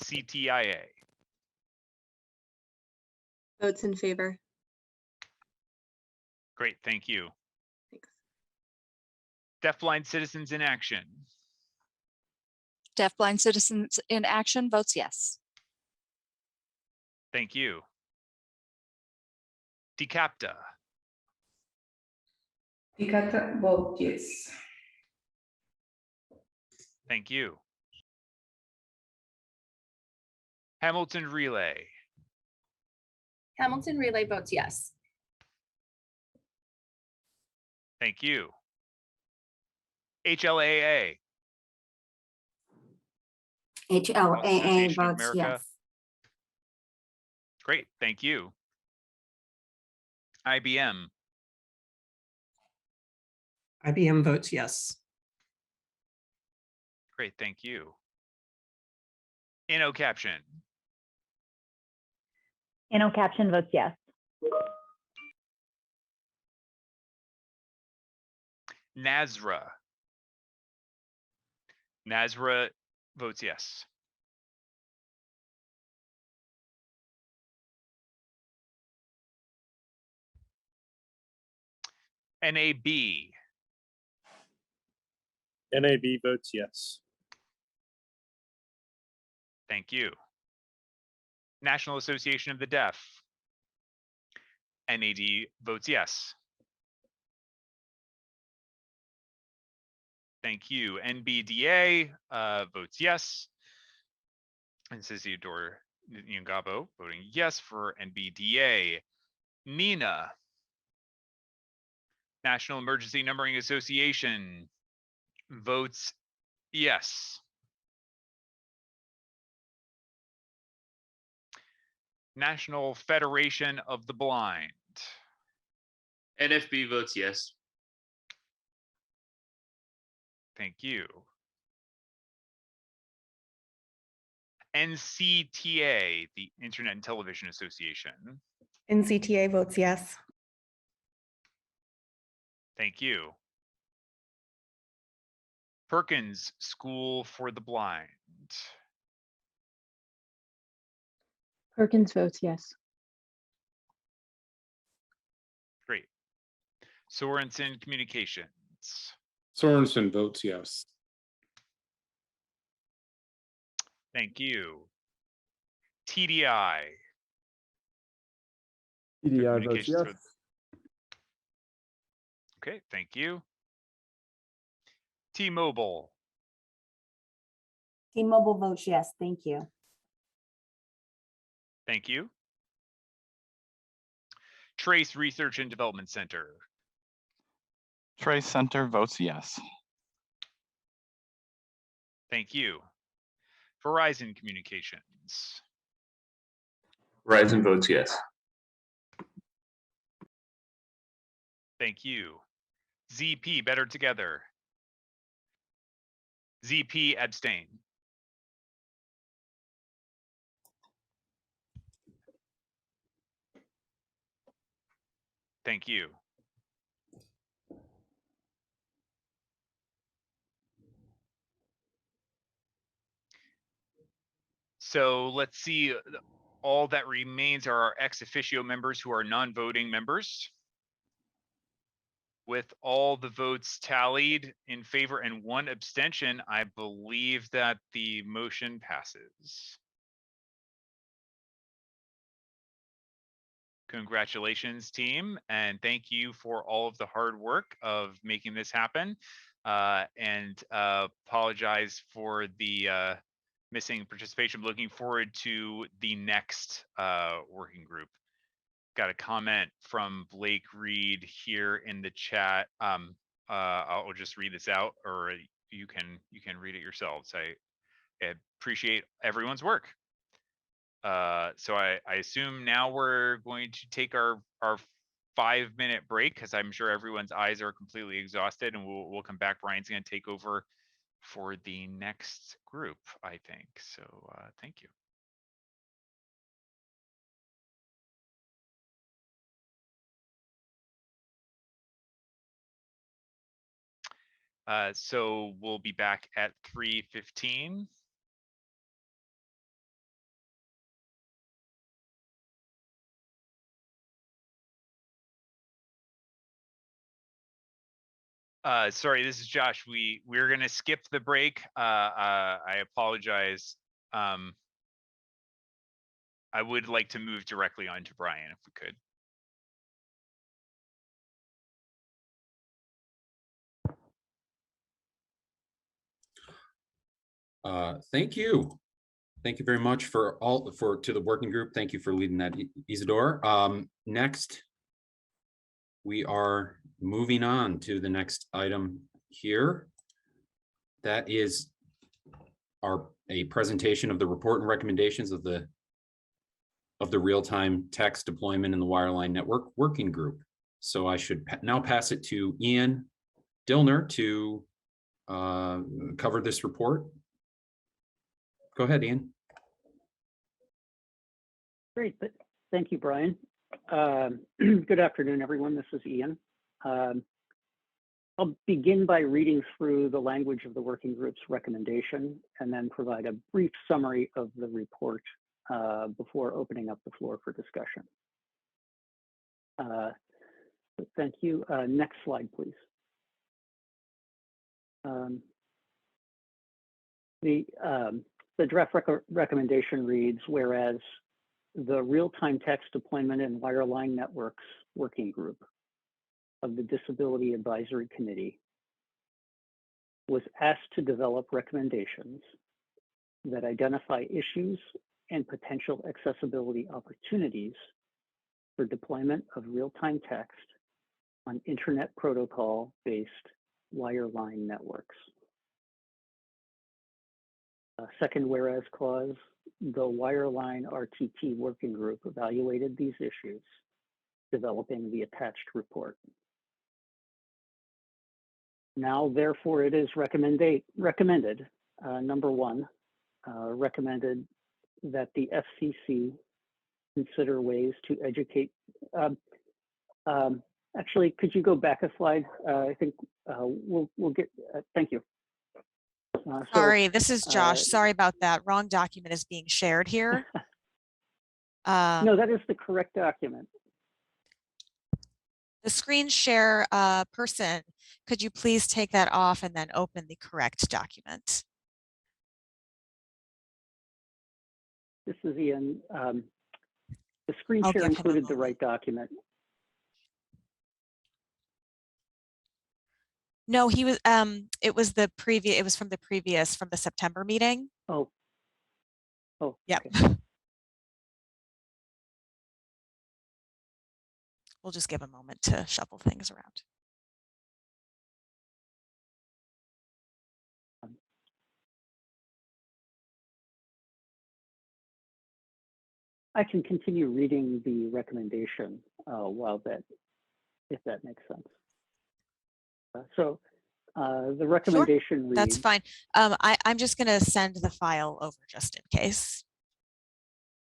CTIA. Votes in favor. Great, thank you. Thanks. Deafblind Citizens in Action. Deafblind Citizens in Action votes yes. Thank you. DeCapta. Ipcts vote yes. Thank you. Hamilton Relay. Hamilton Relay votes yes. Thank you. HLAA. HLAA Association of votes America. yes. Great, thank you. IBM. IBM votes yes. Great, thank you. Caption. Caption votes yes. NASRA. NASRA votes yes. NAB. NAB votes yes. Thank you. National Association of the Deaf. NAD votes yes. Thank you. NBDA votes yes. And Isidore Nyangabo voting yes for NBDA. NINA. National Emergency Numbering Association votes yes. National Federation of the Blind. NFB votes yes. Thank you. NCTA, the Internet and Television Association. NCTA votes yes. Thank you. Perkins School for the Blind. Perkins votes yes. Great. Sorensen Communications. Sorensen votes yes. Thank you. TDI. TDI votes yes. Okay, thank you. T-Mobile. T-Mobile votes yes, thank you. Thank you. Trace Research and Development Center. Trace Center votes yes. Thank you. Verizon Communications. Verizon votes yes. Thank you. ZP Better Together. ZP abstain. Thank you. So let's see. All that remains are our ex officio members who are non-voting members. With all the votes tallied in favor and one abstention, I believe that the motion passes. Congratulations, team, and thank you for all of the hard work of making this happen. And apologize for the missing participation. Looking forward to the next working group. Got a comment from Blake Reed here in the chat. I'll just read this out, or you can read it yourselves. I appreciate everyone's work. So I assume now we're going to take our 5-minute break, because I'm sure everyone's eyes are completely exhausted, and we'll come back. Brian's going to take over for the next group, I think. So thank you. So we'll be back at 3:15. Sorry, this is Josh. We're gonna skip the break. I apologize. I would like to move directly on to Brian if we could. Thank you. Thank you very much for to the working group. Thank you for leading that, Isidore. Next, we are moving on to the next item here. That is a presentation of the report and recommendations of the real-time text deployment in the wireline network working group. So I should now pass it to Ian Dillner to cover this report. Go ahead, Ian. Great. Thank you, Brian. Good afternoon, everyone. This is Ian. I'll begin by reading through the language of the working group's recommendation and then provide a brief summary of the report before opening up the floor for discussion. Thank you. Next slide, please. The draft recommendation reads, whereas the real-time text deployment and wireline networks working group of the Disability Advisory Committee was asked to develop recommendations that identify issues and potential accessibility opportunities for deployment of real-time text on Internet Protocol-based wireline networks. Second whereas clause, the wireline RTT working group evaluated these issues, developing the attached report. Now, therefore, it is recommended, number one, recommended that the FCC consider ways to educate. Actually, could you go back a slide? I think we'll get, thank you. Sorry, this is Josh. Sorry about that. Wrong document is being shared here. No, that is the correct document. The screen share person, could you please take that off and then open the correct document? This is Ian. The screen share included the right document. No, he was, it was the previous, it was from the September meeting. Oh. Oh. Yep. Okay. We'll just give a moment to shuffle things around. I can continue reading the recommendation while if that makes sense. The recommendation reads. That's fine. I'm just going to send the file over just in case.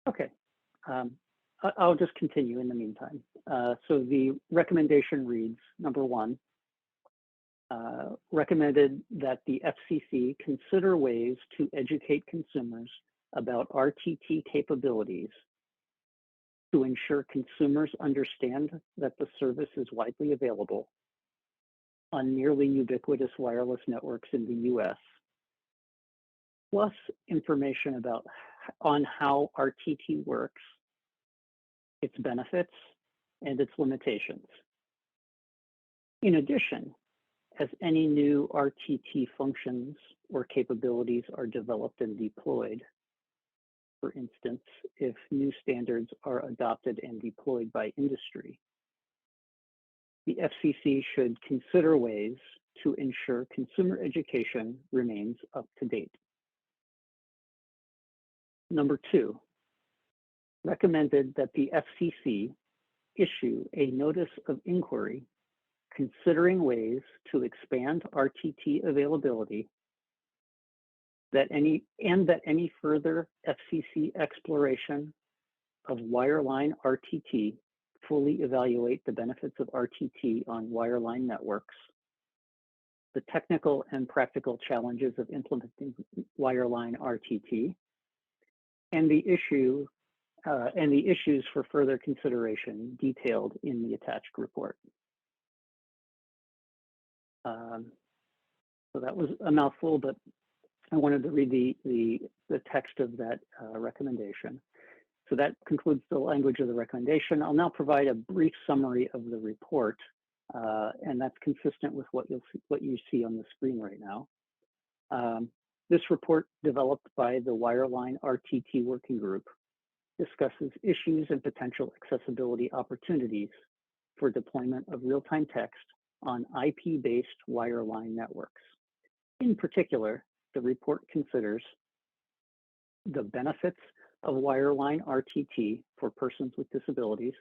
Okay. I'll just continue in the meantime. So the recommendation reads, number one, recommended that the FCC consider ways to educate consumers about RTT capabilities to ensure consumers understand that the service is widely available on nearly ubiquitous wireless networks in the US, plus information on how RTT works, its benefits, and its limitations. In addition, as any new RTT functions or capabilities are developed and deployed, for instance, if new standards are adopted and deployed by industry, the FCC should consider ways to ensure consumer education remains up to date. Number 2, recommended that the FCC issue a notice of inquiry considering ways to expand RTT availability that any further FCC exploration of wireline RTT fully evaluate the benefits of RTT on wireline networks, the technical and practical challenges of implementing wireline RTT, and the issues for further consideration detailed in the attached report. So that was a mouthful, but I wanted to read the text of that recommendation. So that concludes the language of the recommendation. I'll now provide a brief summary of the report, and that's consistent with what you see on the screen right now. This report, developed by the Wireline RTT Working Group, discusses issues and potential accessibility opportunities for deployment of real-time text on IP-based wireline networks. In particular, the report considers the benefits of wireline RTT for persons with disabilities,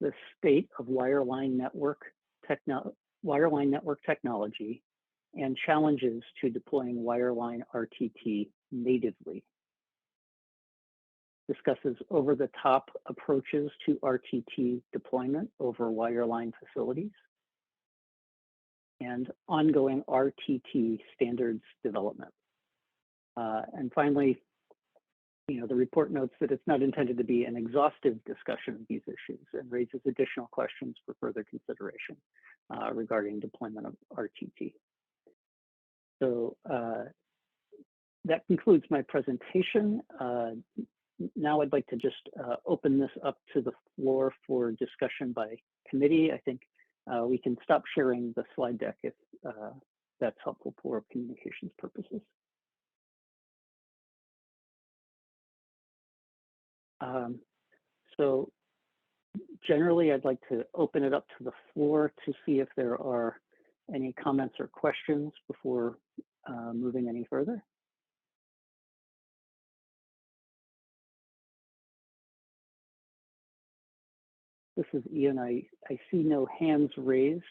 the state of wireline network technology, and challenges to deploying wireline RTT natively. Discusses over-the-top approaches to RTT deployment over wireline facilities, and ongoing RTT standards development. And finally, the report notes that it's not intended to be an exhaustive discussion of these issues and raises additional questions for further consideration regarding deployment of RTT. So that concludes my presentation. Now I'd like to just open this up to the floor for discussion by committee. I think we can stop sharing the slide deck if that's helpful for communications purposes. So generally, I'd like to open it up to the floor to see if there are any comments or questions before moving any further. This is Ian. I see no hands raised.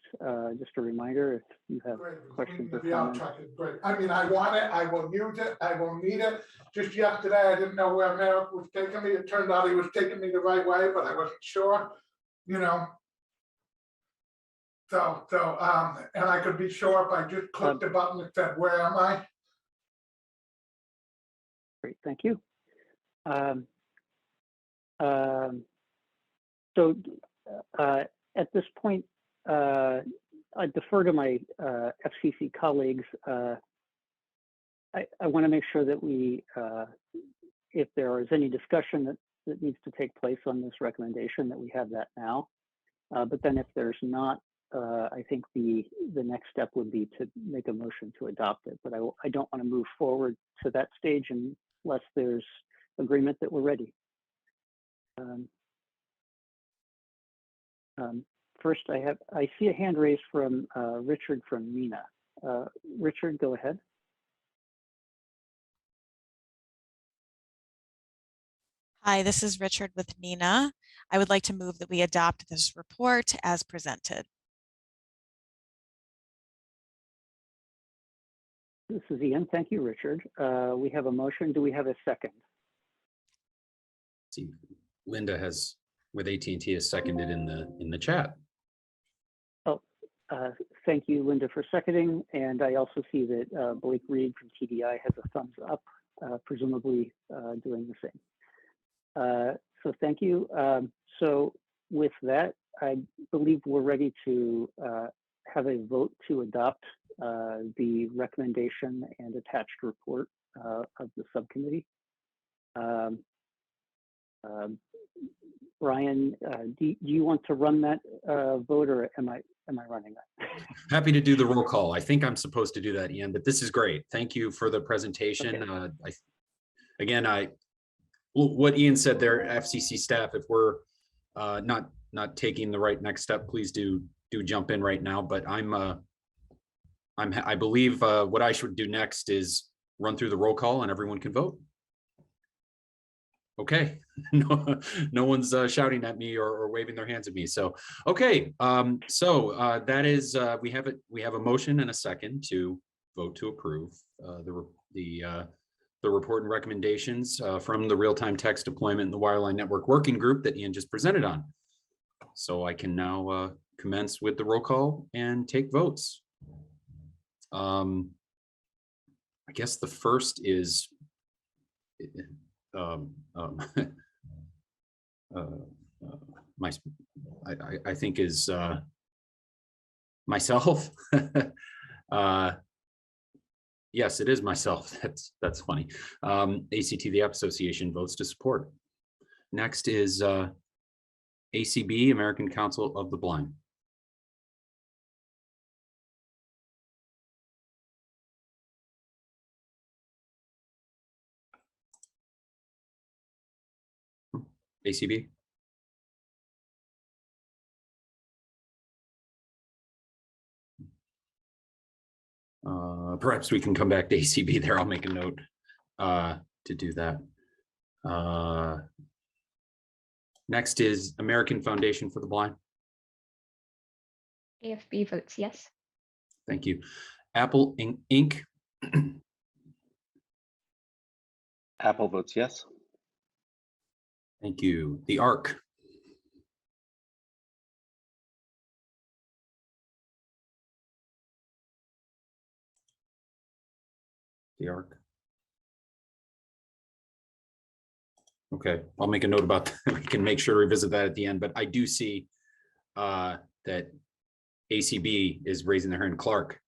Just a reminder, if you have questions or comments. Great. I mean, I want it. I will use it. I will need it. Just yesterday, I didn't know where Merrick was taking me. It turned out he was taking me the right way, but I wasn't sure. So, and I could be sure if I just clicked the button that said, "Where am I?" Great. Thank you. So at this point, I defer to my FCC colleagues. I want to make sure that we, if there is any discussion that needs to take place on this recommendation, that we have that now. But then if there's not, I think the next step would be to make a motion to adopt it. But I don't want to move forward to that stage unless there's agreement that we're ready. First, I see a hand raised from Richard from MENA. Richard, go ahead. Hi, this is Richard with MENA. I would like to move that we adopt this report as presented. This is Ian. Thank you, Richard. We have a motion. Do we have a second? See, Linda has, with AT&T, has seconded in the chat. Oh, thank you, Linda, for seconding. And I also see that Blake Reed from TDI has a thumbs up. presumably doing the same. So thank you. So with that, I believe we're ready to have a vote to adopt the recommendation and attached report of the subcommittee. Brian, do you want to run that vote, or am I running that? Happy to do the roll call. I think I'm supposed to do that, Ian, but this is great. Thank you for the presentation. Okay. What Ian said there, FCC staff, if we're not taking the right next step, please do jump in right now. But I believe what I should do next is run through the roll call and everyone can vote. Okay, no one's shouting at me or waving their hands at me. So, okay, that is we have a motion and a second to vote to approve the report and recommendations from the real-time text deployment and the wireline network working group that Ian just presented on. So I can now commence with the roll call and take votes. I guess the first is I think is myself. Yes, it is myself. That's funny. ACT, the App Association, votes to support. Next is ACB, American Council of the Blind. ACB. Perhaps we can come back to ACB there. I'll make a note to do that. Next is American Foundation for the Blind. AFB votes yes. Thank you. Apple Inc. Apple votes yes. Thank you. The ARC. The ARC. Okay, I'll make a note about that. We can make sure to revisit that at the end, but I do see that ACB is raising their hand. Clark.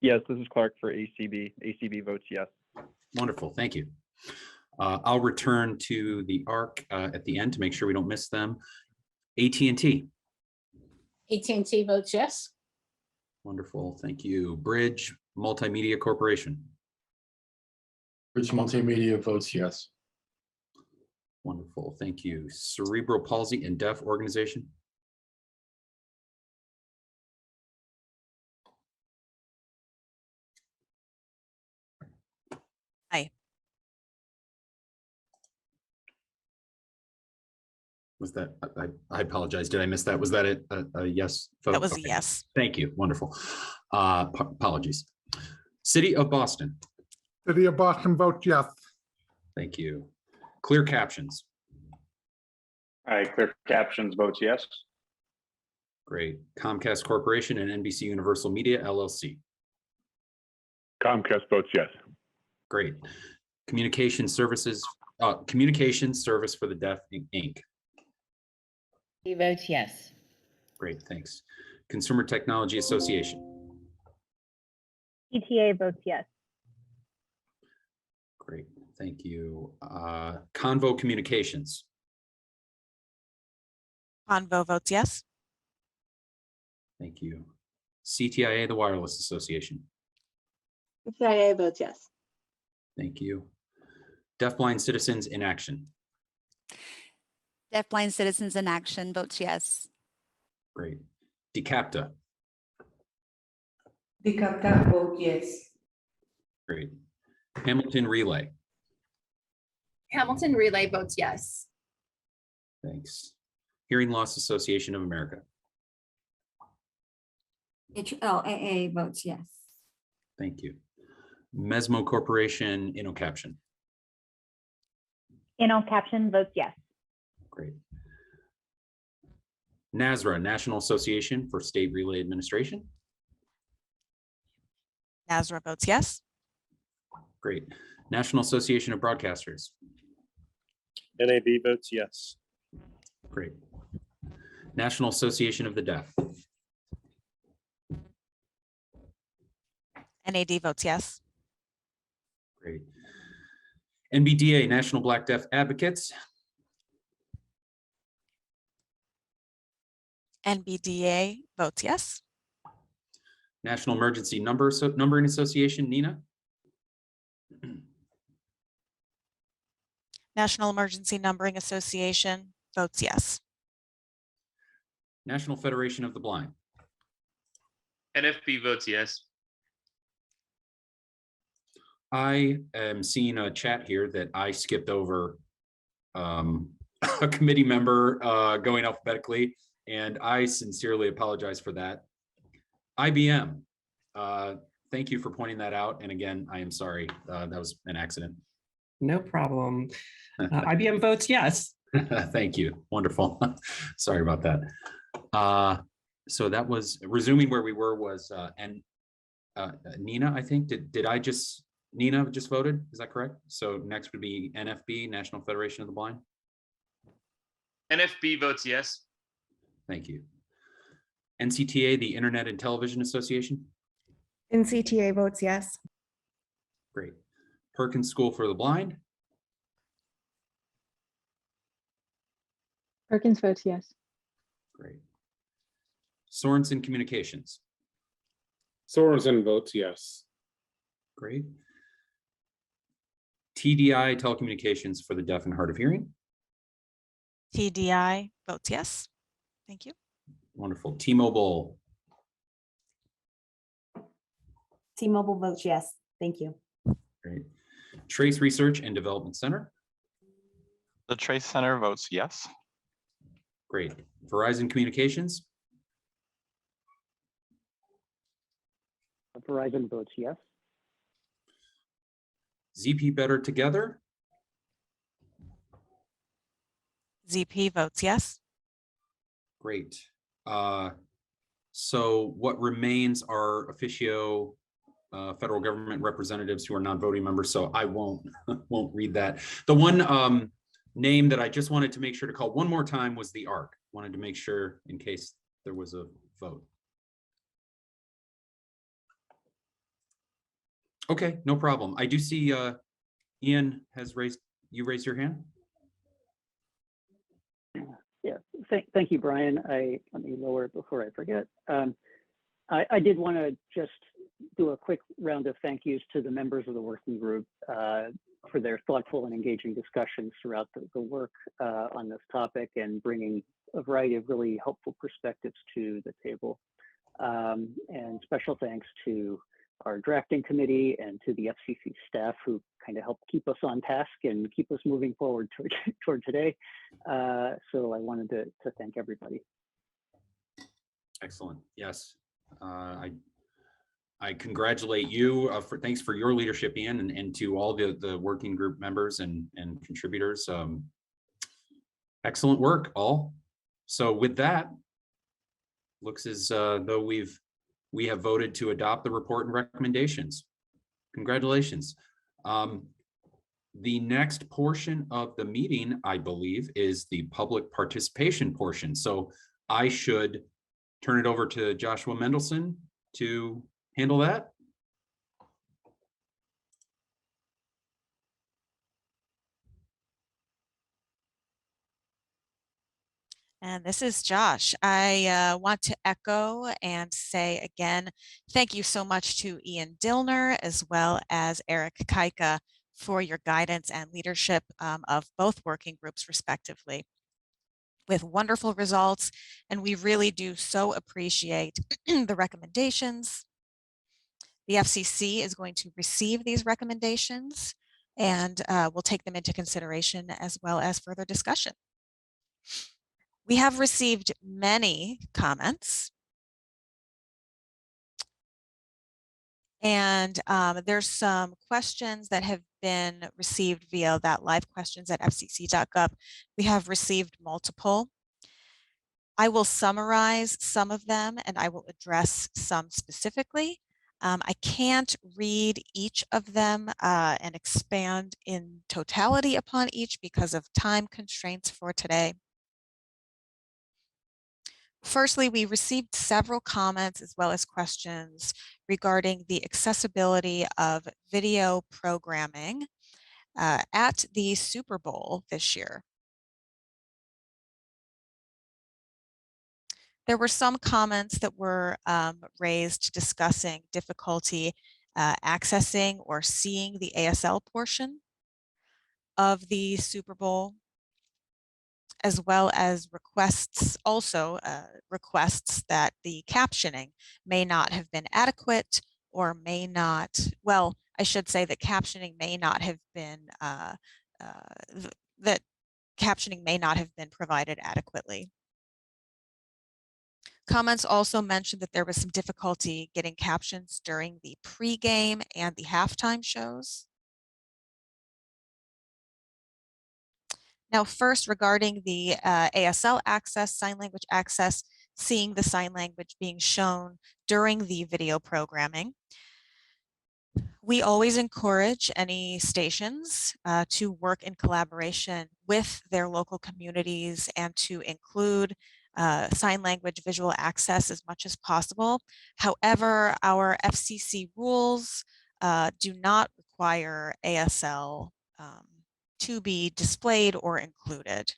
Yes, this is Clark for ACB. ACB votes yes. Wonderful, thank you. I'll return to the ARC at the end to make sure we don't miss them. AT&T. AT&T votes yes. Wonderful, thank you. Bridge Multimedia Corporation. Bridge Multimedia votes yes. Wonderful, thank you. Cerebral Palsy and Deaf Organization. Aye. Was that, I apologize, did I miss that? Was that it? A yes vote? That was a Okay. yes. Thank you, wonderful. Apologies. City of Boston. City of Boston votes yes. Thank you. Clear Captions. Aye, Clear Captions votes yes. Great. Comcast Corporation and NBC Universal Media LLC. Comcast votes yes. Great. Communication Services, Communication Service for the Deaf Inc. He votes yes. Great, thanks. Consumer Technology Association. ETA votes yes. Great, thank you. Convo Communications. Convo votes yes. Thank you. CTIA, the Wireless Association. CIA votes yes. Thank you. Deafblind Citizens in Action. Deafblind Citizens in Action votes yes. Great. DeCapta. DeCapta votes yes. Great. Hamilton Relay. Hamilton Relay votes yes. Thanks. Hearing Loss Association of America. HLAA votes yes. Thank you. Mesmo Corporation, InnoCaption. Caption votes yes. Great. NASRA, National Association for State Relay Administration. NASRA votes yes. Great. National Association of Broadcasters. NAB votes yes. Great. National Association of the Deaf. NAD votes yes. Great. NBDA, National Black Deaf Advocates. NBDA votes yes. National Emergency Numbering Association, Nina. National Emergency Numbering Association votes yes. National Federation of the Blind. NFB votes yes. I am seeing a chat here that I skipped over a committee member going alphabetically, and I sincerely apologize for that. IBM, thank you for pointing that out. And again, I am sorry, that was an accident. No problem. IBM votes yes. Thank you. Wonderful. Sorry about that. So that was resuming where we were was Nina, I think. Nina just voted, is that correct? So next would be NFB, National Federation of the Blind. NFB votes yes. Thank you. NCTA, the Internet and Television Association. NCTA votes yes. Great. Perkins School for the Blind. Perkins votes yes. Great. Sorensen Communications. Sorensen votes yes. Great. TDI, Telecommunications for the Deaf and Hard of Hearing. TDI votes yes. Thank you. Wonderful. T-Mobile. T-Mobile votes yes. Thank you. Great. Trace Research and Development Center. The Trace Center votes yes. Great. Verizon Communications. Verizon votes yes. ZP Better Together. ZP votes yes. Great. So what remains are officio federal government representatives who are non-voting members. So I won't read that. The one name that I just wanted to make sure to call one more time was the ARC. Wanted to make sure in case there was a vote. Okay, no problem. I do see Ian has raised your hand. Yeah, thank you, Brian. Let me lower it before I forget. I did want to just do a quick round of thank yous to the members of the working group for their thoughtful and engaging discussions throughout the work on this topic and bringing a variety of really helpful perspectives to the table. And special thanks to our drafting committee and to the FCC staff who kind of helped keep us on task and keep us moving forward toward today. So I wanted to thank everybody. Excellent. Yes. I congratulate you thanks for your leadership, Ian, and to all the working group members and contributors. Excellent work, all. So with that, looks as though we have voted to adopt the report and recommendations. Congratulations. The next portion of the meeting, I believe, is the public participation portion. So I should turn it over to Joshua Mendelson to handle that. And this is Josh. I want to echo and say again, thank you so much to Ian Dillner as well as Eric Kaika for your guidance and leadership of both working groups respectively, with wonderful results. And we really do so appreciate the recommendations. The FCC is going to receive these recommendations and we'll take them into consideration as well as further discussion. We have received many comments. And there's some questions that have been received via that live questions at fcc.gov. We have received multiple. I will summarize some of them and I will address some specifically. I can't read each of them and expand in totality upon each because of time constraints for today. Firstly, we received several comments as well as questions regarding the accessibility of video programming at the Super Bowl this year. There were some comments that were raised discussing difficulty accessing or seeing the ASL portion of the Super Bowl, as well as requests, requests that the captioning may not have been adequate or may not, well, I should say that captioning may not have been, that captioning may not have been provided adequately. Comments also mentioned that there was some difficulty getting captions during the pregame and the halftime shows. Now, first, regarding the ASL access, sign language access, seeing the sign language being shown during the video programming. We always encourage any stations to work in collaboration with their local communities and to include sign language visual access as much as possible. However, our FCC rules do not require ASL to be displayed or included.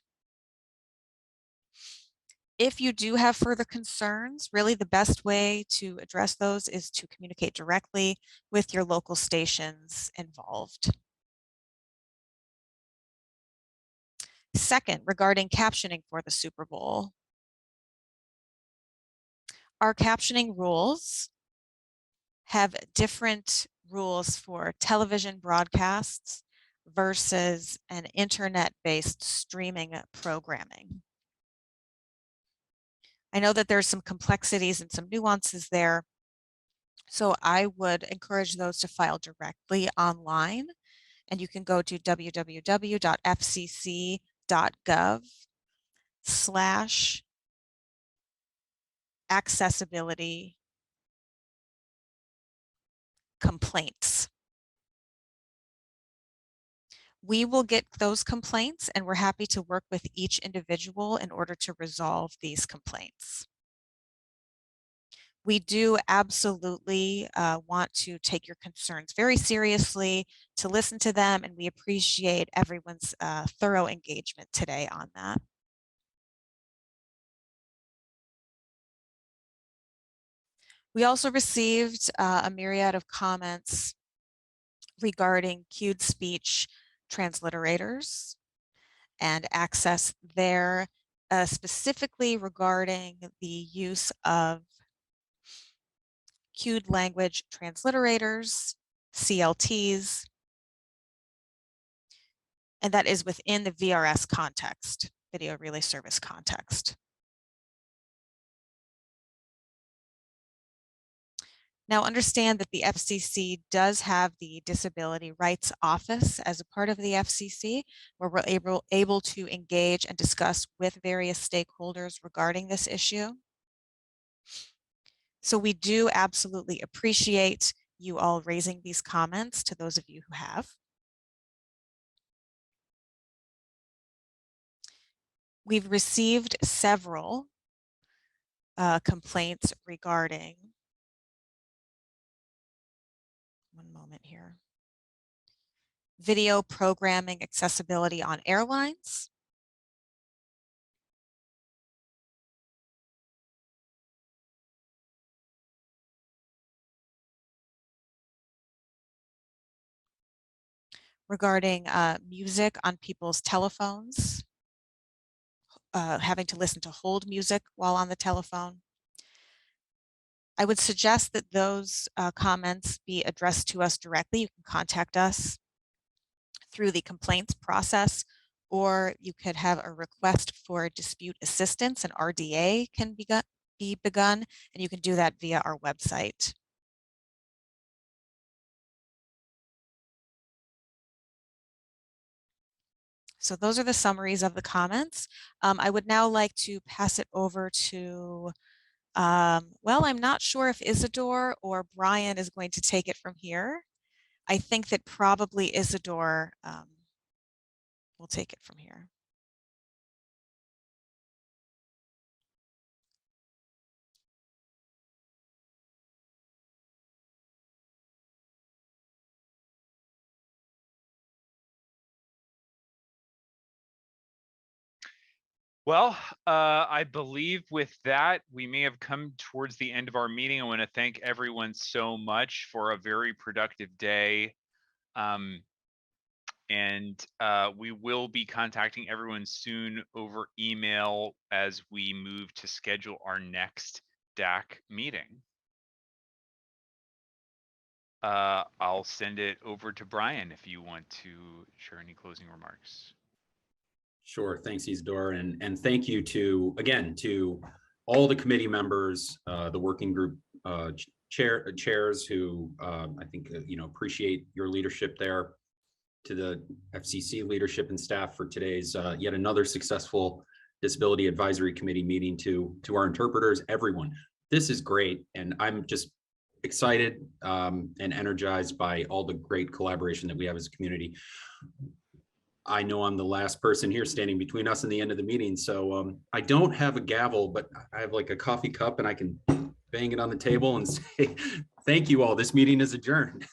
If you do have further concerns, really the best way to address those is to communicate directly with your local stations involved. Second, regarding captioning for the Super Bowl. Our captioning rules have different rules for television broadcasts versus an internet-based streaming programming. I know that there's some complexities and some nuances there, so I would encourage those to file directly online, and you can go to www.fcc.gov/accessibility complaints. We will get those complaints and we're happy to work with each individual in order to resolve these complaints. We do absolutely want to take your concerns very seriously, to listen to them, and we appreciate everyone's thorough engagement today on that. We also received a myriad of comments regarding cued speech transliterators and access there, specifically regarding the use of cued language transliterators, CLTs, and that is within the VRS context, Video Relay Service context. Now understand that the FCC does have the Disability Rights Office as a part of the FCC, where we're able to engage and discuss with various stakeholders regarding this issue. So we do absolutely appreciate you all raising these comments, to those of you who have. We've received several complaints regarding, one moment here, video programming accessibility on airlines. Regarding music on people's telephones, having to listen to hold music while on the telephone. I would suggest that those comments be addressed to us directly. You can contact us through the complaints process, or you could have a request for dispute assistance, an RDA can be begun, and you can do that via our website. So those are the summaries of the comments. I would now like to pass it over to Well, I'm not sure if Isidore or Brian is going to take it from here. I think that probably Isidore will take it from here. Well, I believe with that, we may have come towards the end of our meeting. I want to thank everyone so much for a very productive day. We will be contacting everyone soon over email as we move to schedule our next DAC meeting. I'll send it over to Brian if you want to share any closing remarks. Sure, thanks Isidore, and thank you to all the committee members, the working group chairs who I think appreciate your leadership there, to the FCC leadership and staff for today's yet another successful Disability Advisory Committee meeting, to our interpreters, everyone. This is great, and I'm just excited and energized by all the great collaboration that we have as a community. I know I'm the last person here standing between us and the end of the meeting, so I don't have a gavel, but I have like a coffee cup and I can bang it on the table and say, thank you all, this meeting is adjourned.